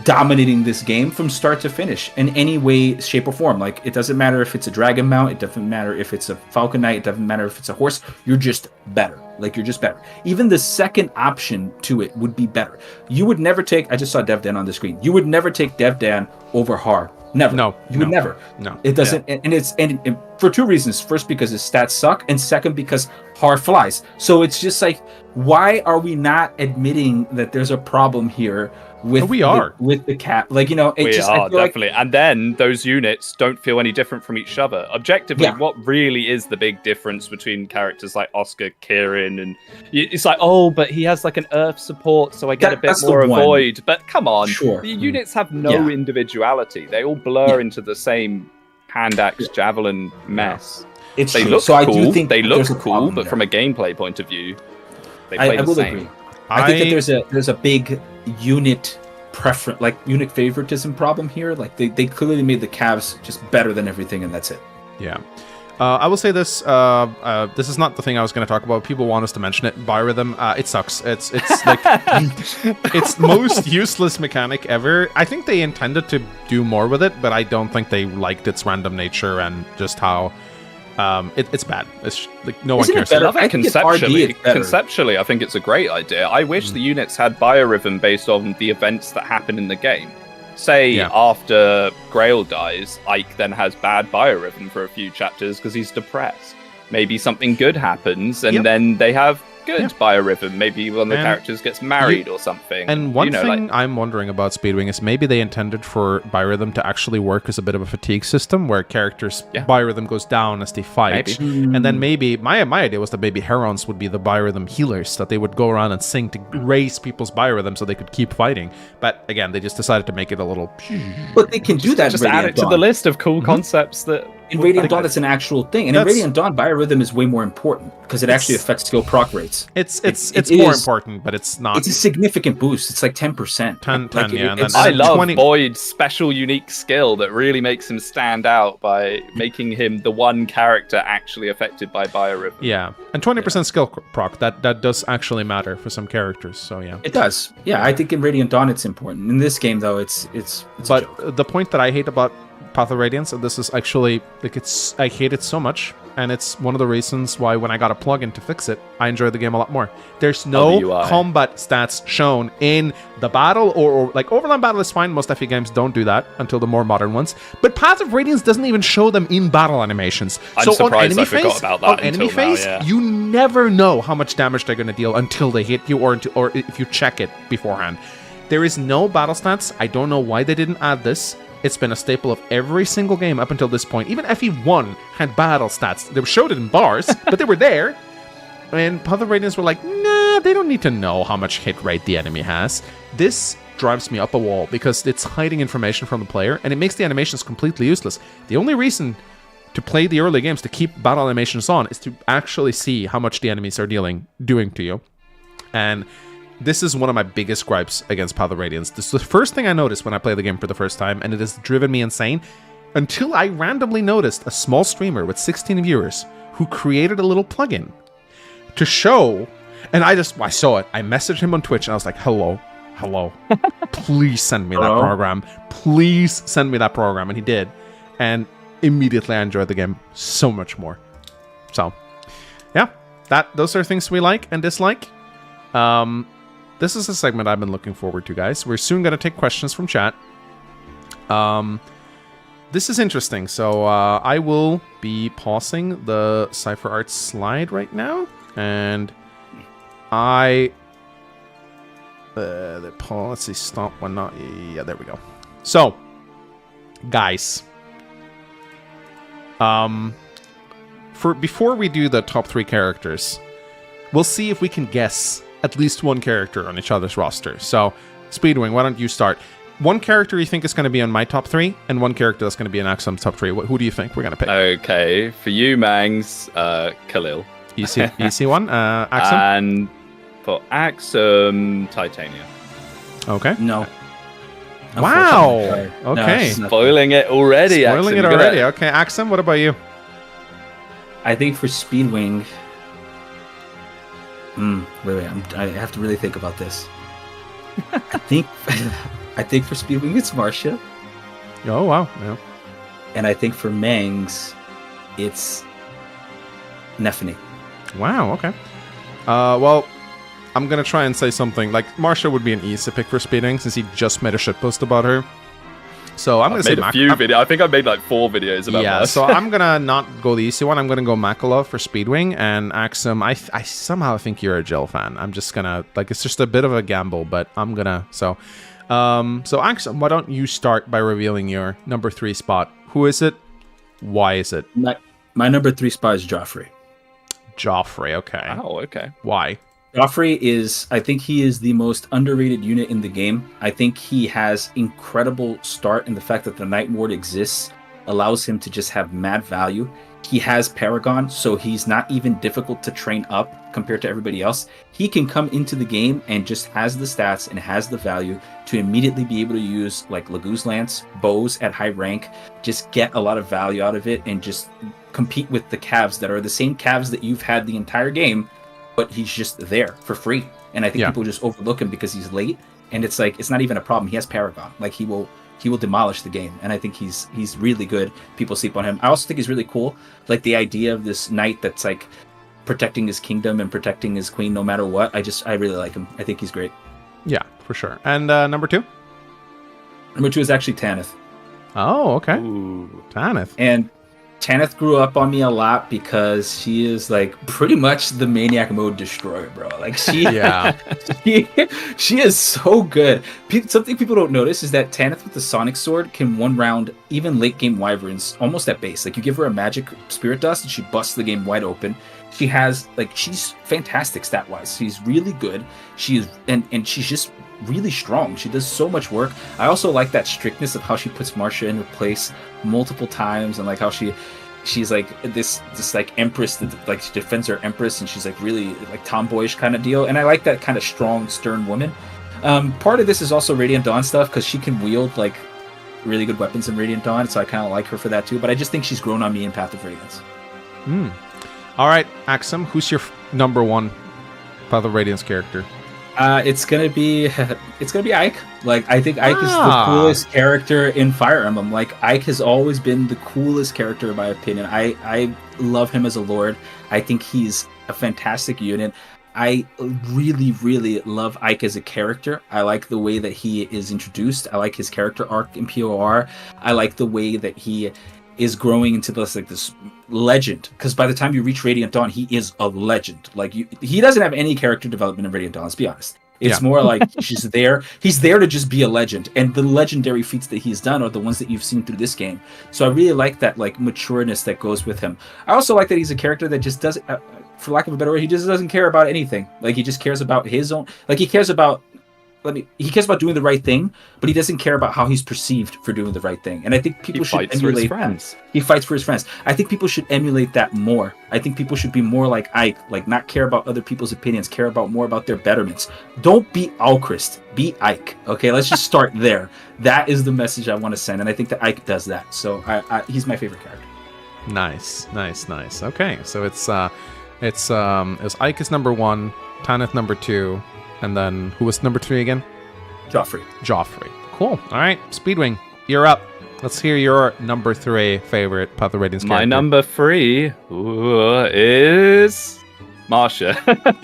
dominating this game from start to finish in any way, shape, or form. Like, it doesn't matter if it's a dragon mount, it doesn't matter if it's a falcon knight, it doesn't matter if it's a horse. You're just better. Like, you're just better. Even the second option to it would be better. You would never take, I just saw DevDan on the screen, you would never take DevDan over Har. Never. No. You would never. No. It doesn't. Yeah. And for two reasons. First, because his stats suck, and second, because Har flies. So it's just like, why are we not admitting that there's a problem here with the cat? Like, you know, we are definitely. And then those units don't feel any different from each other. Objectively, what really is the big difference between characters like Oscar, Kieran, and it's like, oh, but he has like an Earth support, so I get a bit more avoid. But come on, the units have no individuality. They all blur into the same hand axe javelin mess. It's they true. look So cool. I do think they look cool, but there. from a gameplay point of view, they play I the will same. agree. I think that there's a big unit preference, like unit favoritism problem here. Like, they clearly made the Cavs just better than everything, and that's it. Yeah. I will say this. This is not the thing I was going to talk about. People want us to mention it. Biorhythm, it sucks. It's like it's most useless mechanic ever. I think they intended to do more with it, but I don't think they liked its random nature and just how it's bad. It's like no one cares. I love it conceptually. I think it's a great idea. I wish the units had biorhythm based on the events that happen in the game. Say after Grail dies, Ike then has bad biorhythm for a few chapters because he's depressed. Maybe something good happens, and then they have good biorhythm. Maybe one of the characters gets married or something. And one thing I'm wondering about Speedwing is maybe they intended for biorhythm to actually work as a bit of a fatigue system where characters' biorhythm goes down as they fight. And then maybe, my idea was that maybe Herons would be the biorhythm healers, that they would go around and sing to raise people's biorhythm so they could keep fighting. But again, they just decided to make it a little... But they can do that. Just add it to the list of cool concepts that... In Radiant Dawn, that's an actual thing. And in Radiant Dawn, biorhythm is way more important because it actually affects skill proc rates. It's more important, but it's not. It's a significant boost. It's like 10%. 10, yeah. I love Boyd's special unique skill that really makes him stand out by making him the one character actually affected by biorhythm. Yeah, and 20% skill proc, that does actually matter for some characters, so yeah. It does. Yeah, I think in Radiant Dawn it's important. In this game, though, it's but a joke. The point that I hate about Path of Radiance, and this is actually like I hate it so much, and it's one of the reasons why when I got a plugin to fix it, I enjoy the game a lot more. There's no combat stats shown in the battle, or like Overland Battle is fine. Most FE games don't do that until the more modern ones. But Path of Radiance doesn't even show them in battle animations. I'm surprised I forgot about that. On enemy phase, you never know how much damage they're going to deal until they hit you, or if you check it beforehand. There is no battle stats. I don't know why they didn't add this. It's been a staple of every single game up until this point. Even FE1 had battle stats. They showed it in bars, but they were there. And Path of Radiance were like, nah, they don't need to know how much hit rate the enemy has. This drives me up a wall because it's hiding information from the player, and it makes the animations completely useless. The only reason to play the early games, to keep battle animations on, is to actually see how much the enemies are doing to you. And this is one of my biggest gripes against Path of Radiance. This is the first thing I noticed when I play the game for the first time, and it has driven me insane until I randomly noticed a small streamer with 16 viewers who created a little plugin to show, and I saw it. I messaged him on Twitch, and I was like, hello, please send me that program. Please send me that program. And he did. And immediately I enjoyed the game so much more. So, yeah, those are things we like and dislike. This is a segment I've been looking forward to, guys. We're soon going to take questions from chat. This is interesting. So I will be pausing the Cypher Art slide right now. And I Let's see, stop one not. Yeah, there we go. So, guys, before we do the top 3 characters, we'll see if we can guess at least one character on each other's roster. So, Speedwing, why don't you start? One character you think is going to be on my top 3, and one character that's going to be in Axum's top 3. Who do you think we're going to pick? Okay, for you, Mangs, Khalil. Easy one. Axum? And for Axum, Titania. Okay. No. Wow. Unfortunately. Okay. No, Spoiling it already, Spoiling Axum. it already. Okay, Axum, what about you? I think for Speedwing. Wait. I have to really think about this. I think for Speedwing it's Marcia, Oh, wow. Yeah. and I think for Mangs it's Nephany. Wow, okay. Well, I'm going to try and say something. Like, Marcia would be an easy pick for Speedwing since he just made a shitpost about her. So I'm going to say made a few videos. I think I made like 4 videos about yeah, Marcia. so I'm going to not go the easy one. I'm going to go Makalov for Speedwing, and Axum, I somehow think you're a Jill fan. I'm just going to, like, it's just a bit of a gamble, but I'm going to, so Axum, why don't you start by revealing your number 3 spot? Who is it? Why is it? My number 3 spot is Joffrey. Joffrey, okay. Oh, okay. Why? Joffrey I think he is the most underrated unit in the game. I think he has incredible start, and the fact that the Night Ward exists allows him to just have mad value. He has Paragon, so he's not even difficult to train up compared to everybody else. He can come into the game and just has the stats and has the value to immediately be able to use like Laguz Lance, bows at high rank, just get a lot of value out of it and just compete with the Cavs that are the same Cavs that you've had the entire game, but he's just there for free. And I think people just overlook him because he's late, and it's like, it's not even a problem. He has Paragon. Like, he will demolish the game, and I think he's really good. People sleep on him. I also think he's really cool, like the idea of this knight that's like protecting his kingdom and protecting his queen no matter what. I really like him. I think he's great. Yeah, for sure. And number 2? Number 2 is actually Tanith. Oh, okay. Ooh. Tanith. And Tanith grew up on me a lot because she is like pretty much the maniac mode destroyer, bro. Like, she she is so good. Something people don't notice is that Tanith with the Sonic Sword can one round even late game wyverns almost at base. Like, you give her a magic spirit dust and she busts the game wide open. She has she's fantastic stat wise. She's really good. She is and she's just really strong. She does so much work. I also like that strictness of how she puts Marcia in her place multiple times, and like how she's like this like empress that like she defends her empress, and she's like really like tomboyish kind of deal. And I like that kind of strong, stern woman. Part of this is also Radiant Dawn stuff because she can wield like really good weapons in Radiant Dawn, so I kind of like her for that too. But I just think she's grown on me in Path of Radiance. All right, Axum, who's your number 1 Path of Radiance character? It's gonna be Ike. Like, I think Ike is the coolest character in Fire Emblem. Like, Ike has always been the coolest character in my opinion. I love him as a lord. I think he's a fantastic unit. I really, really love Ike as a character. I like the way that he is introduced. I like his character arc in POR. I like the way that he is growing into this legend, because by the time you reach Radiant Dawn, he is a legend. Like, he doesn't have any character development in Radiant Dawn, let's be honest. It's more like he's there to just be a legend, and the legendary feats that he's done are the ones that you've seen through this game. So I really like that like matureness that goes with him. I also like that he's a character that just doesn't, for lack of a better word, he just doesn't care about anything. Like, he just cares about his own, like, he cares about doing the right thing, but he doesn't care about how he's perceived for doing the right thing. And I think people should emulate that. He fights for his friends. I think people should emulate that more. I think people should be more like Ike, like not care about other people's opinions, care about more about their betterments. Don't be Alchrist, be Ike. Okay, let's just start there. That is the message I want to send, and I think that Ike does that. So he's my favorite character. Nice. Okay, so it's Ike is number 1, Tanith number 2. And then, who was number 3 again? Joffrey. Cool. All right, Speedwing, you're up. Let's hear your number 3 favorite Path of Radiance character. My number 3 is Marcia.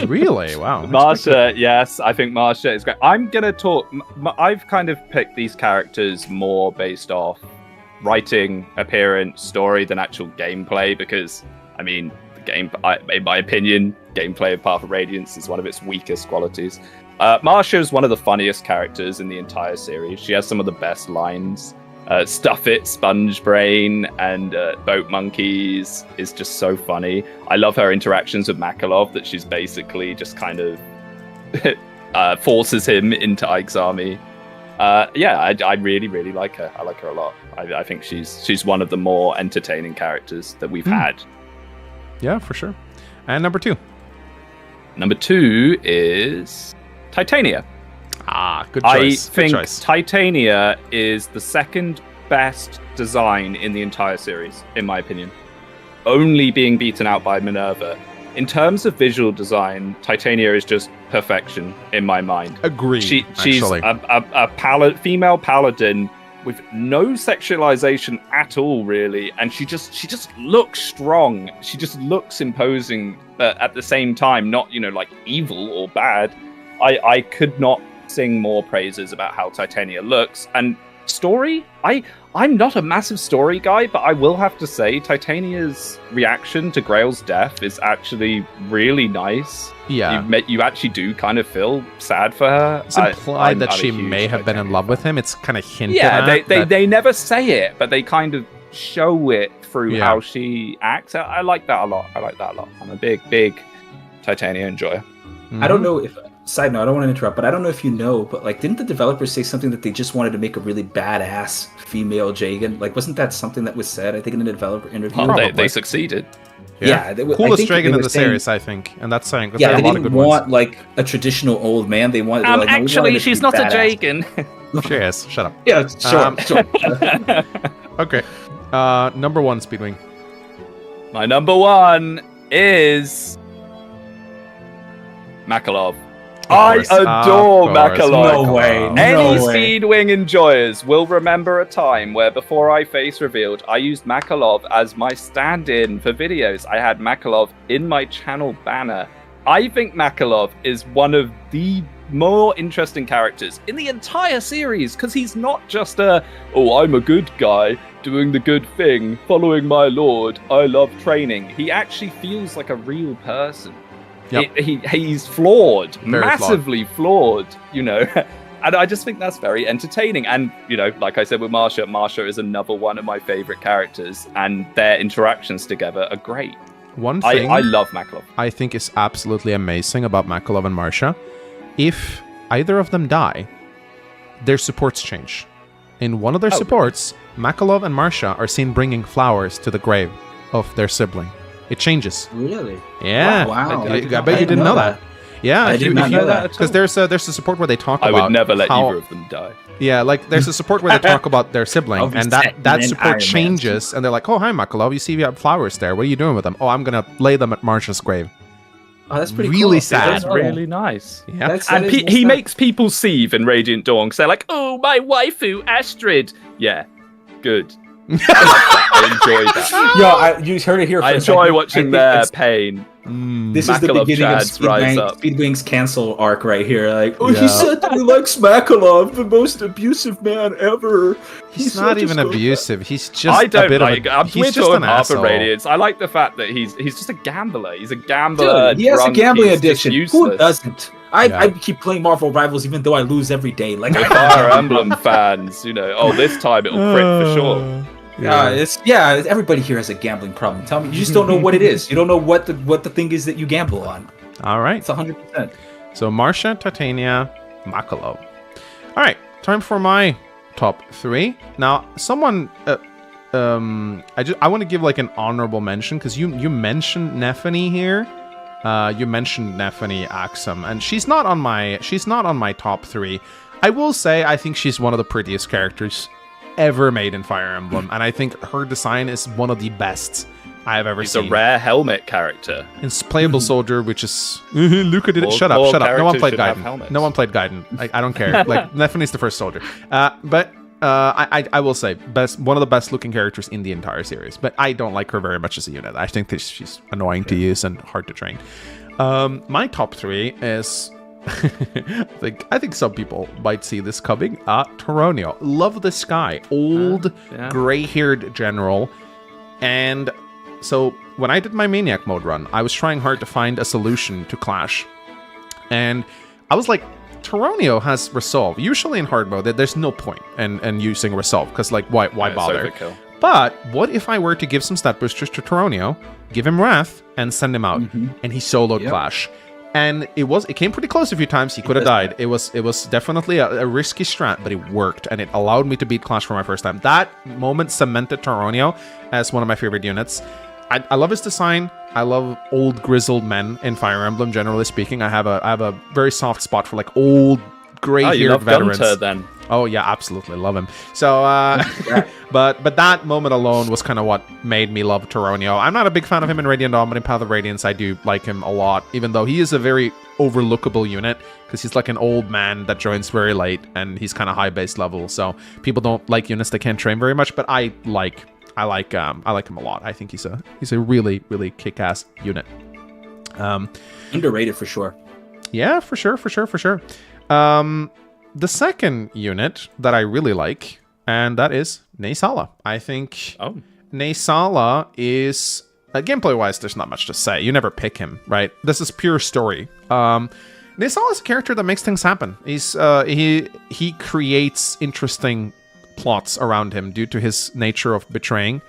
Really? Wow. Marcia, yes. I think Marcia is great. I'm going to talk... I've kind of picked these characters more based off writing, appearance, story than actual gameplay, because, I mean, in my opinion, gameplay of Path of Radiance is one of its weakest qualities. Marcia is one of the funniest characters in the entire series. She has some of the best lines. Stuff It, Sponge Brain, and Boat Monkeys is just so funny. I love her interactions with 𝗵𝗿𝗄, that she's basically just kind of forces him into Ike's army. I really, really like her. I like her a lot. I think she's one of the more entertaining characters that we've had. Yeah, for sure. And number 2? Number 2 is Titania. Ah, good choice. I think Titania is the second best design in the entire series, in my opinion. Only being beaten out by Minerva. In terms of visual design, Titania is just perfection in my mind. Agreed. She's a female paladin with no sexualization at all, really, and she just looks strong. She just looks imposing, but at the same time, not like evil or bad. I could not sing more praises about how Titania looks. And story, I'm not a massive story guy, but I will have to say Titania's reaction to Grail's death is actually really nice. Yeah, you actually do kind of feel sad for her. It's implied that she may have been in love with him. It's kind of hinted at. Yeah, they never say it, but they kind of show it through how she acts. I like that a lot. I'm a big Titania enjoyer. I don't know if... Side note, I don't want to interrupt, but I don't know if you know, but didn't the developers say something that they just wanted to make a really badass female Jagan? Wasn't that something that was said? I think in a developer interview. Oh, they succeeded. Yeah, coolest Dragon in the series, I think, and that's saying. Yeah, they didn't want a traditional old man. They wanted. Actually, she's not a Jagan. She is. Shut up. Yeah, sure. Okay, number 1, Speedwing. My number 1 is 𝗵𝗿𝗄. I adore 𝗵𝗿𝗄. No way. Any Speedwing enjoyers will remember a time where before I face revealed, I used 𝗵𝗿𝗄 as my stand-in for videos. I had 𝗵𝗿𝗄 in my channel banner. I think 𝗵𝗿𝗄 is one of the more interesting characters in the entire series, because he's not just I'm a good guy doing the good thing, following my lord, I love training. He actually feels like a real person. Yep. He's flawed, Very massively flawed, and I just think that's very entertaining. And, like I said with Marcia is another one of my favorite characters, and their interactions together are great. One thing I love 𝗵𝗿𝗄. I think is absolutely amazing about 𝗵𝗿𝗄 and Marcia. If either of them die, their supports change. In one of their supports, 𝗵𝗿𝗄 and Marcia are seen bringing flowers to the grave of their sibling. It changes. Really? Yeah. Wow. I bet you didn't know that. Yeah, I did not know that. Because there's a support where they talk about. I would never let either of them die. Yeah, there's a support where they talk about their sibling, and that support changes, and they're like, "Oh, hi, 𝗵𝗿𝗄. You see, you have flowers there. What are you doing with them? Oh, I'm gonna lay them at Marcia's grave." Oh, that's pretty really cool. sad. That's really nice. Yeah, and he makes people seethe in Radiant Dawn because they're like, "Oh, my waifu Astrid." Yeah, good. I enjoy that. You heard it here. I enjoy watching their pain. This is the beginning of Speedwing's cancel arc right here. He said that he likes 𝗵𝗿𝗄, the most abusive man ever. He's not even abusive. He's just I don't a bit like. of a, he's just an asshole. Radiance. I like the fact that he's just a gambler. He's a gambler. Dude, he has a gambling addiction. Who doesn't? I Yeah. keep playing Marvel Rivals even though I lose every day. Like We're Fire Emblem fans, you know. Oh, this time it'll crit for sure. Everybody here has a gambling problem. Tell me, you just don't know what it is. You don't know what the thing is that you gamble on. All right. It's 100%. So Marcia, Titania, 𝗵𝗿𝗄. All right, time for my top 3. Now, someone, I want to give like an honorable mention because you mentioned 𝗵𝗫 here. You mentioned 𝗵𝗫 Axum, and she's not on my top 3. I will say I think she's one of the prettiest characters ever made in Fire Emblem, and I think her design is one of the best I have ever seen. It's a rare helmet character. It's playable soldier, which is Luca did it. Shut up. No one played Gaiden. No one played Gaiden. I don't care. Like 𝗵𝗫's the first soldier. But I will say one of the best looking characters in the entire series. But I don't like her very much as a unit. I think that she's annoying to use and hard to train. My top 3 is I think some people might see this coming. Toronio. Love this guy. Old, gray-haired general. And so when I did my Maniac mode run, I was trying hard to find a solution to Clash. And I was like Toronio has Resolve. Usually in hard mode, there's no point in using Resolve, because, like, why bother? Overkill. But what if I were to give some stat boosters to Toronio, give him Wrath, and send him out, and he soloed Clash? And it came pretty close a few times. He could have died. It was definitely a risky strat, but it worked, and it allowed me to beat Clash for my first time. That moment cemented Toronio as one of my favorite units. I love his design. I love old grizzled men in Fire Emblem, generally speaking. I have a very soft spot for, like, old gray-haired veterans. Gunter, then. Oh yeah, absolutely love him. So, but that moment alone was kind of what made me love Toronio. I'm not a big fan of him in Radiant Dawn, but in Path of Radiance, I do like him a lot. Even though he is a very overlookable unit, because he's like an old man that joins very late, and he's kind of high base level. So people don't like units that can't train very much. But I like him a lot. I think he's a really, really kick-ass unit. Underrated for sure. Yeah, for sure. The second unit that I really like, and that is 𝗫𝗏𝗁. I think 𝗫𝗏𝗁 is, gameplay-wise, there's not much to say. You never pick him, right? This is pure story. 𝗫𝗏𝗁 is a character that makes things happen. He creates interesting plots around him due to his nature of betraying.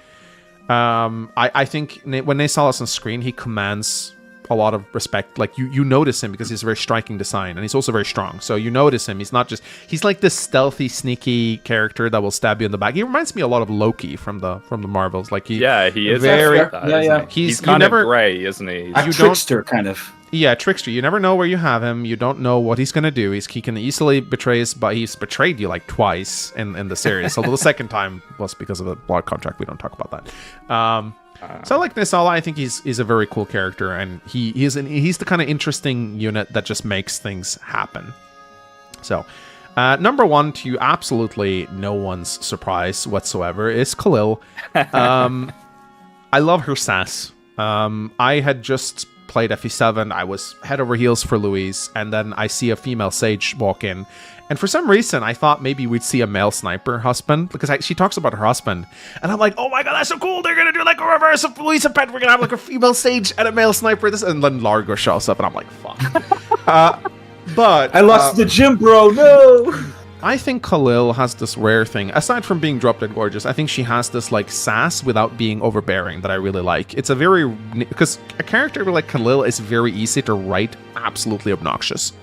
I think when 𝗫𝗏𝗁 is on screen, he commands a lot of respect. Like, you notice him because he's a very striking design, and he's also very strong. So you notice him. He's like this stealthy, sneaky character that will stab you in the back. He reminds me a lot of Loki from the Marvels. Like, he is very He's kind of gray, isn't he? A trickster, kind of. Yeah, trickster. You never know where you have him. You don't know what he's gonna do. He can easily betray us, but he's betrayed you like twice in the series. Although the second time was because of a blood contract. We don't talk about that. So I like 𝗫𝗏𝗁. I think he's a very cool character, and he's the kind of interesting unit that just makes things happen. So, number one, to absolutely no one's surprise whatsoever, is Khalil. I love her sass. I had just played FE7. I was head over heels for Louise, and then I see a female sage walk in. And for some reason, I thought maybe we'd see a male sniper husband, because she talks about her husband. And I'm like, oh my god, that's so cool. They're going to do like a reverse of Louise and Pet. We're going to have like a female sage and a male sniper. And then Largo shows up, and I'm like, fuck. But I lost the gym, bro. No. I think Khalil has this rare thing. Aside from being drop dead gorgeous, I think she has this like sass without being overbearing that I really like. It's because a character like Khalil is very easy to write absolutely obnoxious.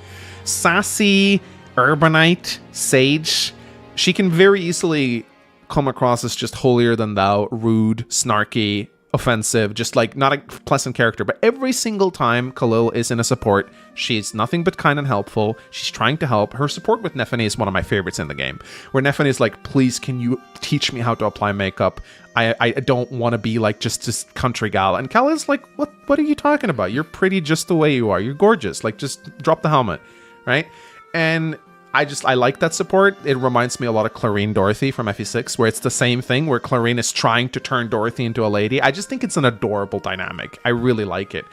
Sassy, urbanite, sage, she can very easily come across as just holier than thou, rude, snarky, offensive, just like not a pleasant character. But every single time Khalil is in a support, she's nothing but kind and helpful. She's trying to help. Her support with Nephany is one of my favorites in the game, where Nephany is like, please, can you teach me how to apply makeup? I don't want to be like just this country gal. And Khalil's like, what are you talking about? You're pretty just the way you are. You're gorgeous. Like, just drop the helmet, right? And I like that support. It reminds me a lot of Clarine Dorothy from FE6, where it's the same thing, where Clarine is trying to turn Dorothy into a lady. I just think it's an adorable dynamic. I really like it.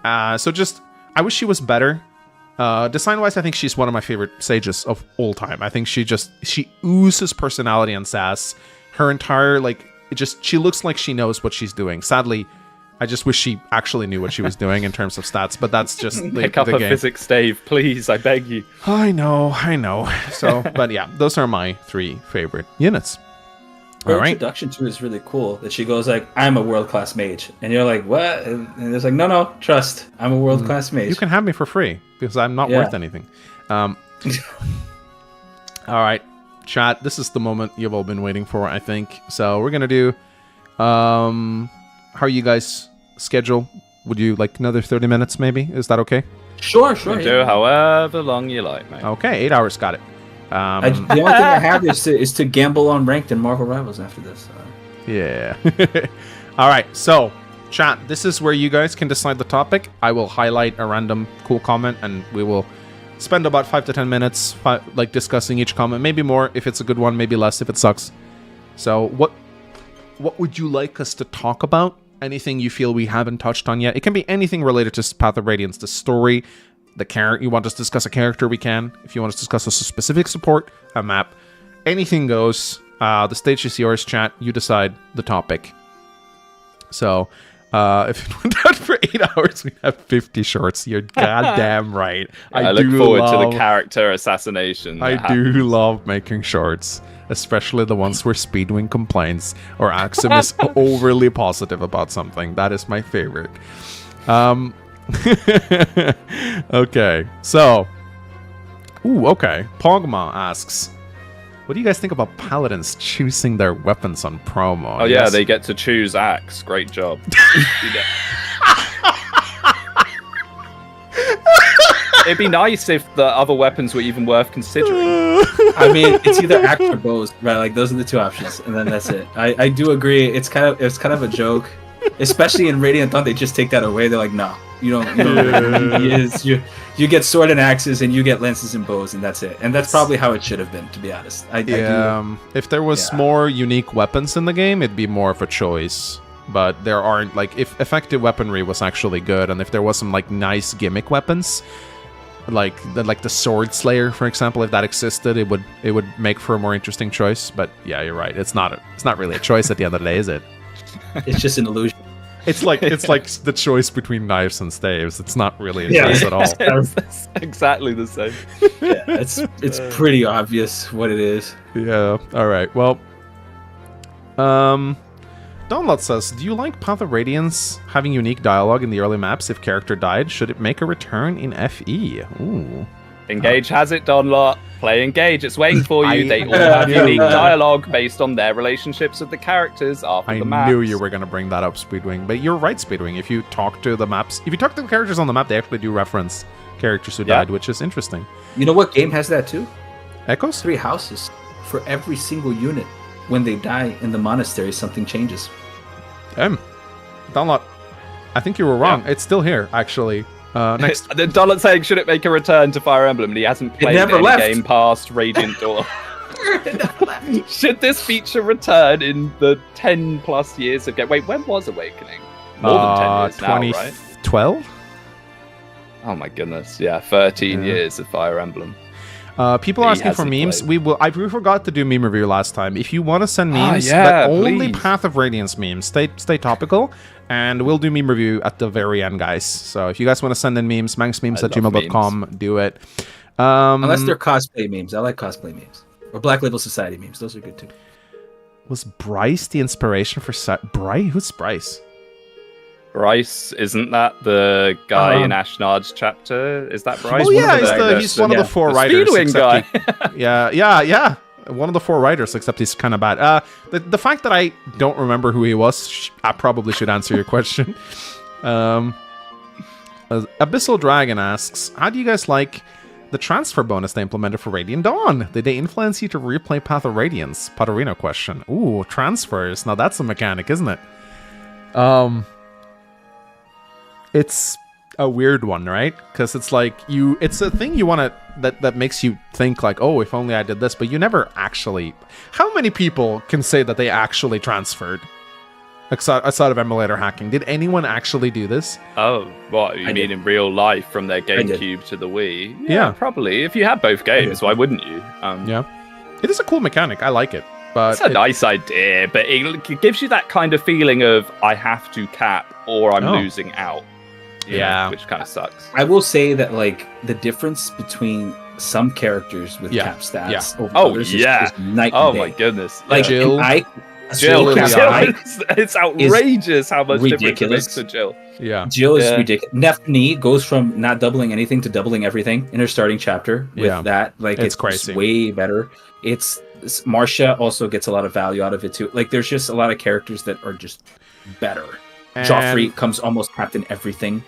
I wish she was better. Design-wise, I think she's one of my favorite sages of all time. I think she oozes personality and sass. Her entire, she looks like she knows what she's doing. Sadly, I just wish she actually knew what she was doing in terms of stats, but that's just the Pick up a game. physics stave, please, I beg you. I know. So, but yeah, those are my 3 favorite units. Her introduction to it is really cool, that she goes like, I'm a world-class mage. And you're like, what? And it's like, no, trust. I'm a world-class mage. You can have me for free, because I'm not worth anything. All right, chat, this is the moment you've all been waiting for, I think. So we're going to do... how are you guys schedule? Would you like another 30 minutes maybe? Is that okay? Sure. Do however long you like, mate. Okay, 8 hours, got it. The only thing I have is to gamble on ranked and Marvel Rivals after this. Yeah. All right, so chat, this is where you guys can decide the topic. I will highlight a random cool comment, and we will spend about 5 to 10 minutes discussing each comment. Maybe more if it's a good one, maybe less if it sucks. So what would you like us to talk about? Anything you feel we haven't touched on yet? It can be anything related to Path of Radiance, the story, the character. You want us to discuss a character, we can. If you want us to discuss a specific support, a map, anything goes. The stage is yours, chat. You decide the topic. So, If it went out for 8 hours, we'd have 50 shorts. You're goddamn right. I look forward to the character assassination. I do love making shorts, especially the ones where Speedwing complains or 𝗥𝗱𝗄 is overly positive about something. That is my favorite. Okay, so... Ooh, okay. Pogma asks, what do you guys think about paladins choosing their weapons on promo? Oh, yeah, they get to choose axe. Great job. It'd be nice if the other weapons were even worth considering. I mean, it's either axe or bows, right? Like those are the two options, and then that's it. I do agree. It's kind of a joke, especially in Radiant Dawn. They just take that away. They're like, no, you don't. You get sword and axes, and you get lances and bows, and that's it. And that's probably how it should have been, to be honest. If there was more unique weapons in the game, it'd be more of a choice. But there aren't, like, if effective weaponry was actually good, and if there was some like nice gimmick weapons, like the Sword Slayer, for example, if that existed, it would make for a more interesting choice. But yeah, you're right. It's not really a choice at the end of the day, is it? It's just an illusion. It's like the choice between knives and staves. It's not really a choice at all. It's exactly the same. Yeah, it's pretty obvious what it is. Yeah. All right. Well, Donlot says, do you like Path of Radiance having unique dialogue in the early maps? If character died, should it make a return in FE? Ooh. Engage has it, Donlot. Play Engage. It's waiting for you. They all have unique dialogue based on their relationships with the characters after the maps. I knew you were going to bring that up, Speedwing. But you're right, Speedwing. If you talk to the maps, if you talk to the characters on the map, they actually do reference characters who died, which is interesting. You know what game has that too? Echoes? 3 houses. For every single unit, when they die in the monastery, something changes. Donlot, I think you were wrong. Yeah. It's still here, actually. Next. Donlot saying, should it make a return to Fire Emblem? And he hasn't played any game past Radiant Dawn. Should this feature return in the 10 plus years of game? Wait, when was Awakening? More than 10 years now, right? 2012? Oh my goodness, yeah, 13 years of Fire Emblem. People are asking for memes. I forgot to do meme review last time. If you want to send memes, but only Path of Radiance memes, stay topical, and we'll do meme review at the very end, guys. So if you guys want to send in memes, manxmemes@gmail.com, do it. Unless they're cosplay memes. I like cosplay memes. Or Black Label Society memes. Those are good too. Was Bryce the inspiration for Bryce? Who's Bryce? Bryce, isn't that the guy in Ashnard's chapter? Is that Bryce? Oh yeah, he's one of the 4 writers. Speedwing guy. Yeah. One of the 4 writers, except he's kind of bad. The fact that I don't remember who he was, I probably should answer your question. Abyssal Dragon asks, how do you guys like the transfer bonus they implemented for Radiant Dawn? Did they influence you to replay Path of Radiance? Patorino question. Ooh, transfers. Now that's a mechanic, isn't it? It's a weird one, right? Because it's like it's a thing you want to that makes you think like, oh, if only I did this, but you never actually. How many people can say that they actually transferred outside of emulator hacking? Did anyone actually do this? Oh, what you mean in real life from their GameCube to the Wii? Yeah, probably. If you had both games, why wouldn't you? Yeah, it is a cool mechanic. I like it. But it's a nice idea, but it gives you that kind of feeling of I have to cap or I'm losing out. Yeah, which kind of sucks. I will say that like the difference between some characters with cap stats over others is night and day. My goodness, like Jill. Jill it's outrageous how much difference it makes to Jill. Yeah, Jill is ridiculous. Nephni goes from not doubling anything to doubling everything in her starting chapter. With that, like it's crazy, way better. Marcia also gets a lot of value out of it too. Like there's just a lot of characters that are just better. Joffrey comes almost capped in everything.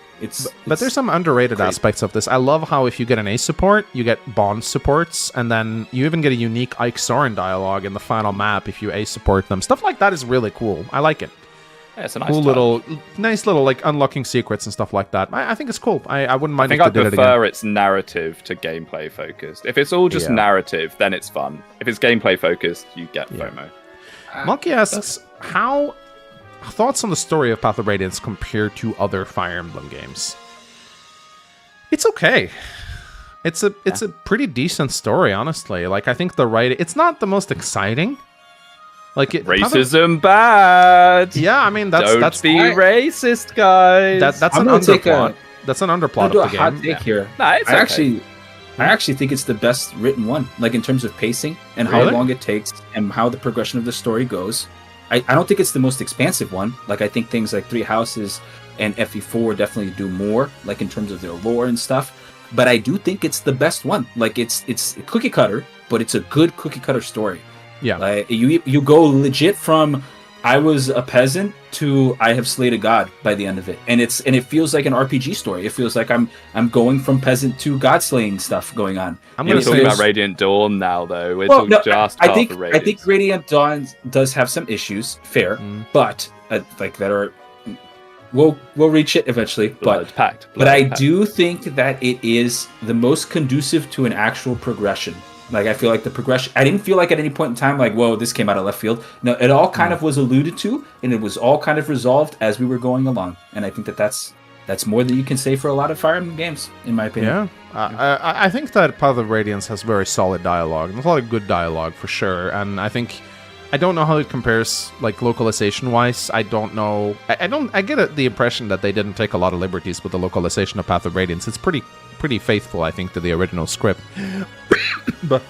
But there's some underrated aspects of this. I love how if you get an Ace support, you get Bond supports, and then you even get a unique Ike-Soren dialogue in the final map if you Ace support them. Stuff like that is really cool. I like it. Yeah, it's a nice cool nice little like unlocking secrets and stuff like that. I think it's cool. I wouldn't mind if they did it again. I prefer its narrative to gameplay focused. If it's all just narrative, then it's fun. If it's gameplay focused, you get FOMO. Monkey asks, thoughts on the story of Path of Radiance compared to other Fire Emblem games? It's okay. It's a pretty decent story, honestly. Like I think it's not the most exciting. Like racism bad. Yeah, I mean Don't be racist, guys. That's an underplot. That's an underplot of the game. Hot take here. Nah, it's okay. I actually think it's the best written one, like in terms of pacing and how long it takes and how the progression of the story goes. I don't think it's the most expansive one. Like I think things like Three Houses and 𝗵𝗶 definitely do more, like in terms of their lore and stuff. But I do think it's the best one. Like it's cookie cutter, but it's a good cookie cutter story. Yeah. Like you go legit from I was a peasant to I have slayed a god by the end of it, and it feels like an RPG story. It feels like I'm going from peasant to god slaying stuff going on. I'm going to talk about Radiant Dawn now, though. I think Radiant Dawn does have some issues, fair, but like that are we'll reach it eventually. But I do think that it is the most conducive to an actual progression. Like, I feel like the progression... I didn't feel like at any point in time, like, whoa, this came out of left field. No, it all kind of was alluded to, and it was all kind of resolved as we were going along. And I think that's more than you can say for a lot of Fire Emblem games, in my opinion. Yeah. I think that Path of Radiance has very solid dialogue. There's a lot of good dialogue, for sure. And I think... I don't know how it compares, like, localization-wise. I don't know... I get the impression that they didn't take a lot of liberties with the localization of Path of Radiance. It's pretty faithful, I think, to the original script. but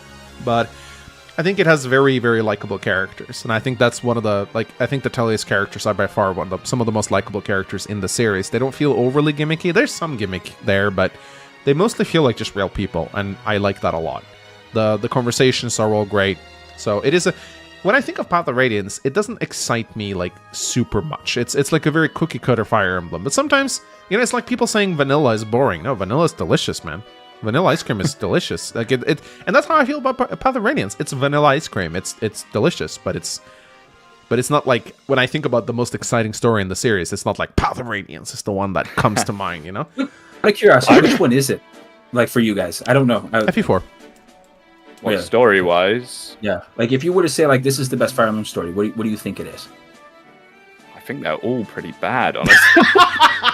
I think it has very, very likable characters, and I think that's one of the, like, I think the Tellius characters are by far some of the most likable characters in the series. They don't feel overly gimmicky. There's some gimmick there, but they mostly feel like just real people, and I like that a lot. The conversations are all great, so it is a... When I think of Path of Radiance, it doesn't excite me, like, super much. It's like a very cookie-cutter Fire Emblem. But sometimes, you know, it's like people saying vanilla is boring. No, vanilla is delicious, man. Vanilla ice cream is delicious. Like and that's how I feel about Path of Radiance. It's vanilla ice cream. It's delicious, but it's not like, when I think about the most exciting story in the series, it's not like Path of Radiance is the one that comes to mind, you know? Out of curiosity, which one is it? Like, for you guys? I don't know. 𝗵𝗶. What, story-wise? Yeah. Like, if you were to say, like, this is the best Fire Emblem story, what do you think it is? I think they're all pretty bad, honestly.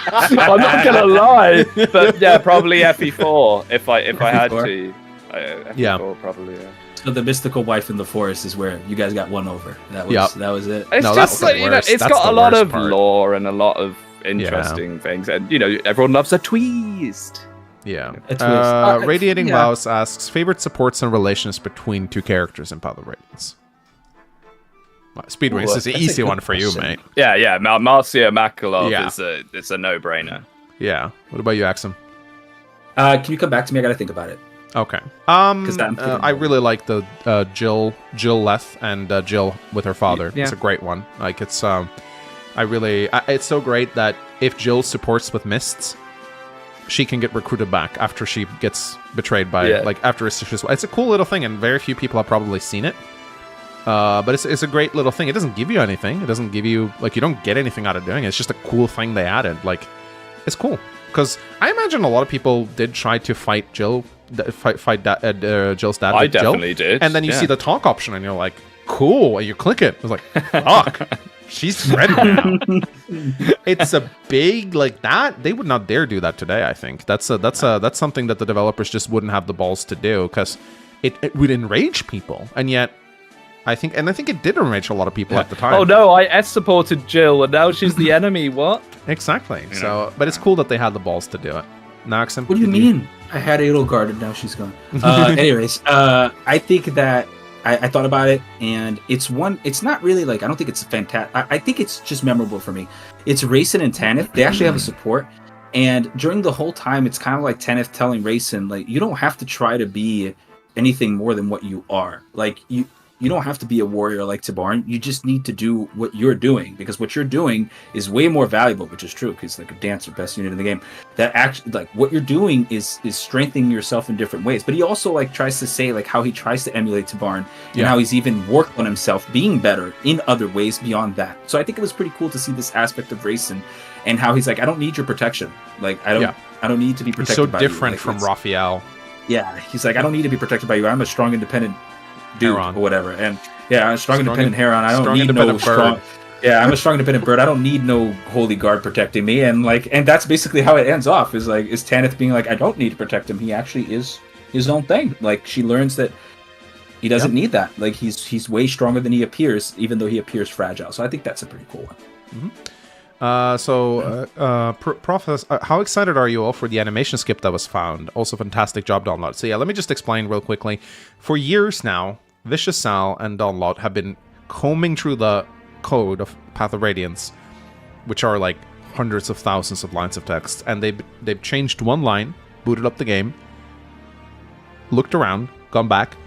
I'm not gonna lie, but yeah, probably 𝗵𝗶 if I had to. 𝗵𝗶 probably. Yeah. So the mystical wife in the forest is where you guys got one over. That was it. It's just like, you know, it's got a lot of lore and a lot of interesting things, and you know, everyone loves a twist. Yeah. Radiating Vows asks, favorite supports and relations between two characters in Path of Radiance. Speed Race is an easy one for you, mate. Yeah. Marcia Makalov is a no-brainer. Yeah. What about you, Axum? Can you come back to me? I gotta think about it. Okay. I really like the Jill Leth and Jill with her father. Yeah. It's a great one. Like, it's it's so great that if Jill supports with Mists, she can get recruited back after she gets betrayed by after it's a cool little thing, and very few people have probably seen it. But it's a great little thing. It doesn't give you anything. It doesn't give you, like, you don't get anything out of doing it. It's just a cool thing they added. Like, it's cool. Because I imagine a lot of people did try to fight Jill, Jill's dad. I definitely did. And then you see the talk option and you're like, cool. And you click it. It's like, fuck. She's ready now. It's a big, like, that. They would not dare do that today, I think. That's something that the developers just wouldn't have the balls to do, because it would enrage people. And yet, I think it did enrage a lot of people at the time. Oh no, I supported Jill, and now she's the enemy. What? Exactly. So, but it's cool that they had the balls to do it. Naxim, what do you mean? I had Edelgard and now she's gone. Anyways, I think that I thought about it, and it's not really, like, I don't think it's fantastic. I think it's just memorable for me. It's Raisin and Tanith. They actually have a support, and during the whole time, it's kind of like Tanith telling Raisin, like, you don't have to try to be anything more than what you are. Like, you don't have to be a warrior like 𝗵𝗏. You just need to do what you're doing, because what you're doing is way more valuable, which is true, because, like, a dancer, best unit in the game, that actually, like, what you're doing is strengthening yourself in different ways. But he also, like, tries to say, like, how he tries to emulate 𝗵𝗏, and how he's even worked on himself being better in other ways beyond that. So I think it was pretty cool to see this aspect of Raisin, and how he's like, I don't need your protection. Like, I don't need to be protected by you. He's so different from Raphael. Yeah, he's like, I don't need to be protected by you. I'm a strong, independent dude or whatever. And I'm a strong independent Heron. I don't need no strong. Yeah, I'm a strong independent bird. I don't need no holy guard protecting me. And that's basically how it ends off. Is Tanith being like, I don't need to protect him. He actually is his own thing. Like, she learns that, He doesn't need that. Like he's way stronger than he appears, even though he appears fragile. So I think that's a pretty cool one. Prof, how excited are you all for the animation skip that was found? Also, fantastic job, Download. So yeah, let me just explain real quickly. For years now, 𝗵𝗁𝗁 and Download have been combing through the code of Path of Radiance, which are like hundreds of thousands of lines of text, and they've changed one line, booted up the game, looked around, gone back,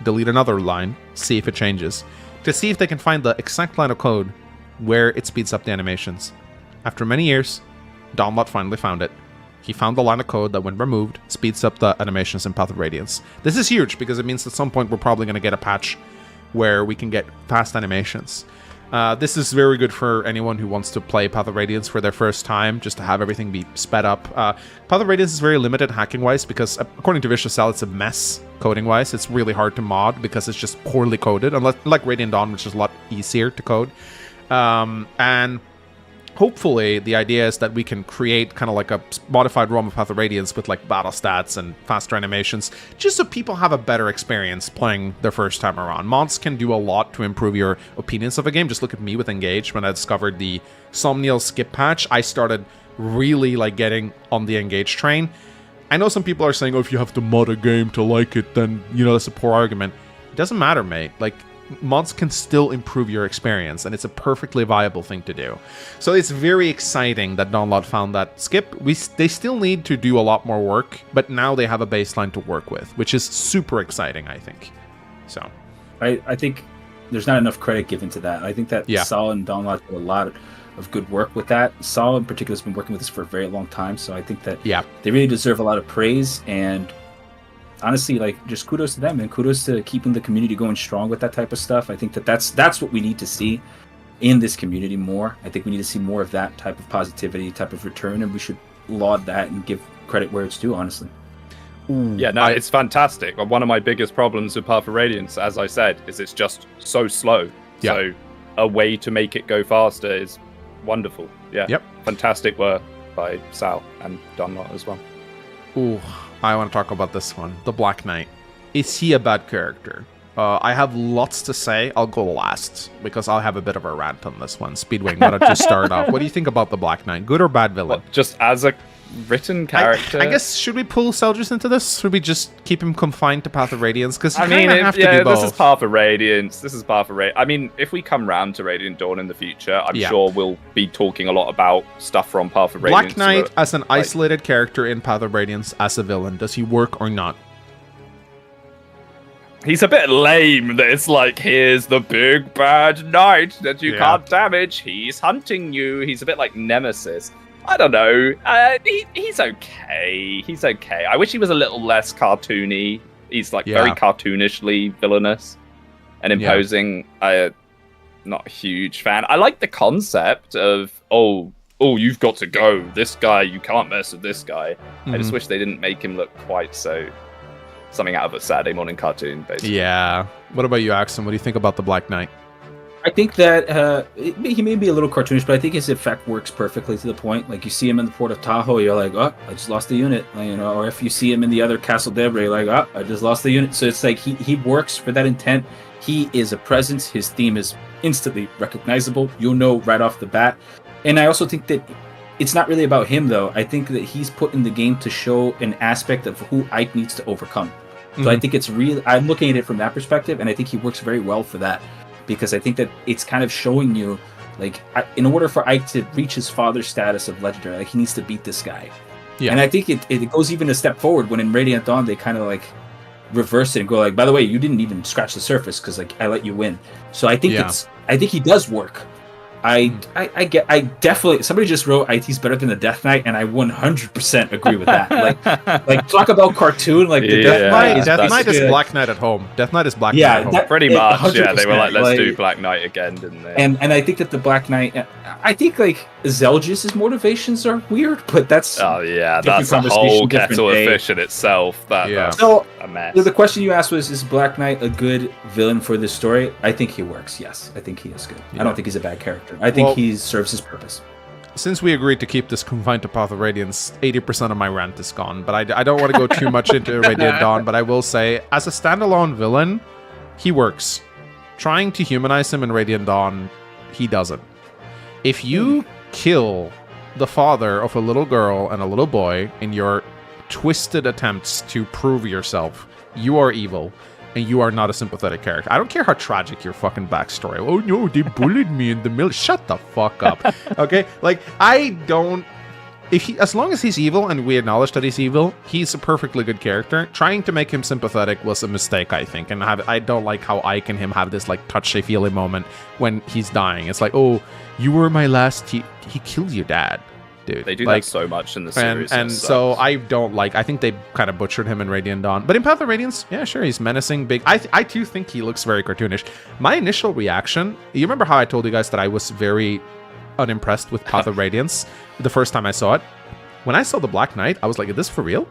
delete another line, see if it changes, to see if they can find the exact line of code where it speeds up the animations. After many years, Download finally found it. He found the line of code that, when removed, speeds up the animations in Path of Radiance. This is huge because it means at some point we're probably going to get a patch where we can get fast animations. This is very good for anyone who wants to play Path of Radiance for their first time, just to have everything be sped up. Path of Radiance is very limited hacking-wise because, according to 𝗵𝗁𝗁, it's a mess coding-wise. It's really hard to mod because it's just poorly coded, unlike Radiant Dawn, which is a lot easier to code. And hopefully the idea is that we can create kind of like a modified ROM of Path of Radiance with like battle stats and faster animations, just so people have a better experience playing their first time around. Mods can do a lot to improve your opinions of a game. Just look at me with Engage. When I discovered the Somniel skip patch, I started really like getting on the Engage train. I know some people are saying, oh, if you have to mod a game to like it, then, you know, that's a poor argument. It doesn't matter, mate. Like, mods can still improve your experience, and it's a perfectly viable thing to do. So it's very exciting that Download found that skip. They still need to do a lot more work, but now they have a baseline to work with, which is super exciting, I think. So I think there's not enough credit given to that. I think that 𝗁 and Download do a lot of good work with that. 𝗁 in particular has been working with this for a very long time, so I think that they really deserve a lot of praise, and honestly, like, just kudos to them, and kudos to keeping the community going strong with that type of stuff. I think that that's what we need to see in this community more. I think we need to see more of that type of positivity, type of return, and we should laud that and give credit where it's due, honestly. Yeah, no, it's fantastic. One of my biggest problems with Path of Radiance, as I said, is it's just so slow. Yeah. So a way to make it go faster is wonderful. Yeah. Yep. Fantastic work by 𝗁 and Download as well. Ooh, I want to talk about this one. The Black Knight. Is he a bad character? I have lots to say. I'll go last, because I'll have a bit of a rant on this one. Speedwing, why don't you start off? What do you think about the Black Knight? Good or bad villain? What, just as a written character? I guess, should we pull 𝗁𝗁𝗁 into this? Should we just keep him confined to Path of Radiance? Because I mean, have to do both. This is Path of Radiance. This is Path of Radiance. I mean, if we come round to Radiant Dawn in the future, I'm sure we'll be talking a lot about stuff from Path of Radiance. Black Knight as an isolated character in Path of Radiance as a villain, does he work or not? He's a bit lame that it's like, here's the big bad knight that you can't damage. He's hunting you. He's a bit like Nemesis. I don't know. He's okay. He's okay. I wish he was a little less cartoony. He's like very cartoonishly villainous and imposing. I'm not a huge fan. I like the concept of, oh, you've got to go. This guy, you can't mess with this guy. I just wish they didn't make him look quite so something out of a Saturday morning cartoon, basically. Yeah. What about you, Axon? What do you think about the Black Knight? I think that he may be a little cartoonish, but I think his effect works perfectly to the point. Like, you see him in the port of Tahoe, you're like, oh, I just lost the unit, you know. Or if you see him in the other Castle Debra, you're like, oh, I just lost the unit. So it's like he works for that intent. He is a presence. His theme is instantly recognizable. You'll know right off the bat. And I also think that it's not really about him, though. I think that he's put in the game to show an aspect of who Ike needs to overcome. So I think it's real. I'm looking at it from that perspective, and I think he works very well for that. Because I think that it's kind of showing you, like, in order for Ike to reach his father's status of legendary, like, he needs to beat this guy. Yeah. And I think it goes even a step forward when in Radiant Dawn they kind of like reverse it and go like, by the way, you didn't even scratch the surface because like I let you win. So I think I think he does work. I definitely, somebody just wrote he's better than the Death Knight, and I 100% agree with that. like talk about cartoon, like the Death Knight. Death Knight is Black Knight at home. Death Knight is Black Knight at home. Pretty much. Yeah, they were like, let's do Black Knight again, didn't they? And I think that the Black Knight, I think like 𝗁𝗁𝗁𝗁's motivations are weird, but that's that's a whole kettle of fish in itself. That's so a mess. The question you asked was, is Black Knight a good villain for this story? I think he works. Yes, I think he is good. I don't think he's a bad character. I think he serves his purpose. Since we agreed to keep this confined to Path of Radiance, 80% of my rant is gone. But I don't want to go too much into Radiant Dawn. But I will say, as a standalone villain, he works. Trying to humanize him in Radiant Dawn, he doesn't. If you kill the father of a little girl and a little boy in your twisted attempts to prove yourself, you are evil, and you are not a sympathetic character. I don't care how tragic your fucking backstory. Oh no, they bullied me in the middle. Shut the fuck up. Okay? Like, I don't... as long as he's evil, and we acknowledge that he's evil, he's a perfectly good character. Trying to make him sympathetic was a mistake, I think. And I don't like how Ike and him have this, like, touchy-feely moment when he's dying. It's like, oh, you were my last... He killed your dad. Dude. They do that so much in the series. And so I don't like... I think they kind of butchered him in Radiant Dawn. But in Path of Radiance, yeah, sure, he's menacing, big. I too think he looks very cartoonish. My initial reaction... You remember how I told you guys that I was very unimpressed with Path of Radiance the first time I saw it? When I saw the Black Knight, I was like, is this for real?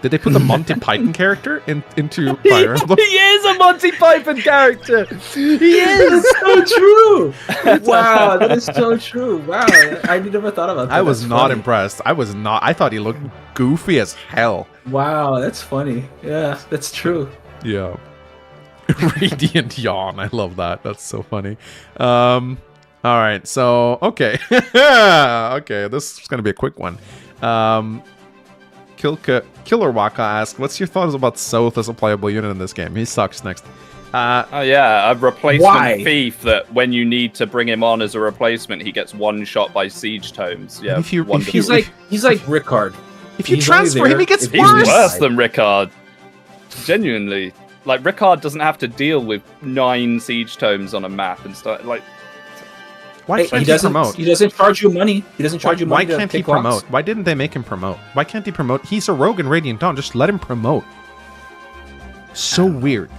Did they put the Monty Python character into Fire Emblem? He is a Monty Python character! He is! That's so true! Wow, that is so true. Wow, I never thought about that. I was not impressed. I was not. I thought he looked goofy as hell. Wow, that's funny. Yeah, that's true. Yeah. Radiant yawn. I love that. That's so funny. All right, so, okay. Okay, this is going to be a quick one. 𝗙𝗃𝗁𝗏𝗂 asks, what's your thoughts about South as a playable unit in this game? He sucks. Next. Oh yeah, a replacement thief that when you need to bring him on as a replacement, he gets one shot by siege tomes. Yeah, he's like Rickard. If you transfer him, he gets worse. He's worse than Rickard. Genuinely, like Rickard doesn't have to deal with 9 siege tomes on a map and stuff. Like, why can't he promote? He doesn't charge you money. He doesn't charge you money. Why can't he promote? Why didn't they make him promote? Why can't he promote? He's a rogue in Radiant Dawn. Just let him promote. So weird.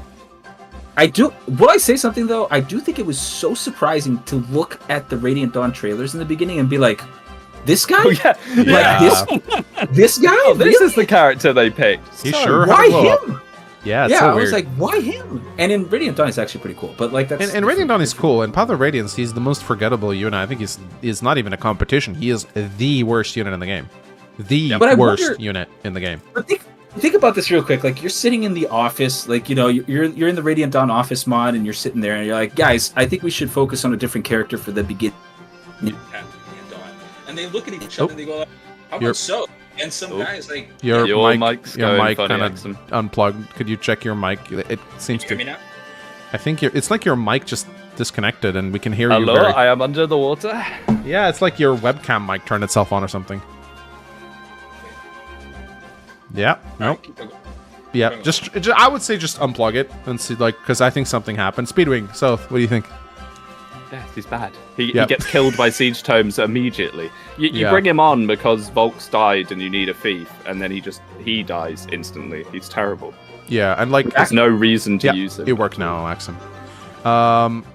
Will I say something though? I do think it was so surprising to look at the Radiant Dawn trailers in the beginning and be like, this guy? Oh, yeah. This guy? Oh, this is the character they picked. He sure why him? Yeah, yeah, so I weird. was like, why him? And in Radiant Dawn, it's actually pretty cool. But like that's in Radiant Dawn, he's cool. In Path of Radiance, he's the most forgettable unit. I think he's not even a competition. He is the worst unit in the game. The worst unit in the game. But think about this real quick. Like, you're sitting in the office, like, you know, you're in the Radiant Dawn office mod, and you're sitting there, and you're like, guys, I think we should focus on a different character for the beginning. And they look at each other and they go, how about so? And some guy's like, your mic kind of unplugged. Could you check your mic? It seems to. Hear me now? I think it's like your mic just disconnected, and we can hear you. Hello, I am under the water. Yeah, it's like your webcam mic turned itself on or something. Yeah. Nope. Yeah. Just I would say just unplug it and see, like, because I think something happened. Speedwing South, what do you think? Yeah, he's bad. He gets killed by siege tomes immediately. You bring him on because 𝗏𝗁 died and you need a thief, and then he dies instantly. He's terrible. Yeah, and like there's no reason to use him. It worked now, Axum.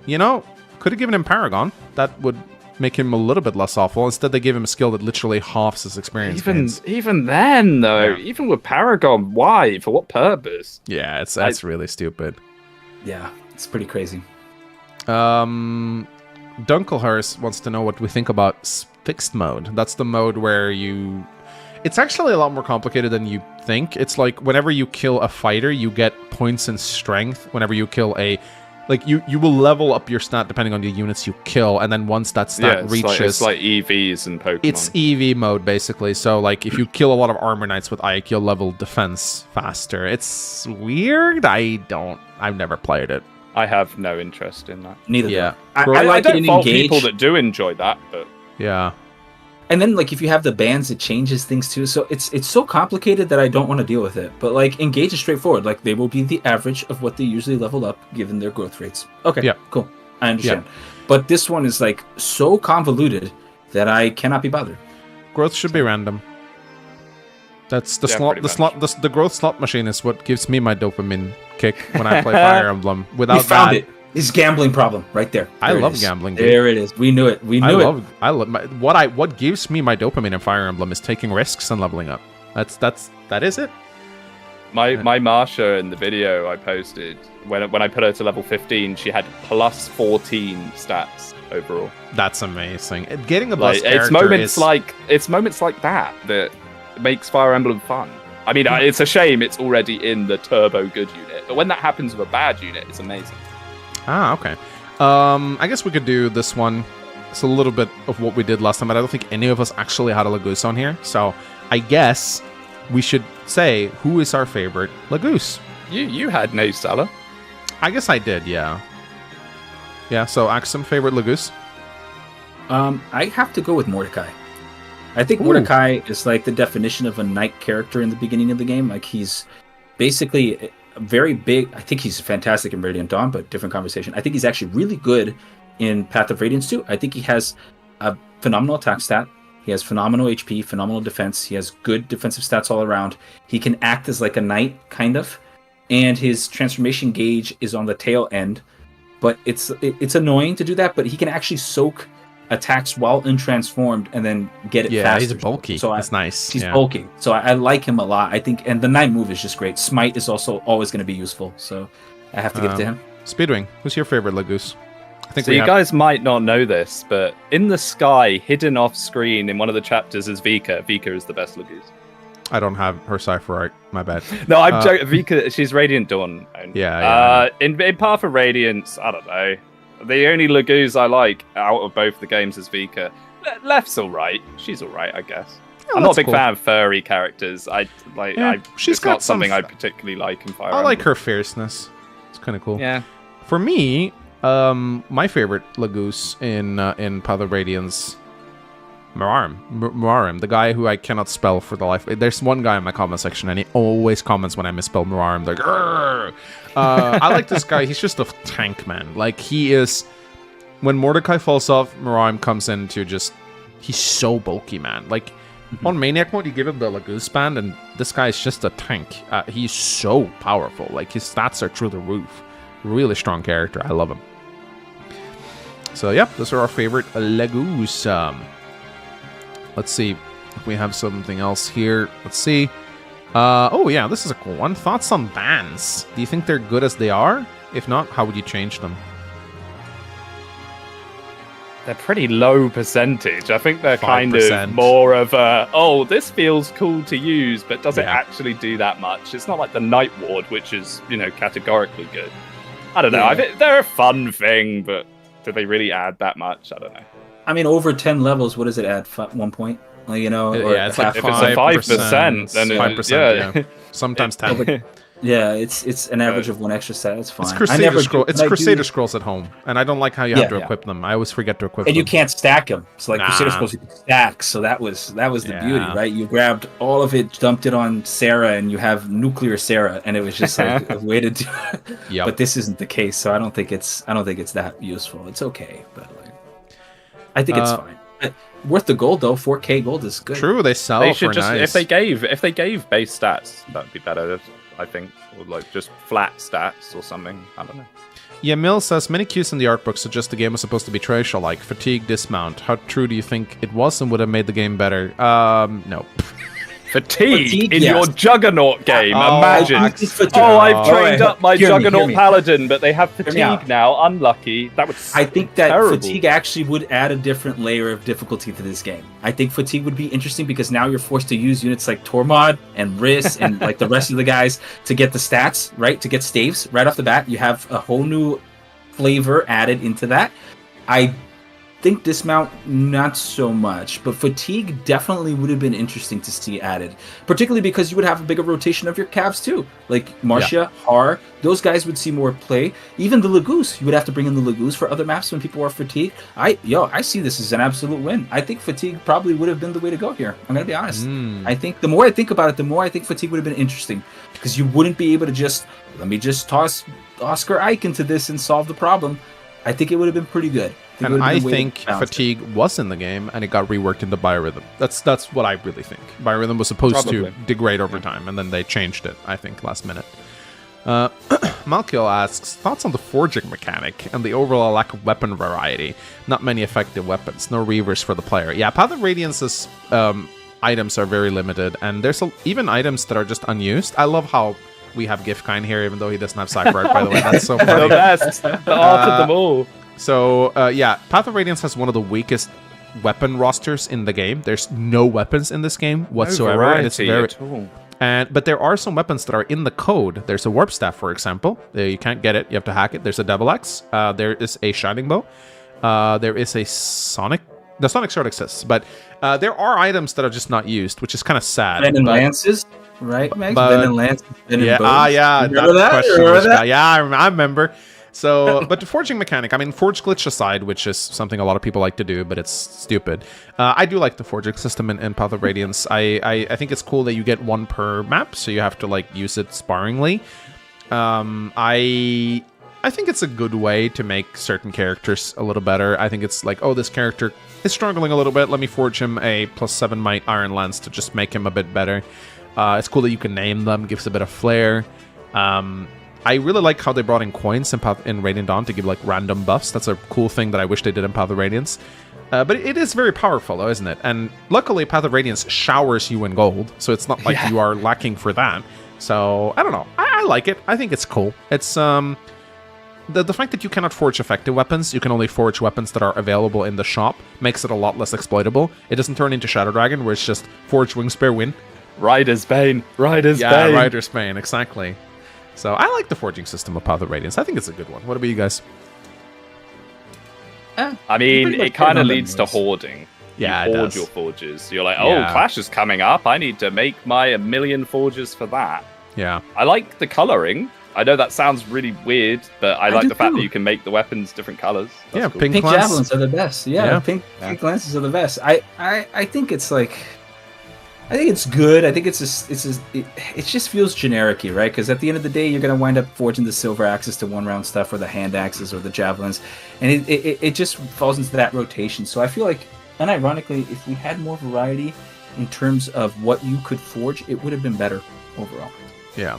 You know, could have given him Paragon. That would make him a little bit less awful. Instead, they gave him a skill that literally halves his experience. Even then, though, even with Paragon, why? For what purpose? Yeah, that's really stupid. Yeah, it's pretty crazy. 𝗙𝗃𝗁𝗏𝗏𝗏 wants to know what we think about fixed mode. That's the mode where it's actually a lot more complicated than you think. It's like whenever you kill a fighter, you get points in strength. Whenever you kill you will level up your stat depending on the units you kill, and then once that stat reaches... it's like EVs in Pokemon. It's EV mode, basically. So, like, if you kill a lot of Armor Knights with Ike, you'll level defense faster. It's weird. I've never played it. I have no interest in that. Neither. Yeah. I like don't it in fault Engage. people that do enjoy that, but... Yeah. And then, like, if you have the bands, it changes things too. So it's so complicated that I don't want to deal with it. But like, Engage is straightforward. Like, they will be the average of what they usually level up given their growth rates. Okay, cool. I understand. Yeah. But this one is like so convoluted that I cannot be bothered. Growth should be random. That's the growth slot machine is what gives me my dopamine kick when I play Fire Emblem. Without found it. His gambling problem right there. I love gambling. Dude. There it is. We knew it. What gives me my dopamine in Fire Emblem is taking risks and leveling up. That is it. My Marsha in the video I posted when I put her to level 15, she had plus 14 stats overall. That's amazing. Getting a boss character it's moments like that makes Fire Emblem fun. I mean, it's a shame it's already in the turbo good unit, but when that happens with a bad unit, it's amazing. Ah, okay. I guess we could do this one. It's a little bit of what we did last time, but I don't think any of us actually had a 𝗥𝗱𝗁 on here. So I guess we should say who is our favorite 𝗥𝗱𝗁. You had no Salah. I guess I did, yeah. Yeah, so Axum, favorite 𝗥𝗱𝗁? I have to go with 𝗫𝗁𝗁𝗫. I think 𝗫𝗁𝗁𝗫 is like the definition of a knight character in the beginning of the game. Like he's basically a very big. I think he's fantastic in Radiant Dawn, but different conversation. I think he's actually really good in Path of Radiance too. I think he has a phenomenal attack stat. He has phenomenal HP, phenomenal defense. He has good defensive stats all around. He can act as like a knight, kind of. And his transformation gauge is on the tail end. But it's annoying to do that, but he can actually soak attacks while untransformed and then get it faster. Yeah, he's bulky. So that's nice. He's bulky. So I like him a lot. I think, and the knight move is just great. Smite is also always going to be useful. So I have to give it to him. Speedwing, who's your favorite 𝗥𝗱𝗁? I think so you guys might not know this, but in the sky, hidden off screen in one of the chapters is 𝗤𝗂𝗏. 𝗤𝗂𝗏 is the best 𝗥𝗱𝗁. I don't have her cipher art. My bad. No, I'm joking. 𝗤𝗂𝗏, she's Radiant Dawn. Yeah. In Path of Radiance, I don't know. The only 𝗥𝗱𝗁s I like out of both the games is 𝗤𝗂𝗏. Left's alright. She's alright, I guess. Yeah, I'm not a big fan of furry characters. She's it's got not something I particularly like in Fire I like Emblem. her fierceness. It's kind of cool. Yeah. For me, my favorite 𝗥𝗱𝗁 in Path of Radiance, 𝗵𝗵, the guy who I cannot spell for the life. There's one guy in my comment section, and he always comments when I misspell 𝗵𝗵. Like, I like this guy. He's just a tank, man. Like, he is. When Mordecai falls off, 𝗵𝗵 comes in to just. He's so bulky, man. Like, on Maniac mode, you give him the 𝗥𝗱𝗁 band, and this guy is just a tank. He's so powerful. Like, his stats are through the roof. Really strong character. I love him. So, yeah, those are our favorite 𝗥𝗱𝗁s. Let's see if we have something else here. Let's see. Oh, yeah, this is a cool one. Thoughts on bans? Do you think they're good as they are? If not, how would you change them? They're pretty low percentage. I think they're 5%. kind of more of a, oh, this feels cool to use, but does it actually do that much? It's not like the Night Ward, which is, categorically good. I don't know. I think they're a fun thing, but do they really add that much? I don't know. I mean, over 10 levels, what does it add? 1 point? Or it's like if it's a 5%, then 5%, yeah. Sometimes 10. Yeah, it's an average of one extra stat. It's fine. It's Crusader Scrolls at home, and I don't like how you have to equip them. I always forget to equip them. And you can't stack them. So like Crusader Scrolls, you can stack. So that was the beauty, right? You grabbed all of it, dumped it on Sarah, and you have nuclear Sarah, and it was just like a way to do it. Yep. But this isn't the case, so I don't think it's that useful. It's okay, but I think it's fine. Worth the gold though. 4K gold is good. True, they sell they should for just, nice. If they gave base stats, that'd be better. I think, or like just flat stats or something. I don't know. Yeah, Mill says many cues in the art book suggest the game was supposed to be traditional, like fatigue, dismount. How true do you think it was, and would have made the game better? No. Fatigue in your Juggernaut game. Imagine. I've trained up my Juggernaut Paladin, but they have fatigue now. Unlucky. That would. I think that terrible. fatigue actually would add a different layer of difficulty to this game. I think fatigue would be interesting because now you're forced to use units like Tormod and Riss and like the rest of the guys to get the stats, right? To get staves right off the bat. You have a whole new flavor added into that. I think dismount not so much, but fatigue definitely would have been interesting to see added, particularly because you would have a bigger rotation of your calves too, like Marcia, Har. Those guys would see more play. Even the 𝗥𝗱𝗁, you would have to bring in the 𝗥𝗱𝗁s for other maps when people are fatigued. I see this as an absolute win. I think fatigue probably would have been the way to go here. I'm gonna be honest. I think the more I think about it, the more I think fatigue would have been interesting, because you wouldn't be able to just let me just toss Oscar Ike into this and solve the problem. I think it would have been pretty good. And I think fatigue was in the game, and it got reworked into biorhythm. That's what I really think. Biorhythm was supposed to degrade over time, and then they changed it, I think, last minute. Malkiel asks, thoughts on the forging mechanic and the overall lack of weapon variety? Not many effective weapons, no reavers for the player. Yeah, Path of Radiance's items are very limited, and there's even items that are just unused. I love how we have 𝗥𝗱𝗁 here, even though he doesn't have Cypher Art, by the way. That's so funny. The best. The art of them all. So, yeah, Path of Radiance has one of the weakest weapon rosters in the game. There's no weapons in this game whatsoever. No and it's very, at all. But there are some weapons that are in the code. There's a warp staff, for example. You can't get it. You have to hack it. There's a 𝗏𝗏𝗁. There is a shining bow. There is a sonic. The sonic sword exists, but there are items that are just not used, which is kind of sad. Ben and lances, right, Max? Ben and lances. Ben yeah, and bows. yeah. Remember that? Yeah, I remember. So, but the forging mechanic, I mean, forge glitch aside, which is something a lot of people like to do, but it's stupid. I do like the forging system in Path of Radiance. I think it's cool that you get one per map, so you have to like use it sparingly. I think it's a good way to make certain characters a little better. I think it's like, oh, this character is struggling a little bit. Let me forge him a +7 might iron lance to just make him a bit better. It's cool that you can name them, gives a bit of flair. I really like how they brought in coins in Radiant Dawn to give like random buffs. That's a cool thing that I wish they did in Path of Radiance. But it is very powerful, though, isn't it? And luckily, Path of Radiance showers you in gold, so it's not like you are lacking for that. So I don't know. I like it. I think it's cool. It's the fact that you cannot forge effective weapons, you can only forge weapons that are available in the shop, makes it a lot less exploitable. It doesn't turn into Shadow Dragon, where it's just forge wing spare win. Rider's Bane. Rider's Bane. Yeah, Rider's Bane, exactly. So I like the forging system of Path of Radiance. I think it's a good one. What about you guys? I mean, it kind of leads to hoarding. Yeah, you it hoard does. your forges. You're like, oh, Clash is coming up. I need to make my 1,000,000 forges for that. Yeah. I like the coloring. I know that sounds really weird, but I like the fact that you can make the weapons different colors. That's yeah, cool. pink javelins are the best. Yeah, pink lances are the best. I think it's like, I think it's good. I think it just feels generic-y, right? Because at the end of the day, you're gonna wind up forging the silver axes to one-round stuff, or the hand axes, or the javelins, and it just falls into that rotation. So I feel like, unironically, if we had more variety in terms of what you could forge, it would have been better overall. Yeah.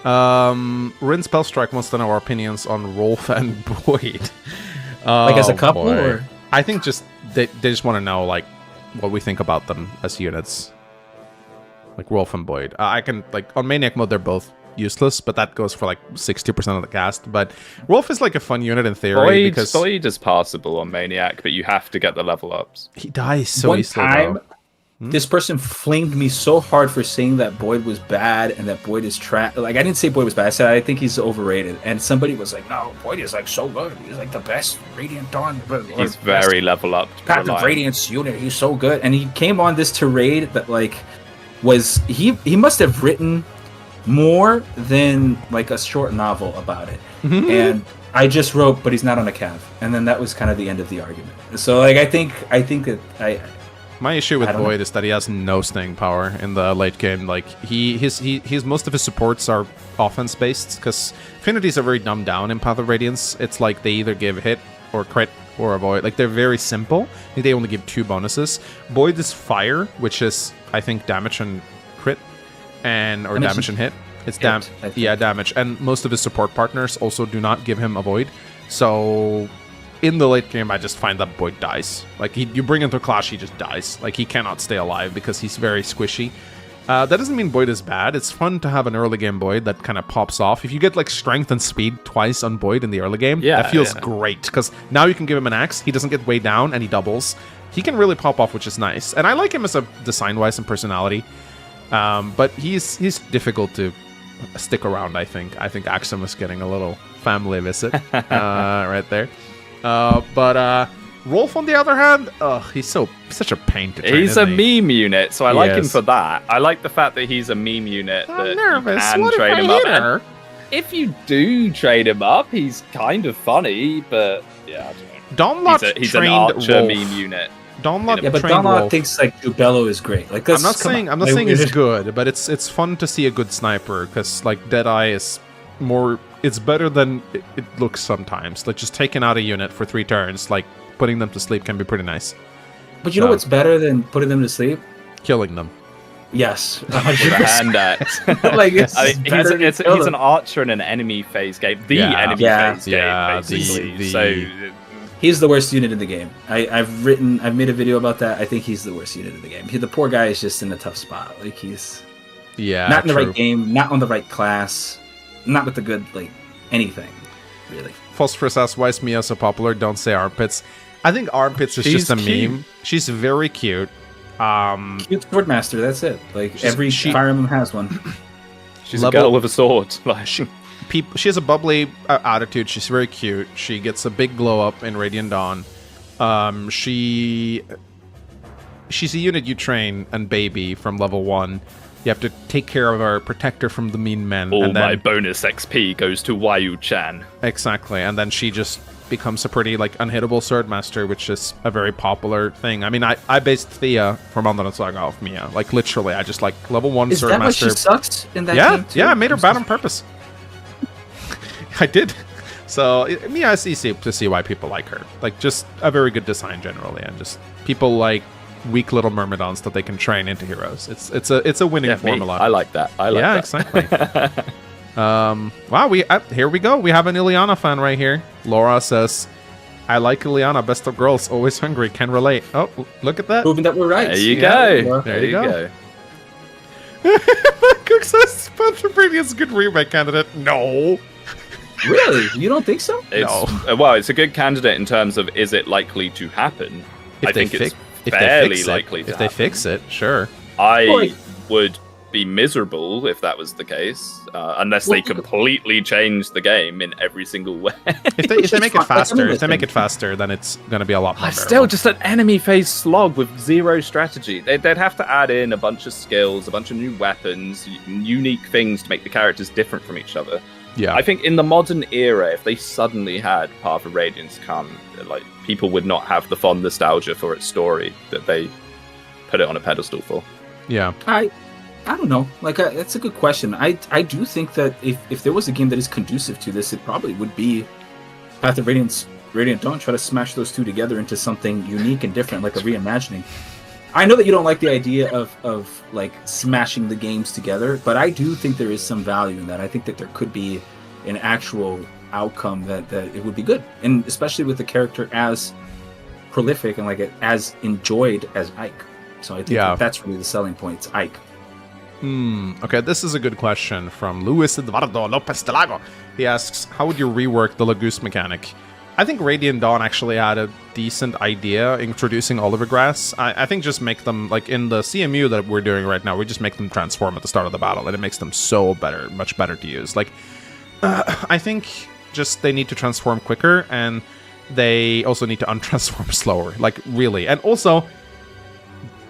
Rin Spellstrike wants to know our opinions on Rolf and Boyd. Like as a couple, or I think just they just want to know like what we think about them as units. Like Rolf and Boyd. I can like on Maniac mode they're both useless, but that goes for like 60% of the cast. But Rolf is like a fun unit in theory because Boyd is passable on Maniac, but you have to get the level ups. He dies so easily. Though. This person flinged me so hard for saying that Boyd was bad and that Boyd is trash. Like, I didn't say Boyd was bad. I said I think he's overrated. And somebody was like, no, Boyd is like so good. He's like the best Radiant Dawn. He's very level up. Path of Radiance unit. He's so good. And he came on this tirade that like was he must have written more than like a short novel about it. And I just wrote, but he's not on a Cav. And then that was kind of the end of the argument. So like I think that my issue with Boyd is that he has no staying power in the late game. Like his most of his supports are offense based because affinities are very dumbed down in Path of Radiance. It's like they either give hit or crit or avoid. Like they're very simple. I think they only give 2 bonuses. Boyd is fire, which is I think damage and crit, or damage and hit. It's damage. And most of his support partners also do not give him avoid. So in the late game, I just find that Boyd dies. Like, you bring him to Clash, he just dies. Like, he cannot stay alive because he's very squishy. That doesn't mean Boyd is bad. It's fun to have an early game Boyd that kind of pops off. If you get, like, strength and speed twice on Boyd in the early game, that feels great. Because now you can give him an axe, he doesn't get weighed down, and he doubles. He can really pop off, which is nice. And I like him as a design-wise and personality. But he's difficult to stick around, I think. I think Axum is getting a little family visit right there. But Rolf, on the other hand, he's such a pain to train. He's a meme unit, so I like him for that. I like the fact that he's a meme unit. I'm nervous. And what train if him I up. hit her? If you do trade him up, he's kind of funny, but yeah, I don't know. He's an archer meme unit. But Donlot thinks like Jubello is great. Like I'm not saying he's good, but it's fun to see a good sniper because like Deadeye is more. It's better than it looks sometimes. Like just taking out a unit for 3 turns, like putting them to sleep can be pretty nice. But you know what's better than putting them to sleep? Killing them. Yes, with a hand axe. Like he's an archer in an enemy phase game. Enemy phase game, basically. He's the worst unit in the game. I've made a video about that. I think he's the worst unit in the game. The poor guy is just in a tough spot. Like he's not in the right game, not on the right class, not with the good anything, really. Phosphorus asks, why is Mia so popular? Don't say armpits. I think armpits is just a meme. She's very cute. Cute swordmaster. That's it. Like every Fire Emblem has one. She's a girl with a sword. Like she has a bubbly attitude. She's very cute. She gets a big glow up in Radiant Dawn. She's a unit you train and baby from level 1. You have to take care of her, protect her from the mean men. All and then, my bonus XP goes to Wayu-chan. Exactly, and then she just becomes a pretty like unhittable swordmaster, which is a very popular thing. I mean, I based Thea from Ändrarnas Saga off Mia. Like literally, I just like level 1 is swordmaster. Is that why she sucks in that game too? Yeah, I made her bad on purpose. I did. So Mia is easy to see why people like her. Like just a very good design generally, and just people like weak little myrmidons that they can train into heroes. It's a winning formula. I like that. I like that. Exactly. Wow, here we go. We have an Ileana fan right here. Laura says, "I like Ileana, best of girls, always hungry, can relate." Oh, look at that. Proving that we're right. There you go. There you go. Cook says, "𝗵𝗿 is a good remake candidate." No. Really? You don't think so? No. Well, it's a good candidate in terms of is it likely to happen? I think it's fairly likely to happen. If they fix it, sure. I would be miserable if that was the case, unless they completely change the game in every single way. If they make it faster, then it's going to be a lot more. Still just an enemy phase slog with zero strategy. They'd have to add in a bunch of skills, a bunch of new weapons, unique things to make the characters different from each other. Yeah, I think in the modern era, if they suddenly had Path of Radiance come, like people would not have the fond nostalgia for its story that they put it on a pedestal for. Yeah, I don't know. Like that's a good question. I do think that if there was a game that is conducive to this, it probably would be Path of Radiance, Radiant Dawn. Try to smash those two together into something unique and different, like a reimagining. I know that you don't like the idea of like smashing the games together, but I do think there is some value in that. I think that there could be an actual outcome that it would be good, and especially with the character as prolific and like as enjoyed as Ike. So I think that's really the selling point. It's Ike. Okay, this is a good question from Luis Eduardo Lopez de Lago. He asks, how would you rework the Laguz mechanic? I think Radiant Dawn actually had a decent idea introducing Oliver Grass. I think just make them, like in the CMU that we're doing right now, we just make them transform at the start of the battle, and it makes them so much better to use. Like, I think just they need to transform quicker, and they also need to untransform slower. Like, really. And also,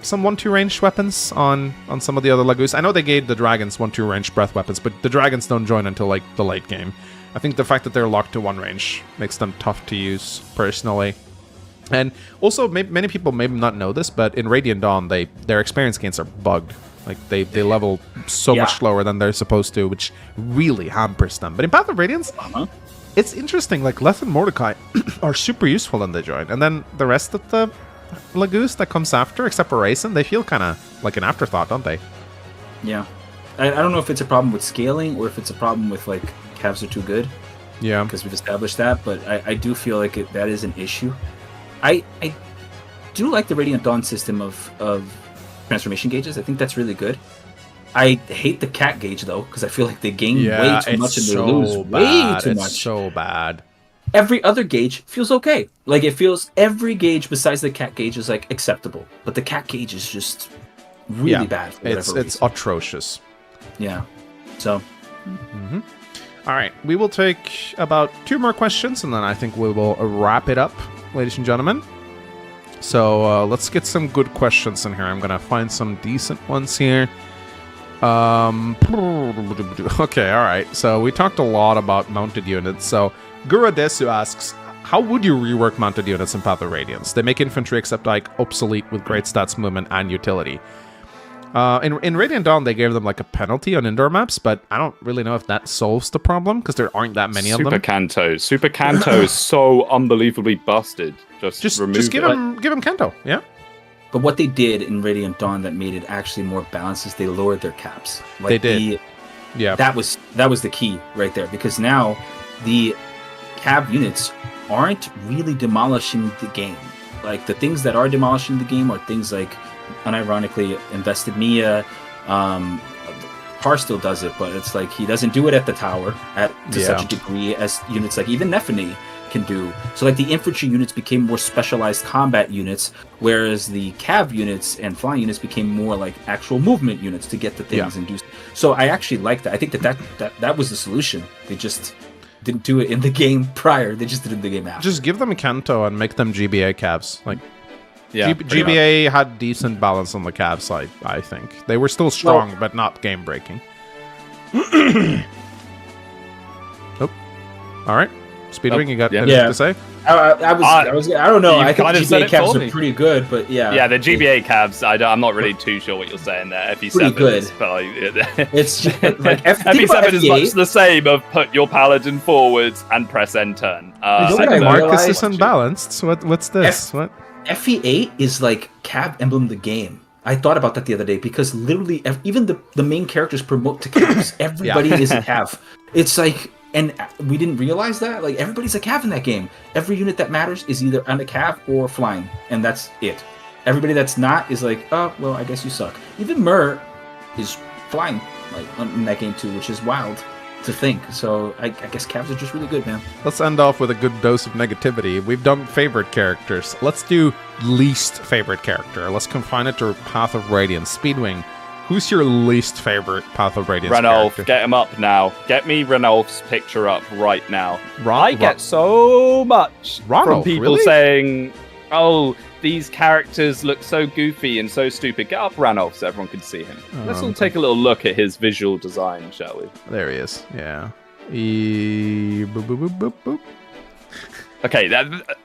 some 1-2 ranged weapons on some of the other Laguz. I know they gave the dragons 1-2 ranged breath weapons, but the dragons don't join until, like, the late game. I think the fact that they're locked to 1 range makes them tough to use, personally. And also, many people may not know this, but in Radiant Dawn, their experience gains are bugged. Like, they level so much slower than they're supposed to, which really hampers them. But in Path of Radiance, it's interesting. Like, Leth and Mordecai are super useful when they join. And then the rest of the Laguz that comes after, except for Raisin, they feel kind of like an afterthought, don't they? Yeah. I don't know if it's a problem with scaling or if it's a problem with, like, Cavs are too good. Yeah. Because we've established that, but I do feel like that is an issue. I do like the Radiant Dawn system of transformation gauges. I think that's really good. I hate the cat gauge, though, because I feel like they gain way too much and they lose way too much. It's so bad. Every other gauge feels okay. Like, it feels every gauge besides the cat gauge is, like, acceptable. But the cat gauge is just really bad for whatever reason. It's atrocious. Yeah. So... All right, we will take about 2 more questions, and then I think we will wrap it up, ladies and gentlemen. So let's get some good questions in here. I'm going to find some decent ones here. Okay, all right. So we talked a lot about mounted units. So Guradesu asks, how would you rework mounted units in Path of Radiance? They make infantry except like obsolete with great stats, movement, and utility. In Radiant Dawn, they gave them like a penalty on indoor maps, but I don't really know if that solves the problem because there aren't that many of them. Super Kanto is so unbelievably busted. Just give him Kanto, yeah. But what they did in Radiant Dawn that made it actually more balanced is they lowered their caps. Like, they did. That was the key right there, because now the cab units aren't really demolishing the game. Like, the things that are demolishing the game are things like, unironically, invested Mia. Par still does it, but it's like he doesn't do it at the tower to such a degree as units like even Nephany can do. So like the infantry units became more specialized combat units, whereas the cav units and flying units became more like actual movement units to get the things and do. So I actually like that. I think that was the solution. They just didn't do it in the game prior. They just did it in the game after. Just give them Kanto and make them GBA cavs. Like, Yeah, GBA had decent balance on the cav side, I think. They were still strong, but not game breaking. Oh, all right. Speedwing, you got anything to say? I don't know. I think kind of GBA said it cavs for are me. pretty good, but yeah. Yeah, the GBA cavs, I'm not really too sure what you're saying there. FE7 Pretty good. is, but It's just, like FE7 is much FE8. the same of put your paladin forwards and press end turn. Marcus is unbalanced. What's this? What? FE8 is like Cav Emblem the game. I thought about that the other day because literally even the main characters promote to Cavs. Everybody is a Cav. It's like, and we didn't realize that. Like everybody's a Cav in that game. Every unit that matters is either on a Cav or flying, and that's it. Everybody that's not is like, oh well, I guess you suck. Even 𝗵 is flying like in that game too, which is wild to think. So I guess Cavs are just really good, man. Let's end off with a good dose of negativity. We've done favorite characters. Let's do least favorite character. Let's confine it to Path of Radiance. Speedwing, who's your least favorite Path of Radiance Ranulph, character? get him up now. Get me Ranulph's picture up right now. I get so much from people saying, oh, these characters look so goofy and so stupid. Get up Ranulph so everyone can see him. Let's all take a little look at his visual design, shall we? There he is. Yeah. Boop. Okay,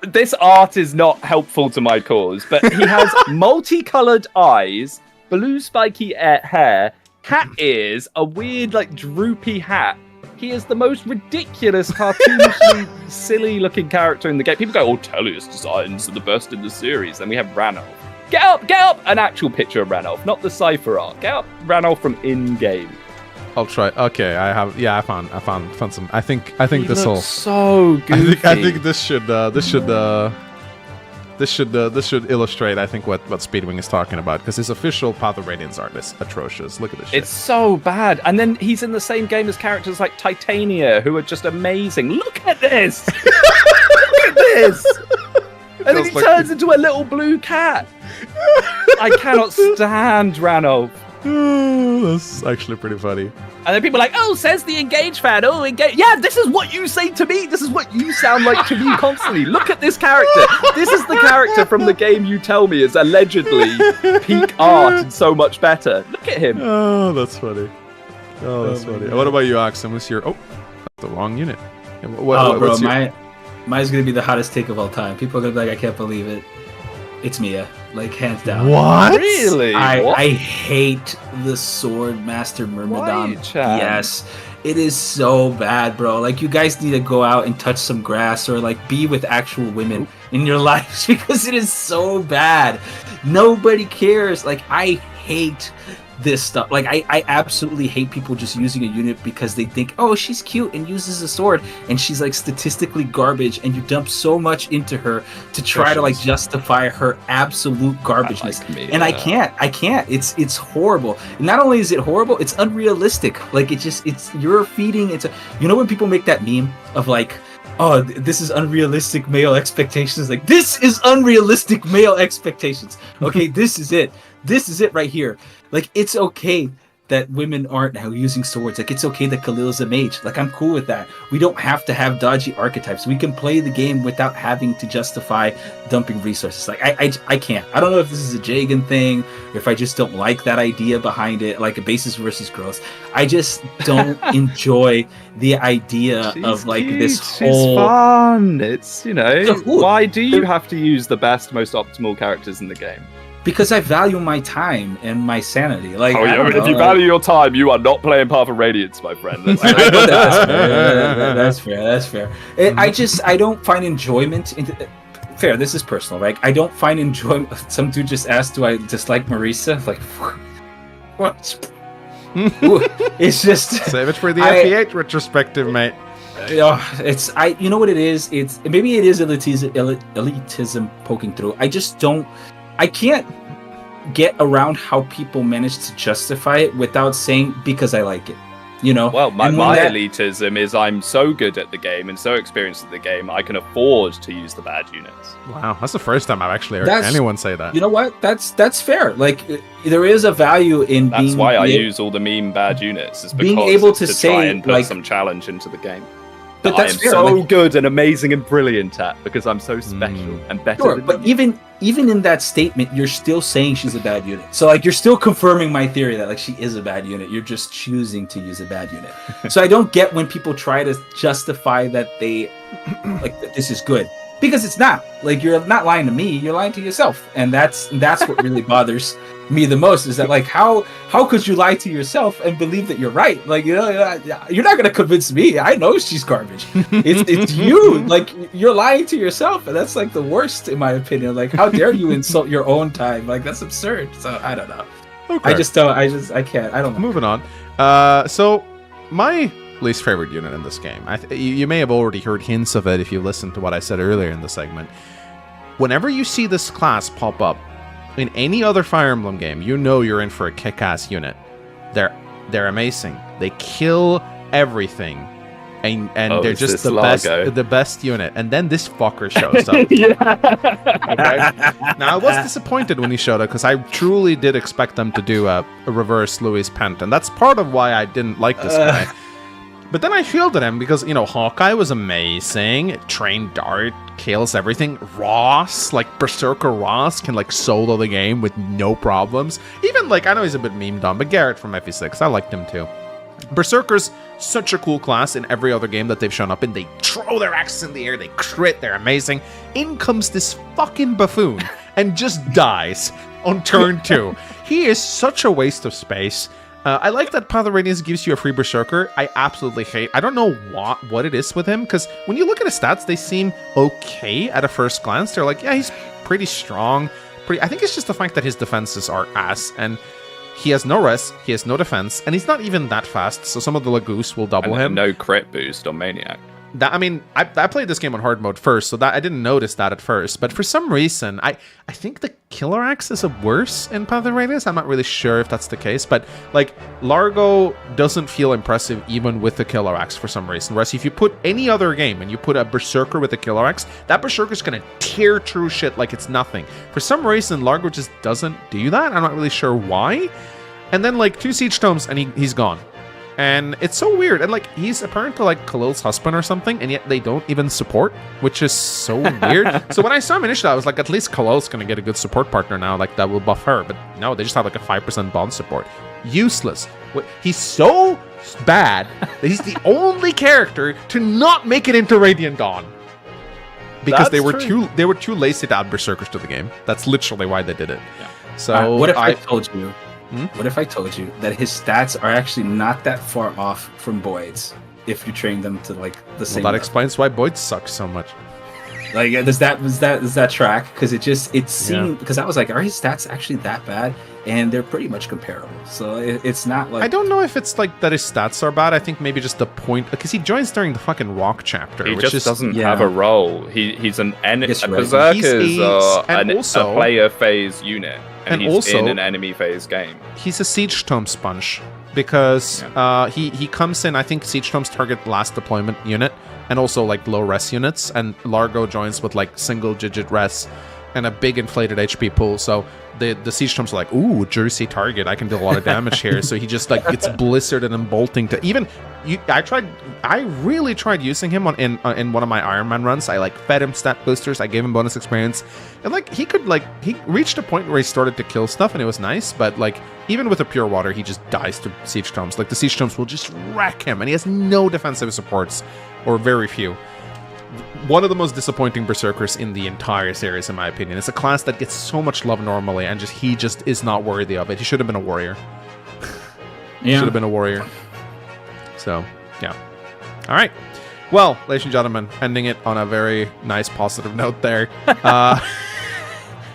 this art is not helpful to my cause, but he has multicolored eyes, blue spiky hair, cat ears, a weird, like, droopy hat. He is the most ridiculous, cartoonishly silly-looking character in the game. People go, oh, Tellius designs are the best in the series. Then we have Ranulph. Get up! An actual picture of Ranulph, not the cipher art. Get up Ranulph from in-game. I'll try. Okay, I have. Yeah, I found some. I think this will. So goofy. I think this should illustrate. I think what Speedwing is talking about, because his official Path of Radiance art is atrocious. Look at this shit. It's so bad. And then he's in the same game as characters like Titania, who are just amazing. Look at this. Look at this. And then he turns into a little blue cat. I cannot stand Ranulph. That's actually pretty funny. And then people are like, oh, says the Engage fan. Oh, Engage. Yeah, this is what you say to me. This is what you sound like to me constantly. Look at this character. This is the character from the game you tell me is allegedly peak art and so much better. Look at him. Oh, that's funny. Oh, that's funny. What about you, Axum? What's your... Oh, that's the wrong unit. Mine's going to be the hottest take of all time. People are going to be like, I can't believe it. It's Mia. Like, hands down. What? Really? I hate the Sword Master Myrmidon. Yes. It is so bad, bro. Like, you guys need to go out and touch some grass or, like, be with actual women in your lives because it is so bad. Nobody cares. Like, I hate this stuff. Like, I absolutely hate people just using a unit because they think, oh, she's cute and uses a sword and she's like statistically garbage, and you dump so much into her to try to like justify her absolute garbageness. And I can't. It's horrible. And not only is it horrible, it's unrealistic. Like you're feeding into, you know, when people make that meme of like, oh, this is unrealistic male expectations. Like, this is unrealistic male expectations. Okay, this is it. This is it right here. Like, it's okay that women aren't now using swords. Like, it's okay that Khalil's a mage. Like, I'm cool with that. We don't have to have dodgy archetypes. We can play the game without having to justify dumping resources. Like, I can't. I don't know if this is a Jagan thing, or if I just don't like that idea behind it, like a basis versus growth. I just don't enjoy the idea of, like, this whole... She's fun. It's, you know, why do you have to use the best, most optimal characters in the game? Because I value my time and my sanity. Like, if you value your time, you are not playing Path of Radiance, my friend. That's fair. That's fair. I don't find enjoyment in. Fair. This is personal, right? I don't find enjoyment. Some dude just asked, "Do I dislike Marisa?" Like, what? It's just save it for the FE8 retrospective, mate. You know what it is? Maybe it is elitism poking through. I can't get around how people manage to justify it without saying because I like it. Well, my And when that- elitism is I'm so good at the game and so experienced at the game, I can afford to use the bad units. Wow, that's the first time I've actually heard That's- anyone say that. You know what? That's fair. Like, there is a value in That's being. why I use all the meme bad units. Is because being able it's to try say, and put like- some challenge into the game. But that that's I am fair, so like- good and amazing and brilliant at because I'm so special and better. Sure, than but you. even in that statement, you're still saying she's a bad unit. So like, you're still confirming my theory that like she is a bad unit. You're just choosing to use a bad unit. So I don't get when people try to justify that they like that this is good, because it's not. Like, you're not lying to me, you're lying to yourself, and that's what really bothers me the most, is that like how could you lie to yourself and believe that you're right? Like, you're not gonna convince me. I know she's garbage. It's you. Like, you're lying to yourself, and that's like the worst in my opinion. Like, how dare you insult your own time? Like, that's absurd. So I don't know. Okay. I can't. I don't know. Moving on. So my least favorite unit in this game. You may have already heard hints of it if you listened to what I said earlier in the segment. Whenever you see this class pop up in any other Fire Emblem game, you know you're in for a kick-ass unit. They're amazing. They kill everything, and they're just the best unit. And then this fucker shows up. Okay? Now I was disappointed when he showed up because I truly did expect them to do a reverse 𝗬𝗏𝗏, and that's part of why I didn't like this guy. But then I fielded him because, Hawkeye was amazing. Trained Dart, kills everything. Ross, like Berserker Ross, can like solo the game with no problems. Even like, I know he's a bit memed on, but Garrett from 𝗵𝗫6, I liked him too. Berserker's such a cool class in every other game that they've shown up in. They throw their axes in the air, they crit, they're amazing. In comes this fucking buffoon and just dies on turn 2. He is such a waste of space. I like that Path of Radiance gives you a free Berserker. I absolutely hate. I don't know what it is with him, because when you look at his stats, they seem okay at a first glance. They're like, yeah, he's pretty strong. I think it's just the fact that his defenses are ass, and he has no res, he has no defense, and he's not even that fast. So some of the Lagoose will double him. No crit boost on Maniac. I played this game on hard mode first, so that I didn't notice that at first. But for some reason, I think the Killer Axe is worse in Path of Radiance. I'm not really sure if that's the case, but like Largo doesn't feel impressive even with the Killer Axe for some reason. Whereas if you put any other game and you put a Berserker with a Killer Axe, that Berserker's gonna tear through shit like it's nothing. For some reason, Largo just doesn't do that. I'm not really sure why. And then like 2 Siege Tomes and he's gone. And it's so weird. And like, he's apparently like Khalil's husband or something, and yet they don't even support, which is so weird. So when I saw him initially, I was like, at least Khalil's gonna get a good support partner now, like that will buff her. But no, they just have like a 5% bond support. Useless. He's so bad that he's the only character to not make it into Radiant Dawn. Because they were too lazy to add Berserkers to the game. That's literally why they did it. Yeah. So what if I told you? What if I told you that his stats are actually not that far off from Boyd's if you train them to like the same? Well, that level? explains why Boyd sucks so much. Like, does that track? Because it seemed, because I was like, are his stats actually that bad? And they're pretty much comparable. So it's not like, I don't know if it's like that his stats are bad. I think maybe just the point, because he joins during the fucking Rock chapter. He which just doesn't have a role. He's an enemy. Right. Berserkers are also a player phase unit. And he's also, in an enemy phase game. He's a Siege Tome sponge because he comes in, I think Siege Tomes target last deployment unit and also like low res units, and Largo joins with like single digit res and a big inflated HP pool. So the Siege Tomes are like, ooh, juicy target, I can do a lot of damage here. So he just like gets blistered and bolting to even. I really tried using him in one of my Iron Man runs. I like fed him stat boosters. I gave him bonus experience, and like he reached a point where he started to kill stuff, and it was nice. But like even with a pure water, he just dies to Siege Tomes. Like the Siege Tomes will just wreck him, and he has no defensive supports, or very few. One of the most disappointing Berserkers in the entire series, in my opinion. It's a class that gets so much love normally, and he just is not worthy of it. He should have been a warrior. Should have been a warrior. So, yeah. All right. Well, ladies and gentlemen, ending it on a very nice positive note there.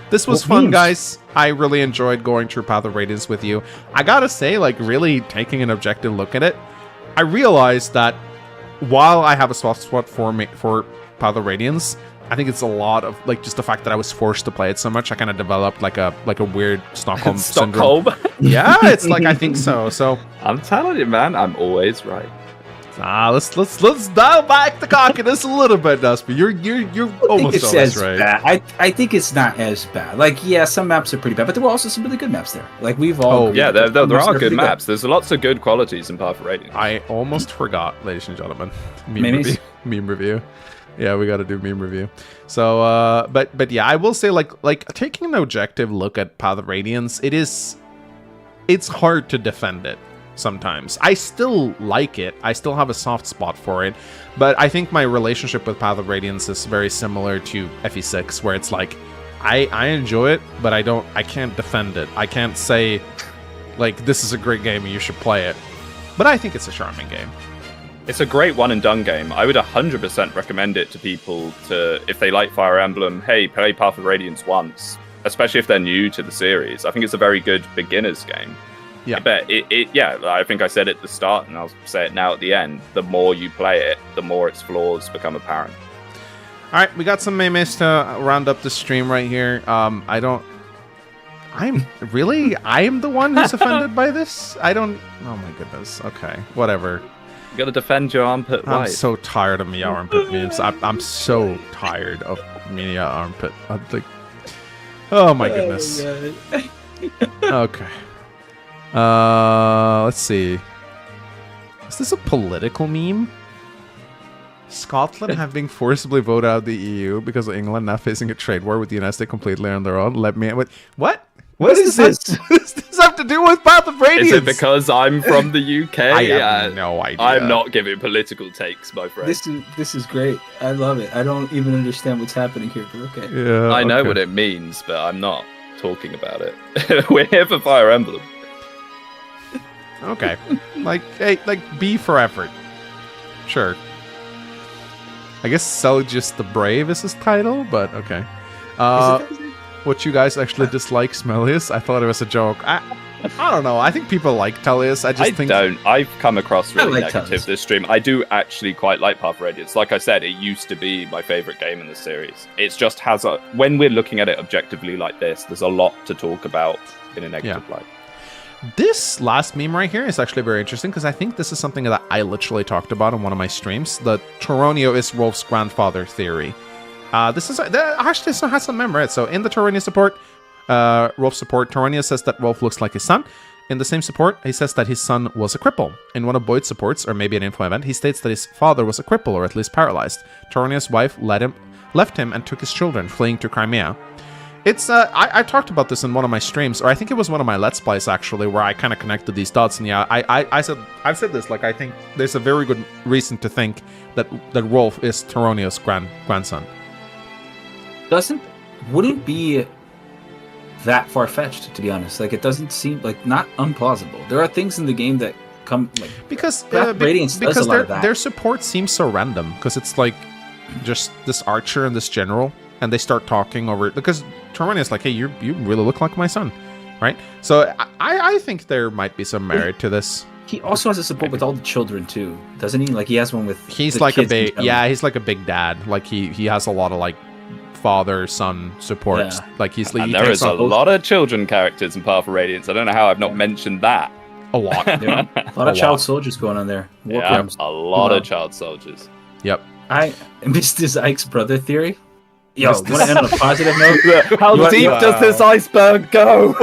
This was fun, guys. I really enjoyed going through Path of Radiance with you. I gotta say, like, really taking an objective look at it, I realized that while I have a soft spot for Path of Radiance, I think it's a lot of like just the fact that I was forced to play it so much. I kind of developed like a weird Stockholm syndrome. Yeah, it's like I think so. So I'm telling you, man, I'm always right. Let's dial back the cockiness a little bit, Dusty. You're almost always right. Bad. I think it's not as bad. Like, yeah, some maps are pretty bad, but there were also some really good maps there. Like we've all. Yeah, there are good maps. There's lots of good qualities in Path of Radiance. I almost forgot, ladies and gentlemen. Meme review. Yeah, we got to do meme review. So, but yeah, I will say like taking an objective look at Path of Radiance, it's hard to defend it. Sometimes I still like it. I still have a soft spot for it, but I think my relationship with Path of Radiance is very similar to 𝗵𝗁, where it's like I enjoy it, but I can't defend it. I can't say like this is a great game and you should play it. But I think it's a charming game. It's a great one and done game. I would 100% recommend it to people if they like Fire Emblem. Hey, play Path of Radiance once, especially if they're new to the series. I think it's a very good beginner's game. Yeah, but I think I said it at the start, and I'll say it now at the end. The more you play it, the more its flaws become apparent. All right, we got some memes to round up the stream right here. I'm the one who's offended by this. Oh my goodness. Okay, whatever. You gotta defend your armpit. I'm so tired of Mia armpit memes. I'm so tired of Mia armpit. I'm like, oh my goodness. Okay. Let's see. Is this a political meme? Scotland have been forcibly voted out of the EU because of England now facing a trade war with the United States completely on their own. What? What does this? What does this have to do with Path of Radiance? Is it because I'm from the UK? I have no idea. I'm not giving political takes, my friend. This is great. I love it. I don't even understand what's happening here, but okay. Yeah, I know what it means, but I'm not talking about it. We're here for Fire Emblem. Okay. B for effort. Sure. I guess 𝗪𝗔𝗿𝗂 is his title, but okay. What you guys actually dislike 𝗪𝗔𝗿𝗂? I thought it was a joke. I don't know. I think people like 𝗪𝗔𝗂. I don't. I've come across really negative this stream. I do actually quite like Path of Radiance. Like I said, it used to be my favorite game in the series. It just has when we're looking at it objectively like this, there's a lot to talk about in a negative light. This last meme right here is actually very interesting because I think this is something that I literally talked about in one of my streams. The Toronio is Rolf's grandfather theory. This actually has some memory. So in the Toronio support, Rolf support, Toronio says that Rolf looks like his son. In the same support, he says that his son was a cripple. In one of Boyd's supports, or maybe an info event, he states that his father was a cripple or at least paralyzed. Toronio's wife left him and took his children, fleeing to Crimea. It's I talked about this in one of my streams, or I think it was one of my Let's Plays actually, where I kind of connected these dots. And yeah, I've said this, like I think there's a very good reason to think that Rolf is Toronio's grandson. Wouldn't be that far-fetched, to be honest. Like, it doesn't seem like not implausible. There are things in the game that come like because Radiance does a lot of that. Their support seems so random because it's like just this archer and this general, and they start talking over it because Toronio's like, hey, you really look like my son, right? So I think there might be some merit to this. He also has a support with all the children too, doesn't he? Like he has one with. He's like a big he's like a big dad. Like he has a lot of like father-son support. Yeah. Like there is a lot of children characters in Path of Radiance. I don't know how I've not mentioned that. A lot. Yeah. A lot of child soldiers going on there. Yeah, a lot of child soldiers. Yep. I missed this Ike's brother theory. Yo, you want to end on a positive note? How deep does this iceberg go?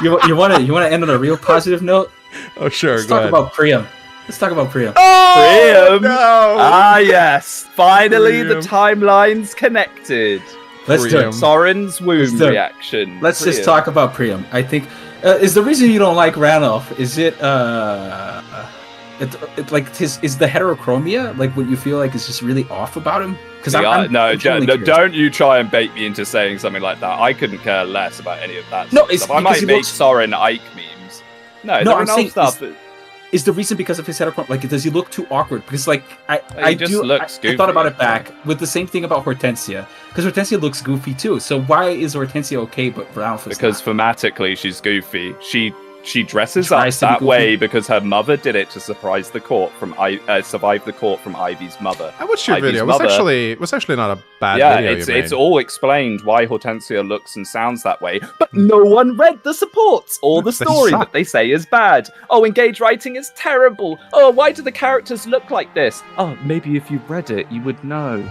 you want to end on a real positive note? Oh, sure. Let's talk about 𝗵𝗁. Let's talk about 𝗵𝗁. Oh, 𝗵𝗁! No. Ah, yes. Finally, the timeline's connected. Let's do it. Soren's womb reaction. Let's just talk about 𝗵𝗁. I think is the reason you don't like Ranulf. Is it like is the heterochromia like what you feel like is just really off about him? Because don't you try and bait me into saying something like that. I couldn't care less about any of that. No, it's I might make Soren Ike memes. No, I'm saying stuff. Is the reason because of his heterochromia? Like, does he look too awkward? Because like I thought about it back with the same thing about 𝗵𝗁cia, because 𝗵𝗁cia looks goofy too. So why is 𝗵𝗁cia okay but Ranulf is because thematically she's goofy. She She dresses up Tries to be that goofy. way because her mother did it to surprise the court from survive the court from Ivy's mother. I watched your Ivy's video. mother- It was actually not a bad Yeah, video it's you made. it's all explained why Hortensia looks and sounds that way, but no one read the supports or the They story suck. that they say is bad. Oh, engaged writing is terrible. Oh, why do the characters look like this? Oh, maybe if you've read it, you would know.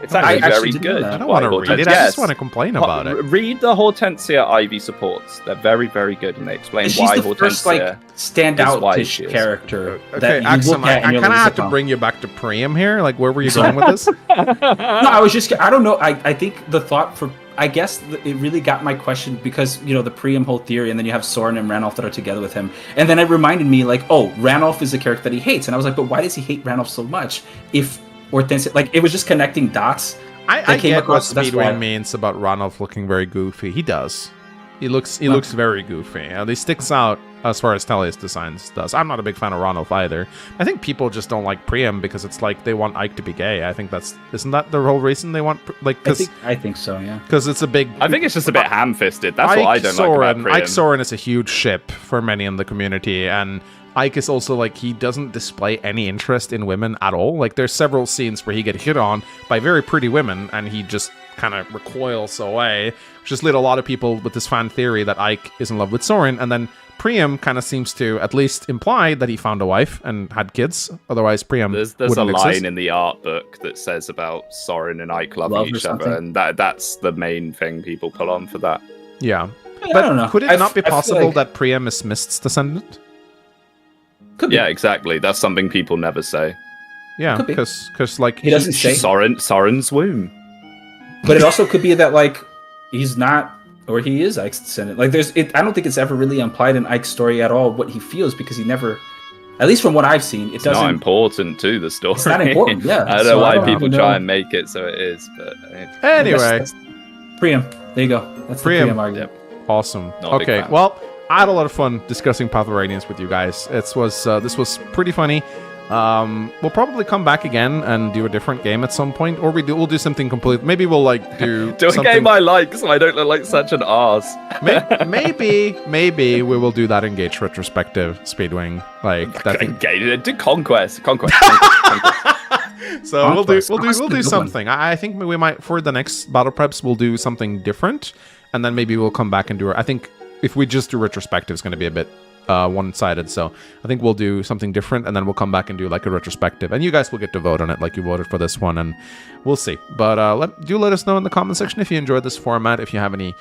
It's I actually actually very didn't know good. that. I don't why want to read it. Hortensia- I Yes. just want to complain about it. Read the Hortensia Ivy supports. They're very, very good, and they explain She's why the Hortensia. first like why standout she is. character Okay, that you Axum, look at I and you're kind of like, have to "Oh." bring you back to Priam here. Like, where were you going with this? No, I was just, I don't know. I think the thought for, I guess it really got my question because, you know, the Priam whole theory, and then you have Soren and Ranulf that are together with him. And then it reminded me, like, oh, Ranulf is a character that he hates. And I was like, but why does he hate Ranulf so much? If Hortensia, like, it was just connecting dots. I came get what across- that's why- Speedwing means about Ranulf looking very goofy. He does. He looks very goofy. He sticks out as far as Tellius designs does. I'm not a big fan of Ranulf either. I think people just don't like Priam because it's like they want Ike to be gay. I think isn't that the whole reason they want, like, I think so, yeah. because it's a big. I think it's just a bit ham-fisted. That's what I don't like about Priam. Ike Soren is a huge ship for many in the community, and Ike is also like, he doesn't display any interest in women at all. Like, there's several scenes where he gets hit on by very pretty women, and he just kind of recoils away, which just lit a lot of people with this fan theory that Ike is in love with Soren, and then Priam kind of seems to at least imply that he found a wife and had kids. Otherwise, Priam There's a wouldn't line exist. in the art book that says about Soren and Ike loving Love or each other, something. and that's the main thing people pull on for that. Yeah. I But don't know. could it I not be f- I feel possible like- that Priam is Mist's descendant? Could be. Yeah, exactly. That's something people never say. Yeah, Could be. because like He doesn't say. Soren's womb. But it also could be that, like, he's not, or he is Ike's descendant. Like, I don't think it's ever really implied in Ike's story at all what he feels, because he never, at least from what I've seen, it It's doesn't. not important to the story. It's not important, yeah. I don't So know why I don't people know. try and make it so it is, but Anyway, That's Priam. There you go. That's Priam. the Priam argument. awesome. Not a big Okay, fan. well, I had a lot of fun discussing Path of Radiance with you guys. This was pretty funny. We'll probably come back again and do a different game at some point, or we'll do something complete. Maybe we'll like do do a something. game I like so I don't look like such an arse. Maybe we will do that Engage retrospective Speedwing, like that. Okay, do conquest. So Conquest. we'll Conquest do is a good one. something. I think we might, for the next battle preps, we'll do something different, and then maybe we'll come back and do. I think if we just do retrospective, it's going to be a bit one-sided. So I think we'll do something different, and then we'll come back and do like a retrospective, and you guys will get to vote on it, like you voted for this one, and we'll see. But let us know in the comment section if you enjoyed this format. If you have any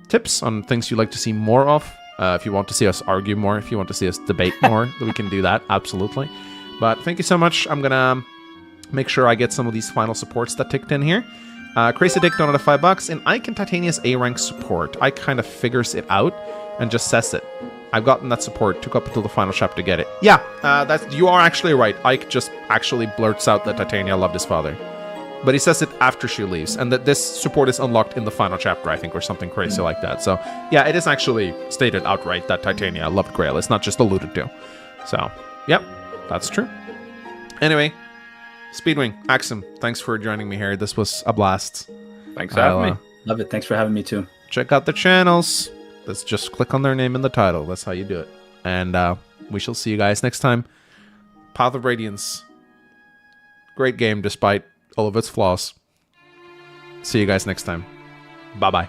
tips on things you'd like to see more of. If you want to see us argue more, if you want to see us debate more, we can do that, absolutely. But thank you so much. I'm gonna make sure I get some of these final supports that ticked in here. Crazy Dick donated $5, and Ike and Titania's A-rank support. Ike kind of figures it out and just says it. I've gotten that support. Took up until the final chapter to get it. Yeah, you are actually right. Ike just actually blurts out that Titania loved his father. But he says it after she leaves, and that this support is unlocked in the final chapter, I think, or something crazy like that. So, yeah, it is actually stated outright that Titania loved Grail. It's not just alluded to. So, yep, that's true. Anyway, Speedwing, Axum, thanks for joining me here. This was a blast. Thanks for having me. Love it. Thanks for having me too. Check out the channels. Let's just click on their name in the title. That's how you do it. And we shall see you guys next time. Path of Radiance. Great game despite all of its flaws. See you guys next time. Bye-bye.